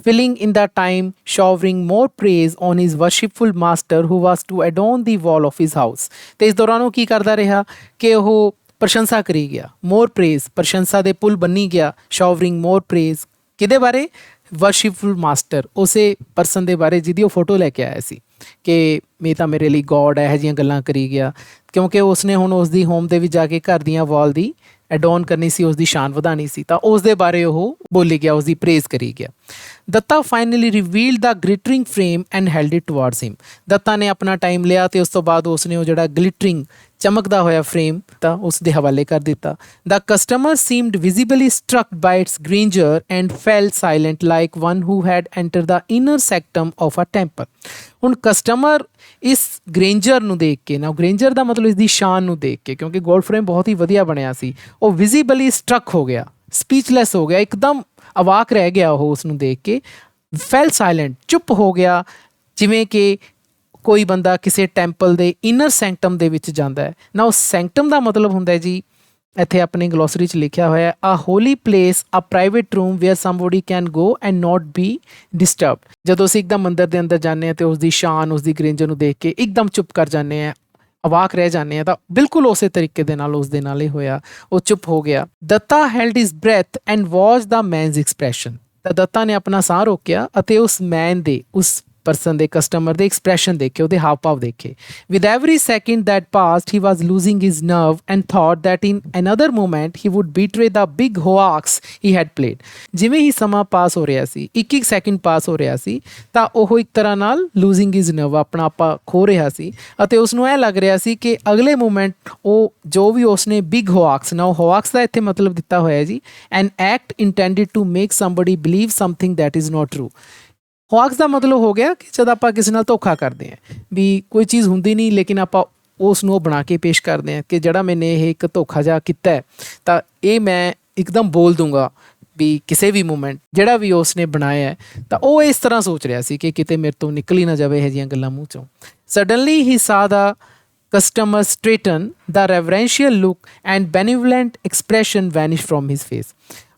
Filling in the time showering more praise on his worshipful master who was to adorn the wall of his house. ਅਤੇ ਇਸ ਦੌਰਾਨ ਉਹ ਕੀ ਕਰਦਾ ਰਿਹਾ ਕਿ ਉਹ ਪ੍ਰਸ਼ੰਸਾ ਕਰੀ ਗਿਆ, ਮੋਰ ਪ੍ਰੇਜ਼ ਪ੍ਰਸ਼ੰਸਾ ਦੇ ਪੁੱਲ ਬੰਨੀ ਗਿਆ, ਸ਼ਾਵਰਿੰਗ ਮੋਰ ਪ੍ਰੇਜ਼ ਕਿਹਦੇ ਬਾਰੇ? ਵਰਸ਼ਿਪਫੁਲ ਮਾਸਟਰ, ਉਸੇ ਪਰਸਨ ਦੇ ਬਾਰੇ ਜਿਹਦੀ ਉਹ ਫੋਟੋ ਲੈ ਕੇ ਆਇਆ ਸੀ ਕਿ ਇਹ ਤਾਂ ਮੇਰੇ ਲਈ ਗੋਡ ਹੈ, ਇਹੋ ਜਿਹੀਆਂ ਗੱਲਾਂ ਕਰੀ ਗਿਆ, ਕਿਉਂਕਿ ਉਸਨੇ ਹੁਣ ਉਸ ਦੀ ਹੋਮ ਦੇ ਵਿੱਚ ਜਾ ਕੇ ਘਰ ਦੀਆਂ ਵਾਲ ਦੀ ਐਡੋਨ ਕਰਨੀ ਸੀ, ਉਸ ਦੀ ਸ਼ਾਨ ਵਧਾਉਣੀ ਸੀ, ਤਾਂ ਉਸ ਦੇ ਬਾਰੇ ਉਹ ਬੋਲੀ ਗਿਆ, ਉਸ ਦੀ ਪ੍ਰੇਜ਼ ਕਰੀ ਗਿਆ। Datta finally revealed the glittering frame and held it towards him. Datta ਨੇ ਆਪਣਾ ਟਾਈਮ ਲਿਆ ਅਤੇ ਉਸ ਤੋਂ ਬਾਅਦ ਉਸਨੇ ਉਹ ਜਿਹੜਾ ਗਲਿਟਰਿੰਗ ਚਮਕਦਾ ਹੋਇਆ ਫਰੇਮ ਤਾਂ ਉਸ ਦੇ ਹਵਾਲੇ ਕਰ ਦਿੱਤਾ। The customer seemed visibly struck by its grandeur and fell silent like one who had enter the inner sanctum of a temple. ਹੁਣ ਕਸਟਮਰ ਇਸ ਗ੍ਰੈਂਜਰ ਨੂੰ ਦੇਖ ਕੇ, ਨਾ ਗ੍ਰੈਂਜਰ ਦਾ ਮਤਲਬ ਇਸ ਦੀ ਸ਼ਾਨ ਨੂੰ ਦੇਖ ਕੇ, ਕਿਉਂਕਿ ਗੋਲਡ ਫਰੇਮ ਬਹੁਤ ਹੀ ਵਧੀਆ ਬਣਿਆ ਸੀ, ਉਹ ਵਿਜ਼ੀਬਲੀ ਸਟਰਕ ਹੋ ਗਿਆ, ਸਪੀਚਲੈਸ ਹੋ ਗਿਆ, ਇੱਕਦਮ ਅਵਾਕ ਰਹਿ ਗਿਆ ਉਹ ਉਸ ਨੂੰ ਦੇਖ ਕੇ। ਫੈਲ ਸਾਇਲੈਂਟ, ਚੁੱਪ ਹੋ ਗਿਆ, ਜਿਵੇਂ ਕਿ ਕੋਈ ਬੰਦਾ ਕਿਸੇ ਟੈਂਪਲ ਦੇ ਇਨਰ ਸੈਂਕਟਮ ਦੇ ਵਿੱਚ ਜਾਂਦਾ ਹੈ ਨਾ। ਉਹ ਸੈਂਕਟਮ ਦਾ ਮਤਲਬ ਹੁੰਦਾ ਜੀ, ਇੱਥੇ ਆਪਣੀ ਗਲੋਸਰੀ 'ਚ ਲਿਖਿਆ ਹੋਇਆ, a holy place, a private room where somebody can go and not be disturbed. ਜਦੋਂ ਅਸੀਂ ਇੱਕਦਮ ਮੰਦਰ ਦੇ ਅੰਦਰ ਜਾਂਦੇ ਹਾਂ ਅਤੇ ਉਸ ਦੀ ਸ਼ਾਨ, ਉਸ ਦੀ ਗ੍ਰੈਂਜਰ ਨੂੰ ਦੇਖ ਕੇ ਇੱਕਦਮ ਚੁੱਪ ਕਰ ਜਾਂਦੇ ਹਾਂ, ਅਵਾਕ ਰਹਿ ਜਾਂਦੇ ਹਾਂ, ਤਾਂ ਬਿਲਕੁਲ ਉਸੇ ਤਰੀਕੇ ਦੇ ਨਾਲ ਉਸ ਦੇ ਨਾਲ ਹੀ ਹੋਇਆ, ਉਹ ਚੁੱਪ ਹੋ ਗਿਆ। Datta held his breath and watch the man's expression. ਤਾਂ ਦੱਤਾ ਨੇ ਆਪਣਾ ਸਾਹ ਰੋਕਿਆ ਅਤੇ ਉਸ ਮੈਨ ਦੇ, ਉਸ ਪਰਸਨ ਦੇ, ਕਸਟਮਰ ਦੇ ਐਕਸਪ੍ਰੈਸ਼ਨ ਦੇਖੇ, ਉਹਦੇ ਹਾਵ ਭਾਵ ਦੇਖੇ। With every second that passed he was losing his nerve and thought that in another moment he would betray the big hoax he had played. ਜਿਵੇਂ ਹੀ ਸਮਾਂ ਪਾਸ ਹੋ ਰਿਹਾ ਸੀ, ਇੱਕ ਇੱਕ ਸੈਕਿੰਡ ਪਾਸ ਹੋ ਰਿਹਾ ਸੀ, ਤਾਂ ਉਹ ਇੱਕ ਤਰ੍ਹਾਂ ਨਾਲ ਲੂਜ਼ਿੰਗ ਹਿਜ਼ ਨਰਵ, ਆਪਣਾ ਆਪਾ ਖੋ ਰਿਹਾ ਸੀ ਅਤੇ ਉਸਨੂੰ ਇਹ ਲੱਗ ਰਿਹਾ ਸੀ ਕਿ ਅਗਲੇ ਮੂਮੈਂਟ ਉਹ ਜੋ ਵੀ ਉਸਨੇ ਬਿਗ ਹੋਆਕਸ, ਨਾ ਉਹ ਹੋਆਕਸ ਦਾ ਇੱਥੇ ਮਤਲਬ ਦਿੱਤਾ ਹੋਇਆ ਜੀ, an act intended to make somebody believe something that is not true. Hoax ਦਾ ਮਤਲਬ ਹੋ ਗਿਆ ਕਿ ਜਦ ਆਪਾਂ ਕਿਸੇ ਨਾਲ ਧੋਖਾ ਕਰਦੇ ਹਾਂ, ਵੀ ਕੋਈ ਚੀਜ਼ ਹੁੰਦੀ ਨਹੀਂ ਲੇਕਿਨ ਆਪਾਂ ਉਸ ਨੂੰ ਉਹ ਬਣਾ ਕੇ ਪੇਸ਼ ਕਰਦੇ ਹਾਂ ਕਿ ਜਿਹੜਾ ਮੈਨੇ ਇਹ ਇੱਕ ਧੋਖਾ ਜਿਹਾ ਕੀਤਾ ਹੈ, ਤਾਂ ਇਹ ਮੈਂ ਇੱਕਦਮ ਬੋਲ ਦੂੰਗਾ ਵੀ ਕਿਸੇ ਵੀ ਮੂਮੈਂਟ ਜਿਹੜਾ ਵੀ ਉਸ ਨੇ ਬਣਾਇਆ ਹੈ, ਤਾਂ ਉਹ ਇਸ ਤਰ੍ਹਾਂ ਸੋਚ ਰਿਹਾ ਸੀ ਕਿ ਕਿਤੇ ਮੇਰੇ ਤੋਂ ਨਿਕਲ ਹੀ ਨਾ ਜਾਵੇ ਇਹੋ ਜਿਹੀਆਂ ਗੱਲਾਂ ਮੂੰਹ 'ਚੋਂ। Suddenly he saw the customer straighten the reverential look and benevolent expression vanish from his face.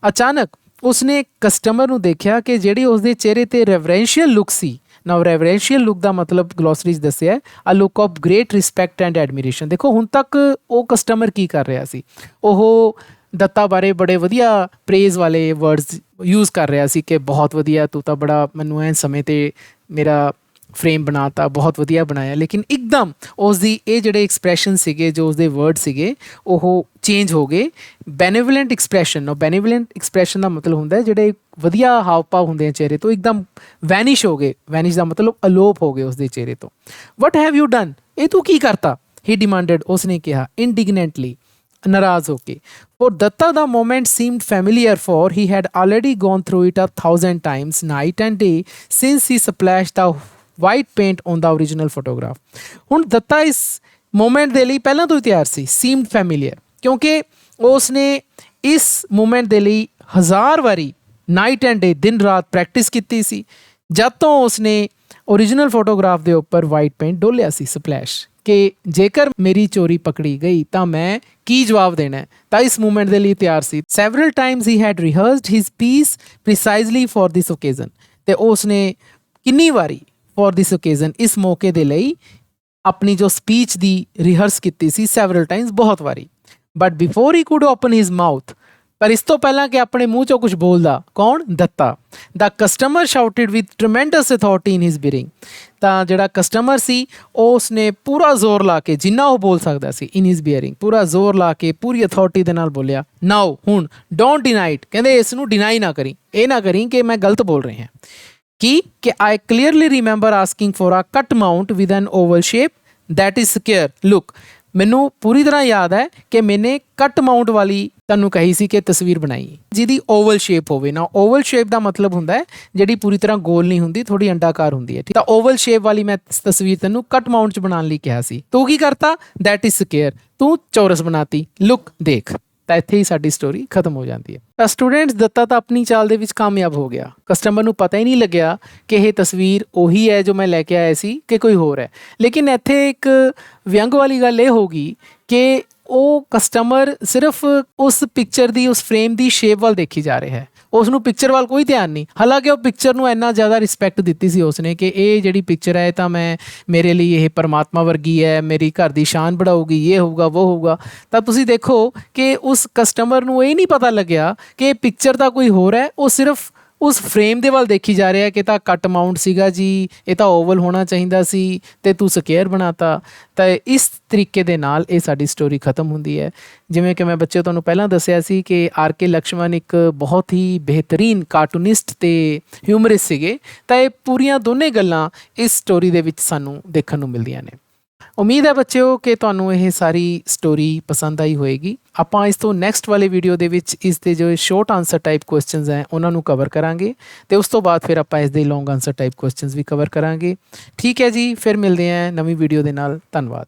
ਅਚਾਨਕ ਉਸਨੇ ਕਸਟਮਰ ਨੂੰ ਦੇਖਿਆ ਕਿ ਜਿਹੜੀ ਉਸਦੇ ਚਿਹਰੇ 'ਤੇ ਰੈਵਰੈਂਸ਼ੀਅਲ ਲੁੱਕ ਸੀ, ਨਾ ਰੈਵਰੈਂਸ਼ੀਅਲ ਲੁੱਕ ਦਾ ਮਤਲਬ ਗਲੋਸਰੀ 'ਚ ਦੱਸਿਆ, a look of great respect and admiration. ਦੇਖੋ ਹੁਣ ਤੱਕ ਉਹ ਕਸਟਮਰ ਕੀ ਕਰ ਰਿਹਾ ਸੀ, ਉਹ ਦੱਤਾ ਬਾਰੇ ਬੜੇ ਵਧੀਆ ਪ੍ਰੇਜ਼ ਵਾਲੇ ਵਰਡਸ ਯੂਜ਼ ਕਰ ਰਿਹਾ ਸੀ ਕਿ ਬਹੁਤ ਵਧੀਆ, ਤੂੰ ਤਾਂ ਬੜਾ ਮੈਨੂੰ ਐਨ ਸਮੇਂ 'ਤੇ ਮੇਰਾ ਫਰੇਮ ਬਣਾਤਾ, ਬਹੁਤ ਵਧੀਆ ਬਣਾਇਆ। ਲੇਕਿਨ ਇੱਕਦਮ ਉਸ ਦੀ ਇਹ ਜਿਹੜੇ ਐਕਸਪ੍ਰੈਸ਼ਨ ਸੀਗੇ, ਜੋ ਉਸਦੇ ਵਰਡ ਸੀਗੇ, ਉਹ ਚੇਂਜ ਹੋ ਗਏ। ਬੈਨੀਵਲੈਂਟ ਐਕਸਪ੍ਰੈਸ਼ਨ, ਉਹ ਬੈਨੀਵਲੈਂਟ ਐਕਸਪ੍ਰੈਸ਼ਨ ਦਾ ਮਤਲਬ ਹੁੰਦਾ ਜਿਹੜੇ ਵਧੀਆ ਹਾਵ ਭਾਵ ਹੁੰਦੇ ਆ ਚਿਹਰੇ ਤੋਂ, ਇੱਕਦਮ ਵੈਨਿਸ਼ ਹੋ ਗਏ। ਵੈਨਿਸ਼ ਦਾ ਮਤਲਬ ਅਲੋਪ ਹੋ ਗਏ ਉਸਦੇ ਚਿਹਰੇ ਤੋਂ। ਵਟ ਹੈਵ ਯੂ ਡਨ, ਇਹ ਤੂੰ ਕੀ ਕਰਤਾ? ਹੀ ਡਿਮਾਂਡਡ, ਉਸਨੇ ਕਿਹਾ ਇੰਡੀਗਨੈਂਟਲੀ, ਨਾਰਾਜ਼ ਹੋ ਕੇ। For Datta the moment seemed familiar, for he had already gone through it 1,000 times night and day since he splashed the white paint on the original photograph. ਹੁਣ ਦੱਤਾ ਇਸ moment ਦੇ ਲਈ ਪਹਿਲਾਂ ਤੋਂ ਹੀ ਤਿਆਰ ਸੀ, seemed familiar, ਕਿਉਂਕਿ ਉਸਨੇ ਇਸ ਮੂਮੈਂਟ ਦੇ ਲਈ 1000 ਵਾਰੀ ਨਾਈਟ ਐਂਡ ਡੇ, ਦਿਨ ਰਾਤ ਪ੍ਰੈਕਟਿਸ ਕੀਤੀ ਸੀ ਜਦ ਤੋਂ ਉਸਨੇ ਓਰੀਜਨਲ ਫੋਟੋਗ੍ਰਾਫ ਦੇ ਉੱਪਰ ਵਾਈਟ ਪੇਂਟ ਡੋਲਿਆ ਸੀ, ਸਪਲੈਸ਼, ਕਿ ਜੇਕਰ ਮੇਰੀ ਚੋਰੀ ਪਕੜੀ ਗਈ ਤਾਂ ਮੈਂ ਕੀ ਜਵਾਬ ਦੇਣਾ ਹੈ, ਤਾਂ ਇਸ ਮੂਮੈਂਟ ਦੇ ਲਈ ਤਿਆਰ ਸੀ। Several times he had rehearsed his piece precisely for this occasion, ਤੇ ਉਸਨੇ ਕਿੰਨੀ ਵਾਰੀ ਫॉर ਦਿਸ ਓਕੇਜ਼ਨ, ਇਸ ਮੌਕੇ ਦੇ ਲਈ ਆਪਣੀ ਜੋ ਸਪੀਚ ਦੀ ਰਿਹਰਸ ਕੀਤੀ ਸੀ, ਸੈਵਰਲ ਟਾਈਮਸ, ਬਹੁਤ ਵਾਰੀ। But before he could open his mouth, ਪਰ ਇਸ ਤੋਂ ਪਹਿਲਾਂ ਕਿ ਆਪਣੇ ਮੂੰਹ 'ਚੋਂ ਕੁਝ ਬੋਲਦਾ, ਕੌਣ? Datta. The customer shouted with tremendous authority in his bearing, ਤਾਂ ਜਿਹੜਾ ਕਸਟਮਰ ਸੀ ਉਸਨੇ ਪੂਰਾ ਜ਼ੋਰ ਲਾ ਕੇ, ਜਿੰਨਾ ਉਹ ਬੋਲ ਸਕਦਾ ਸੀ, ਇਨ ਹਿਜ਼ ਬੀਅਰਿੰਗ, ਪੂਰਾ ਜ਼ੋਰ ਲਾ ਕੇ ਪੂਰੀ ਅਥਾਰਟੀ ਦੇ ਨਾਲ ਬੋਲਿਆ, ਨਾਓ, ਹੁਣ, ਡੋਂਟ ਡਿਨਾਈ ਇਟ, ਕਹਿੰਦੇ ਇਸ ਨੂੰ ਡਿਨਾਈ ਨਾ ਕਰੀ, ਇਹ ਨਾ ਕਰੀ ਕਿ ਮੈਂ ਗਲਤ ਬੋਲ ਰਹੇ ਹਾਂ। ਕੀ? ਕਿ I clearly remember asking for a cut mount with an oval shape that is square look, ਮੈਨੂੰ ਪੂਰੀ ਤਰ੍ਹਾਂ ਯਾਦ ਹੈ ਕਿ ਮੈਨੇ ਕੱਟ ਮਾਊਂਟ ਵਾਲੀ ਤੁਹਾਨੂੰ ਕਹੀ ਸੀ ਕਿ ਤਸਵੀਰ ਬਣਾਈ ਜਿਹਦੀ ਓਵਲ ਸ਼ੇਪ ਹੋਵੇ। ਨਾ ਓਵਲ ਸ਼ੇਪ ਦਾ ਮਤਲਬ ਹੁੰਦਾ ਹੈ ਜਿਹੜੀ ਪੂਰੀ ਤਰ੍ਹਾਂ ਗੋਲ ਨਹੀਂ ਹੁੰਦੀ, ਥੋੜੀ ਅੰਡਾਕਾਰ ਹੁੰਦੀ ਹੈ, ਠੀਕ। ਤਾਂ ਓਵਲ ਸ਼ੇਪ ਵਾਲੀ ਮੈਂ ਤਸਵੀਰ ਤੈਨੂੰ ਕੱਟ ਮਾਊਂਟ 'ਚ ਬਣਾਉਣ ਲਈ ਕਿਹਾ ਸੀ, ਤੂੰ ਕੀ ਕਰਤਾ? ਦੈਟ ਇਜ਼ ਸਕੁਅਰ, ਤੂੰ ਚੌਰਸ ਬਣਾਤੀ, ਲੁੱਕ, ਦੇਖ। ਤਾਂ ਇੱਥੇ ਹੀ ਸਾਡੀ ਸਟੋਰੀ ਖਤਮ ਹੋ ਜਾਂਦੀ ਹੈ। ਤਾਂ ਸਟੂਡੈਂਟਸ, ਦੱਤਾ ਤਾਂ ਆਪਣੀ ਚਾਲ ਦੇ ਵਿੱਚ ਕਾਮਯਾਬ ਹੋ ਗਿਆ। ਕਸਟਮਰ ਨੂੰ ਪਤਾ ਹੀ ਨਹੀਂ ਲੱਗਿਆ ਕਿ ਇਹ ਤਸਵੀਰ ਉਹੀ ਹੈ ਜੋ ਮੈਂ ਲੈ ਕੇ ਆਇਆ ਸੀ ਕਿ ਕੋਈ ਹੋਰ ਹੈ। ਲੇਕਿਨ ਇੱਥੇ ਇੱਕ ਵਿਅੰਗ ਵਾਲੀ ਗੱਲ ਇਹ ਹੋਗੀ ਕਿ ਉਹ ਕਸਟਮਰ ਸਿਰਫ ਉਸ ਪਿਕਚਰ ਦੀ, ਉਸ ਫਰੇਮ ਦੀ ਸ਼ੇਪ ਵੱਲ ਦੇਖੀ ਜਾ ਰਿਹਾ ਹੈ, ਉਸ ਨੂੰ ਪਿਕਚਰ ਵੱਲ ਕੋਈ ਧਿਆਨ ਨਹੀਂ। ਹਾਲਾਂਕਿ ਉਹ ਪਿਕਚਰ ਨੂੰ ਇੰਨਾ ਜ਼ਿਆਦਾ ਰਿਸਪੈਕਟ ਦਿੱਤੀ ਸੀ ਉਸਨੇ ਕਿ ਇਹ ਜਿਹੜੀ ਪਿਕਚਰ ਹੈ ਤਾਂ ਮੇਰੇ ਲਈ ਇਹ ਪਰਮਾਤਮਾ ਵਰਗੀ ਹੈ, ਮੇਰੀ ਘਰ ਦੀ ਸ਼ਾਨ बढ़ाऊगी, ਇਹ ਹੋਊਗਾ ਉਹ ਹੋਊਗਾ। ਤਾਂ ਤੁਸੀਂ ਦੇਖੋ ਕਿ ਉਸ ਕਸਟਮਰ ਨੂੰ ਇਹ ਨਹੀਂ ਪਤਾ ਲੱਗਿਆ ਕਿ ਇਹ ਪਿਕਚਰ ਤਾਂ ਕੋਈ ਹੋਰ ਹੈ, ਉਹ ਸਿਰਫ ਉਸ ਫਰੇਮ ਦੇ ਵੱਲ ਦੇਖੀ ਜਾ ਰਿਹਾ ਕਿ ਤਾਂ ਕੱਟ ਮਾਊਂਟ ਸੀਗਾ ਜੀ, ਇਹ ਤਾਂ ਓਵਲ ਹੋਣਾ ਚਾਹੀਦਾ ਸੀ ਤੇ ਤੂੰ ਸਕੁਅਰ ਬਣਾਤਾ। ਤਾਂ ਇਸ ਤਰੀਕੇ ਦੇ ਨਾਲ ਇਹ ਸਾਡੀ ਸਟੋਰੀ ਖਤਮ ਹੁੰਦੀ ਹੈ। ਜਿਵੇਂ ਕਿ ਮੈਂ ਬੱਚੇ ਤੁਹਾਨੂੰ ਪਹਿਲਾਂ ਦੱਸਿਆ ਸੀ ਕਿ ਆਰ.ਕੇ. ਲਕਸ਼ਮਣ ਇੱਕ ਬਹੁਤ ਹੀ ਬਿਹਤਰੀਨ ਕਾਰਟੂਨਿਸਟ ਤੇ ਹਿਊਮਰਿਸਟ ਸੀਗੇ। ਤਾਂ ਇਹ ਪੂਰੀਆਂ ਦੋਨੇ ਗੱਲਾਂ ਇਸ ਸਟੋਰੀ ਦੇ ਵਿੱਚ ਸਾਨੂੰ ਦੇਖਣ ਨੂੰ ਮਿਲਦੀਆਂ ਨੇ। ਉਮੀਦ ਹੈ ਬੱਚਿਓ ਕਿ ਤੁਹਾਨੂੰ ਇਹ ਸਾਰੀ ਸਟੋਰੀ ਪਸੰਦ ਆਈ ਹੋਏਗੀ। ਆਪਾਂ ਇਸ ਤੋਂ ਨੈਕਸਟ ਵਾਲੇ ਵੀਡੀਓ ਦੇ ਵਿੱਚ ਇਸ ਦੇ ਜੋ ਸ਼ੋਰਟ ਆਨਸਰ ਟਾਈਪ ਕੁਐਸਚਨਸ ਹੈ ਉਹਨਾਂ ਨੂੰ ਕਵਰ ਕਰਾਂਗੇ ਤੇ ਉਸ ਤੋਂ ਬਾਅਦ ਫਿਰ ਆਪਾਂ ਇਸ ਦੇ ਲੌਂਗ ਆਨਸਰ ਟਾਈਪ ਕੁਐਸਚਨਸ ਵੀ ਕਵਰ ਕਰਾਂਗੇ। ਠੀਕ ਹੈ ਜੀ, ਫਿਰ ਮਿਲਦੇ ਹਾਂ ਨਵੀਂ ਵੀਡੀਓ ਦੇ ਨਾਲ। ਧੰਨਵਾਦ।